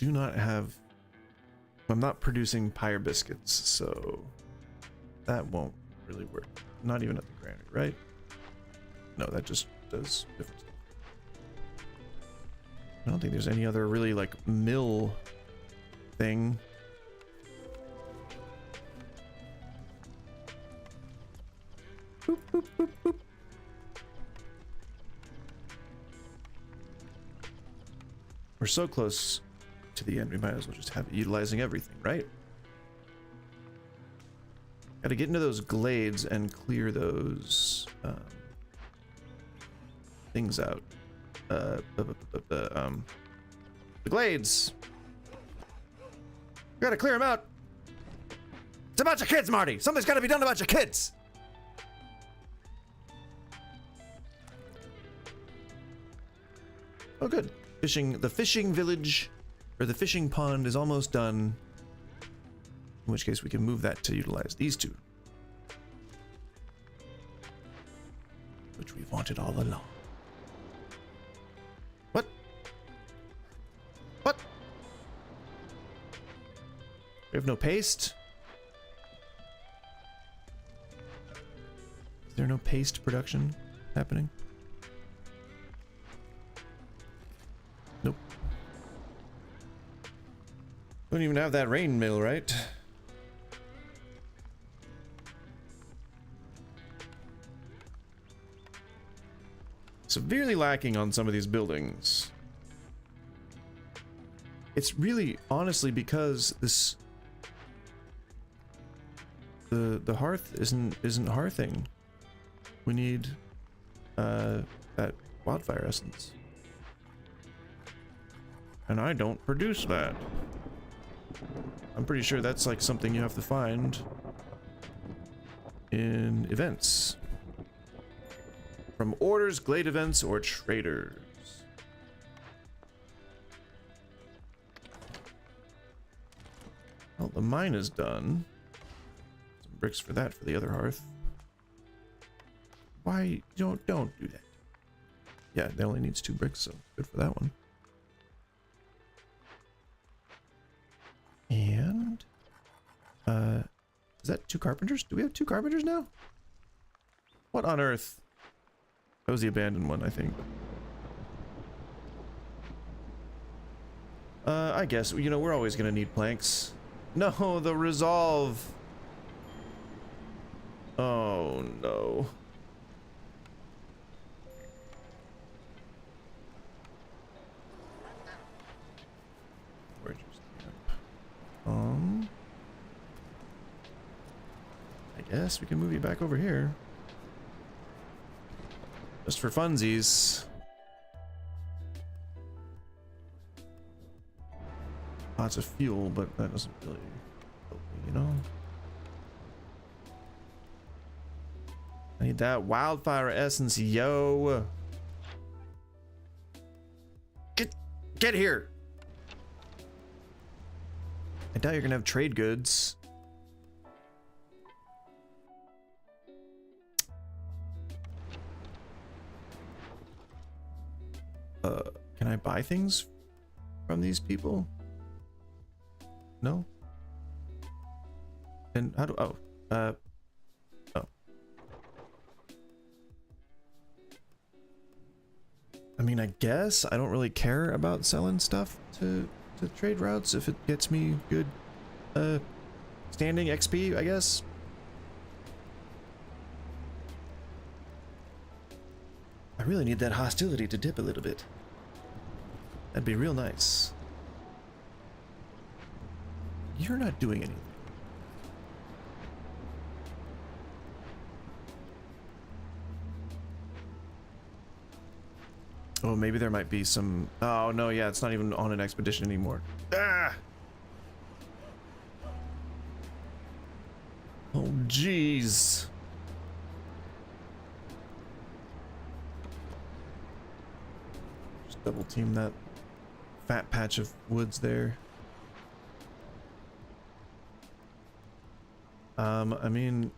not have. I'm not producing pyre biscuits, so that won't really work. Not even at the granary, right? No, that just does different stuff. I don't think there's any other really like mill thing. Boop, boop, boop, boop. We're so close to the end, we might as well just have it utilizing everything, right? Gotta get into those glades and clear those things out. The glades! We gotta clear them out! It's a bunch of kids, Marty! Something's gotta be done about your kids! Oh, good. The fishing village, or the fishing pond is almost done. In which case we can move that to utilize these two. Which we've wanted all along. What? What? We have no paste? Is there no paste production happening? Nope. Don't even have that rain mill, right? Severely lacking on some of these buildings. It's really honestly because this the hearth isn't hearthing. We need that wildfire essence. And I don't produce that. I'm pretty sure that's like something you have to find in events. From orders, glade events, or traders. Well, the mine is done. Some bricks for that for the other hearth. Why don't do that? Yeah, it only needs 2 bricks, so good for that one. And is that 2 carpenters? Do we have 2 carpenters now? What on earth? That was the abandoned one, I think. I guess, you know, we're always gonna need planks. No, the resolve. Oh no. Where'd you stand? I guess we can move you back over here. Just for funsies. Lots of fuel, but that doesn't really help me, you know? I need that wildfire essence, yo. Get here. I doubt you're gonna have trade goods. Can I buy things from these people? No? And how do, oh. I mean, I guess I don't really care about selling stuff to trade routes if it gets me good, standing XP, I guess. I really need that hostility to dip a little bit. That'd be real nice. You're not doing anything. Oh, maybe there might be some... Oh, no, yeah, it's not even on an expedition anymore. Ah! Oh, jeez. Just double team that fat patch of woods there. I mean,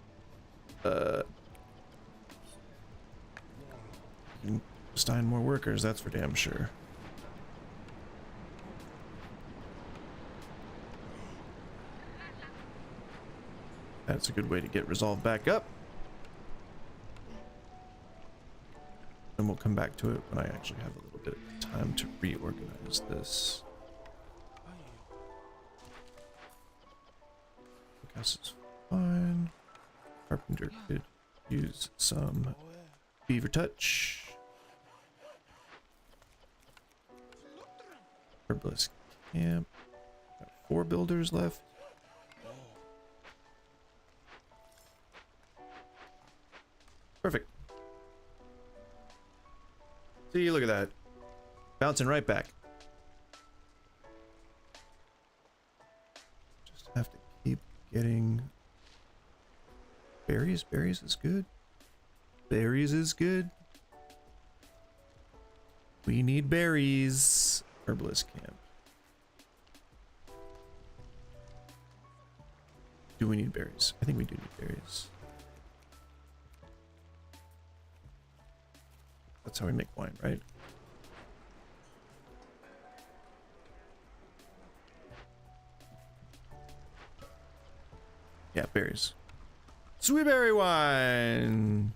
assign more workers, that's for damn sure. That's a good way to get resolve back up. And we'll come back to it when I actually have a little bit of time to reorganize this. Gas is fine. Carpenter could use some beaver touch. Herbalist camp. Got 4 builders left. Perfect. See, look at that. Bouncing right back. Just have to keep getting berries. Berries is good. Berries is good. We need berries. Herbalist camp. Do we need berries? I think we do need berries. That's how we make wine, right? Yeah, berries. Sweet berry wine!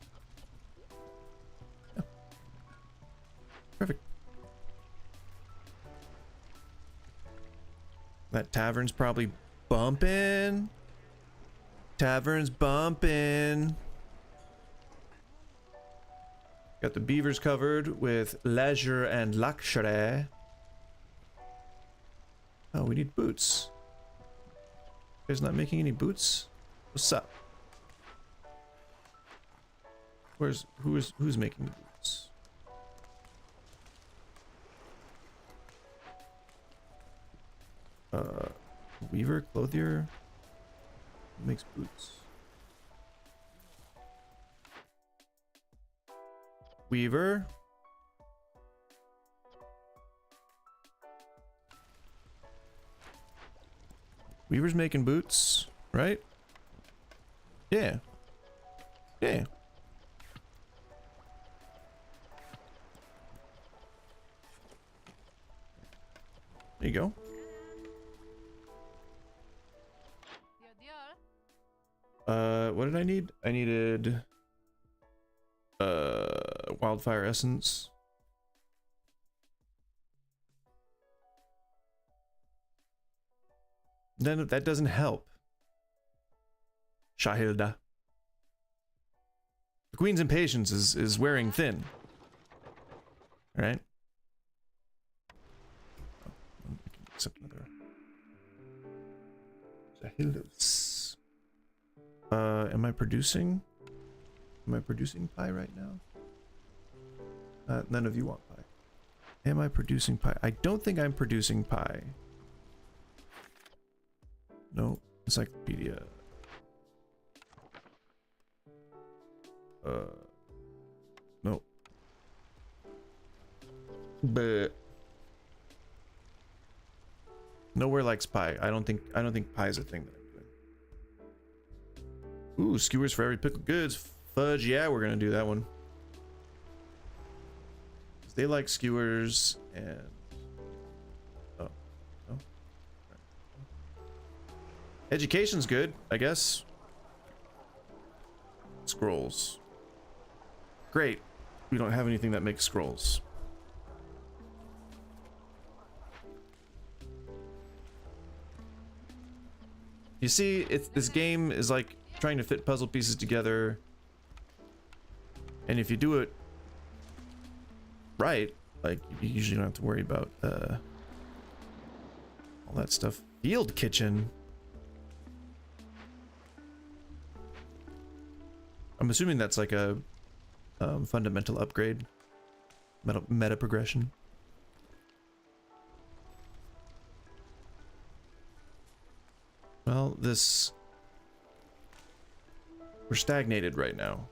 Yeah. Perfect. That tavern's probably bumping. Tavern's bumping. Got the beavers covered with leisure and luxury. Oh, we need boots. You guys not making any boots? What's up? Who's making the boots? Weaver, clothier. Who makes boots? Weaver. Weaver's making boots, right? Yeah. Yeah. There you go. What did I need? I needed wildfire essence. Then that doesn't help. Shahilda. The queen's impatience is wearing thin. All right. Oh, I can accept another. Shahilda's. Am I producing? Am I producing pie right now? None of you want pie. Am I producing pie? I don't think I'm producing pie. No, encyclopedia. No. But nowhere likes pie. I don't think pie is a thing that I'm doing. Ooh, skewers for every pickled goods. Fudge, yeah, we're gonna do that one. They like skewers and oh. Right. Education's good, I guess. Scrolls. Great. We don't have anything that makes scrolls. You see, this game is like trying to fit puzzle pieces together. And if you do it right, like, you usually don't have to worry about all that stuff. Field kitchen. I'm assuming that's like a fundamental upgrade, meta progression. Well, this We're stagnated right now.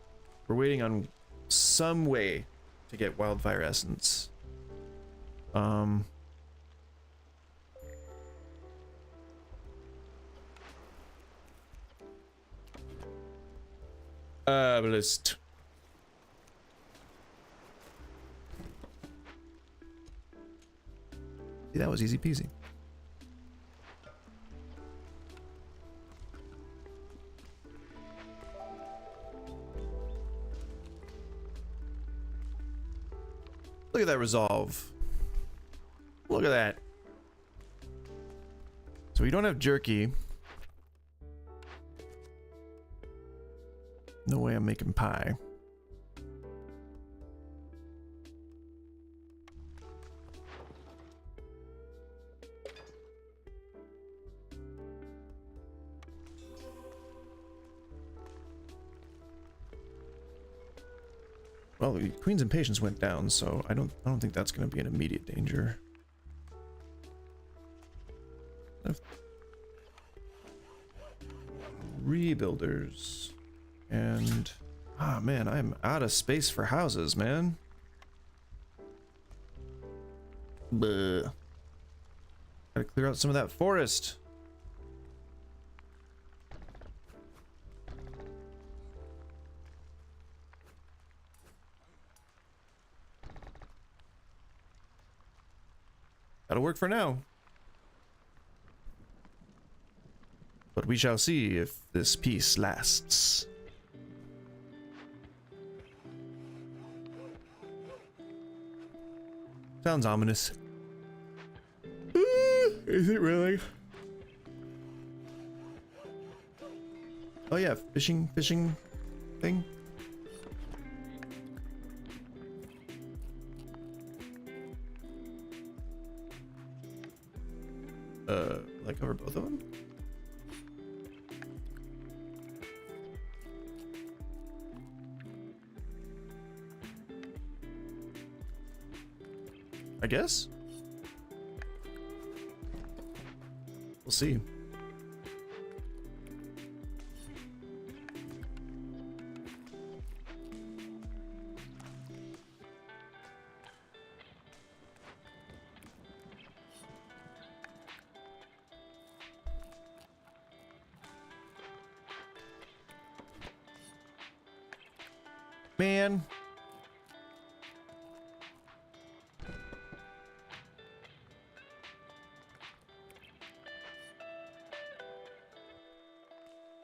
We're waiting on some way to get wildfire essence. List. See, that was easy peasy. Look at that resolve. Look at that. So we don't have jerky. No way I'm making pie. Well, the Queen's Impatience went down, so I don't think that's going to be an immediate danger. Rebuilders. And ah man, I'm out of space for houses, man. Bleh. Gotta clear out some of that forest. That'll work for now. But we shall see if this peace lasts. Sounds ominous. Is it really? Oh yeah, fishing thing. Like cover both of them? I guess. We'll see. Man.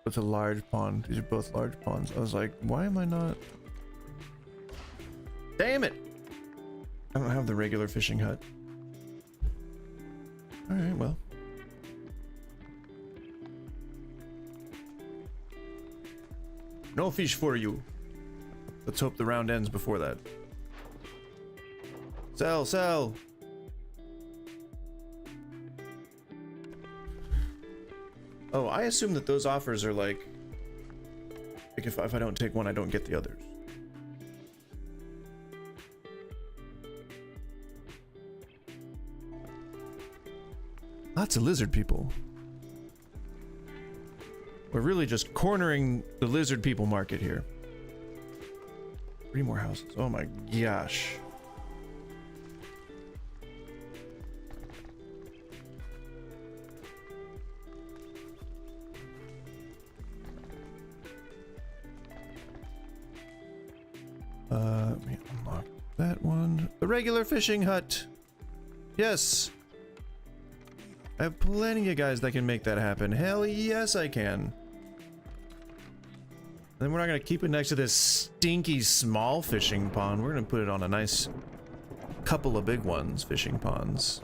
With a large pond. These are both large ponds. I was like, why am I not? Damn it! I don't have the regular fishing hut. Alright, well. No fish for you. Let's hope the round ends before that. Sell, sell! Oh, I assume that those offers are like if I don't take one, I don't get the others. Lots of lizard people. We're really just cornering the lizard people market here. 3 more houses. Oh my gosh. Let me unlock that one. The regular fishing hut. Yes. I have plenty of guys that can make that happen. Hell yes, I can. Then we're not going to keep it next to this stinky small fishing pond. We're going to put it on a nice couple of big ones, fishing ponds.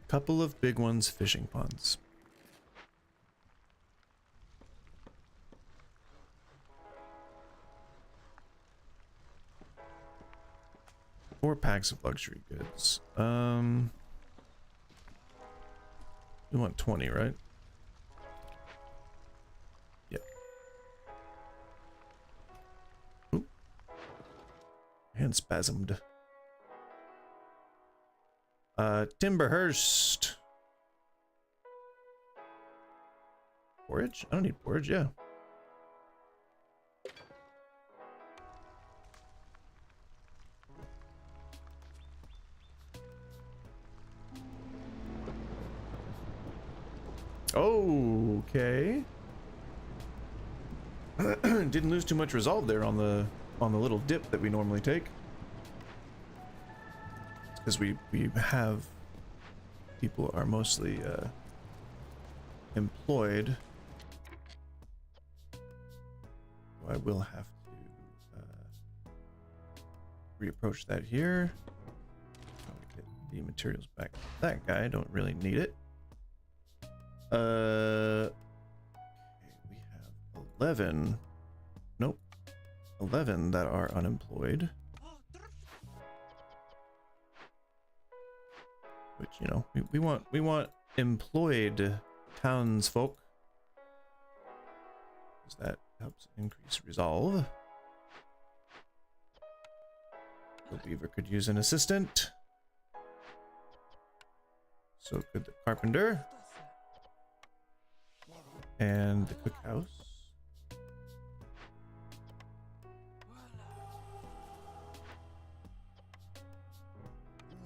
Couple of big ones, fishing ponds. Four packs of luxury goods. We want 20, right? Yep. Oop. Hand spasmed. Timberhurst. Porridge? I don't need porridge, yeah. Okay. Didn't lose too much resolve there on the little dip that we normally take. Because we have people are mostly employed. I will have to reapproach that here. Get the materials back. That guy, don't really need it. Okay, we have 11. Nope. 11 that are unemployed. Which, you know, we want employed townsfolk. Because that helps increase resolve. The weaver could use an assistant. So could the carpenter. And the cookhouse.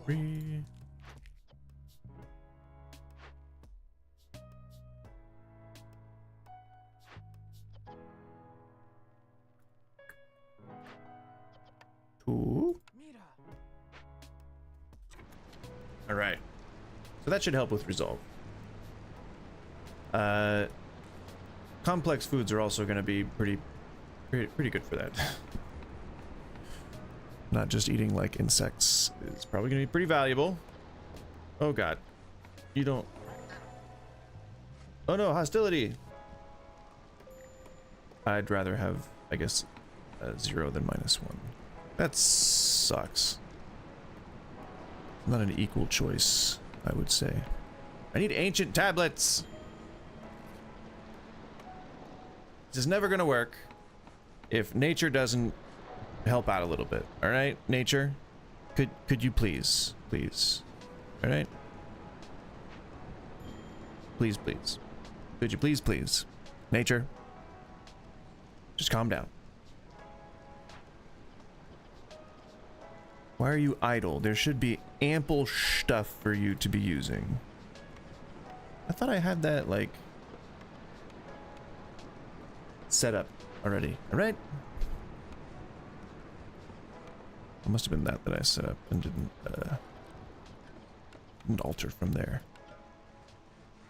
Three. Two. All right. So that should help with resolve. Complex foods are also going to be pretty good for that. Not just eating like insects is probably going to be pretty valuable. Oh god. You don't... Oh no, hostility! I'd rather have, I guess, 0 than -1. That sucks. Not an equal choice, I would say. I need ancient tablets! This is never gonna work if nature doesn't help out a little bit. All right, nature, could you please, all right, please, could you please, nature, just calm down. Why are you idle? There should be ample stuff for you to be using. I thought I had that like set up already. All right. It must have been that I set up and didn't alter from there.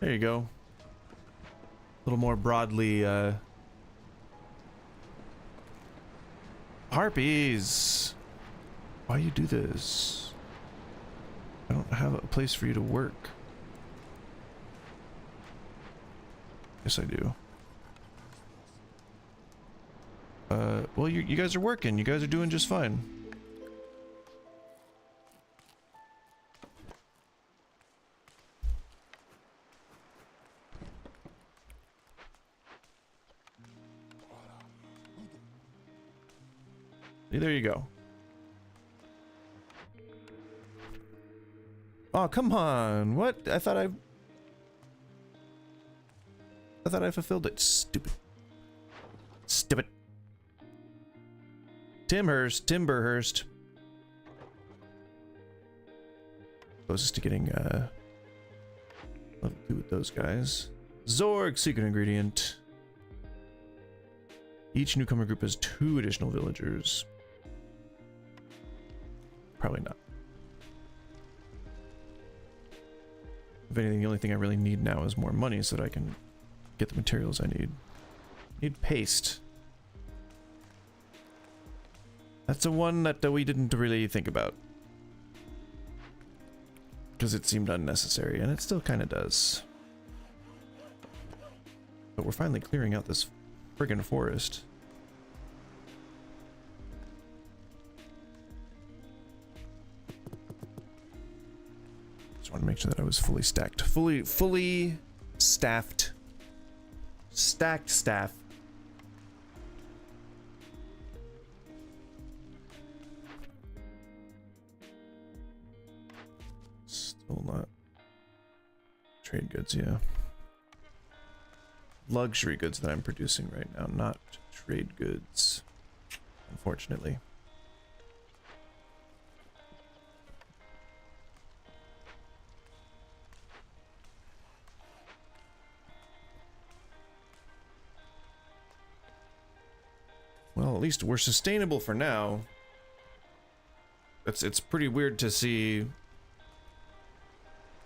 There you go. A little more broadly. Harpies. Why do you do this? I don't have a place for you to work. Yes, I do. Well, you guys are working. You guys are doing just fine. There you go. Oh, come on. What? I thought I fulfilled it. Stupid. Timberhurst. Closest to getting level 2 with those guys. Zorg, secret ingredient. Each newcomer group has 2 additional villagers. Probably not. If anything, the only thing I really need now is more money so that I can get the materials I need. Need paste. That's the one that we didn't really think about. Because it seemed unnecessary, and it still kind of does. But we're finally clearing out this friggin' forest. Just want to make sure that I was fully stacked. Fully staffed. Stacked staff. Still not. Trade goods, yeah. luxury goods that I'm producing right now, not trade goods, unfortunately. Well, at least we're sustainable for now. It's pretty weird to see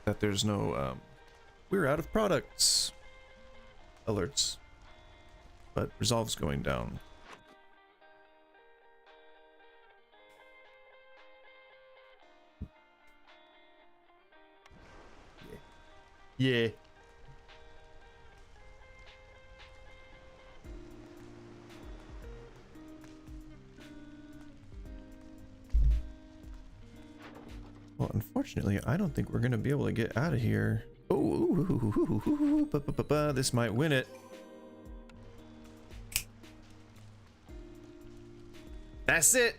that there's no we're out of products alerts, but resolve's going down. Yeah. Well, unfortunately, I don't think we're gonna be able to get out of here. Oh, this might win it. That's it.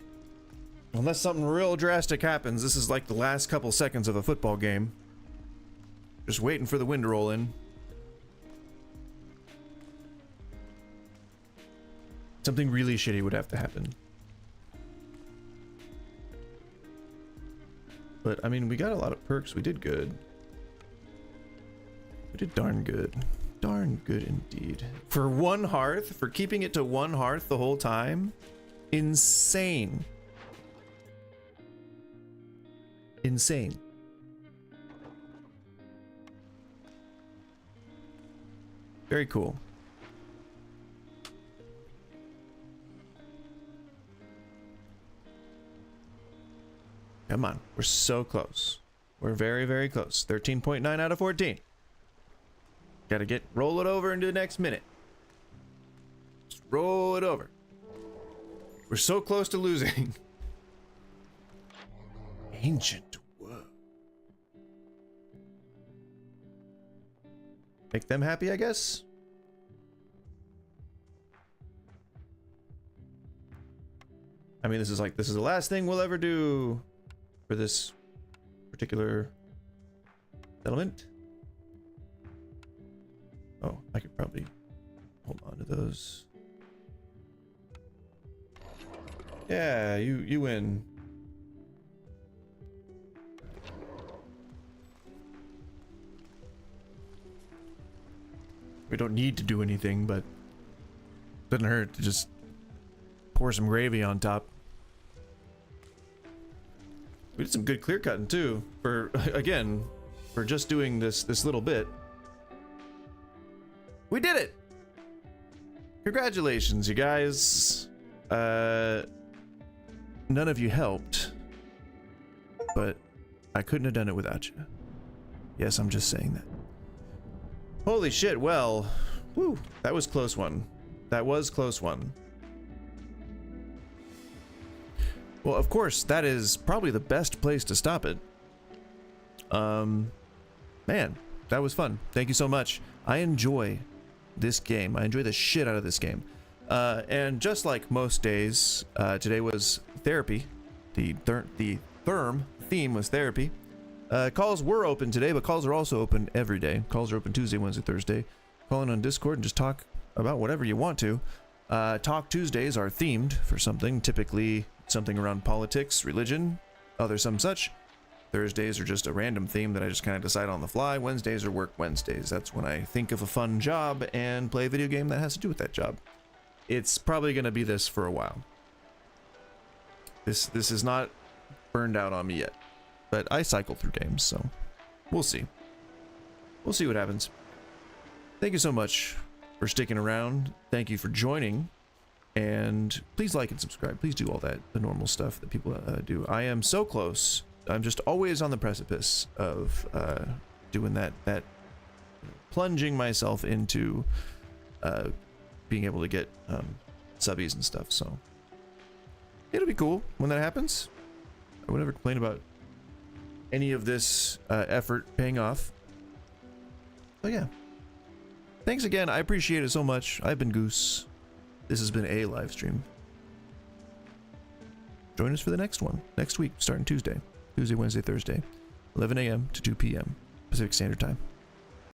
Unless something real drastic happens, this is like the last couple seconds of a football game. Just waiting for the wind to roll in. Something really shitty would have to happen. But, I mean, we got a lot of perks. We did good. We did darn good. Darn good indeed. For one hearth, for keeping it to one hearth the whole time, insane. Insane. Very cool. Come on, we're so close. We're very, very close. 13.9 out of 14. Gotta roll it over into the next minute. Just roll it over. We're so close to losing. Ancient woe. Make them happy, I guess. I mean, this is the last thing we'll ever do for this particular settlement. Oh, I could probably hold on to those. Yeah, you win. We don't need to do anything, but doesn't hurt to just pour some gravy on top. We did some good clear cutting too, for just doing this little bit. We did it! Congratulations, you guys. None of you helped, but I couldn't have done it without you. Yes, I'm just saying that. Holy shit, well, whew, that was close one. That was close one. Well, of course, that is probably the best place to stop it. Man, that was fun. Thank you so much. I enjoy this game. I enjoy the shit out of this game. And just like most days, today was therapy. The Therm theme was therapy. Calls were open today, but calls are also open every day. Calls are open Tuesday, Wednesday, Thursday. Call in on Discord and just talk about whatever you want to. Talk Tuesdays are themed for something, typically something around politics, religion, other some such. Thursdays are just a random theme that I just kind of decide on the fly. Wednesdays are work Wednesdays. That's when I think of a fun job and play a video game that has to do with that job. It's probably going to be this for a while. This is not burned out on me yet, but I cycle through games, so we'll see. We'll see what happens. Thank you so much for sticking around. Thank you for joining. And please like and subscribe. Please do all that, the normal stuff that people do. I am so close. I'm just always on the precipice of doing that plunging myself into being able to get subbies and stuff. So it'll be cool when that happens. I would never complain about any of this effort paying off. So yeah. Thanks again. I appreciate it so much. I've been Goose. This has been a live stream. Join us for the next one next week, starting Tuesday, Wednesday, Thursday, 11 a.m. to 2 p.m. Pacific Standard Time.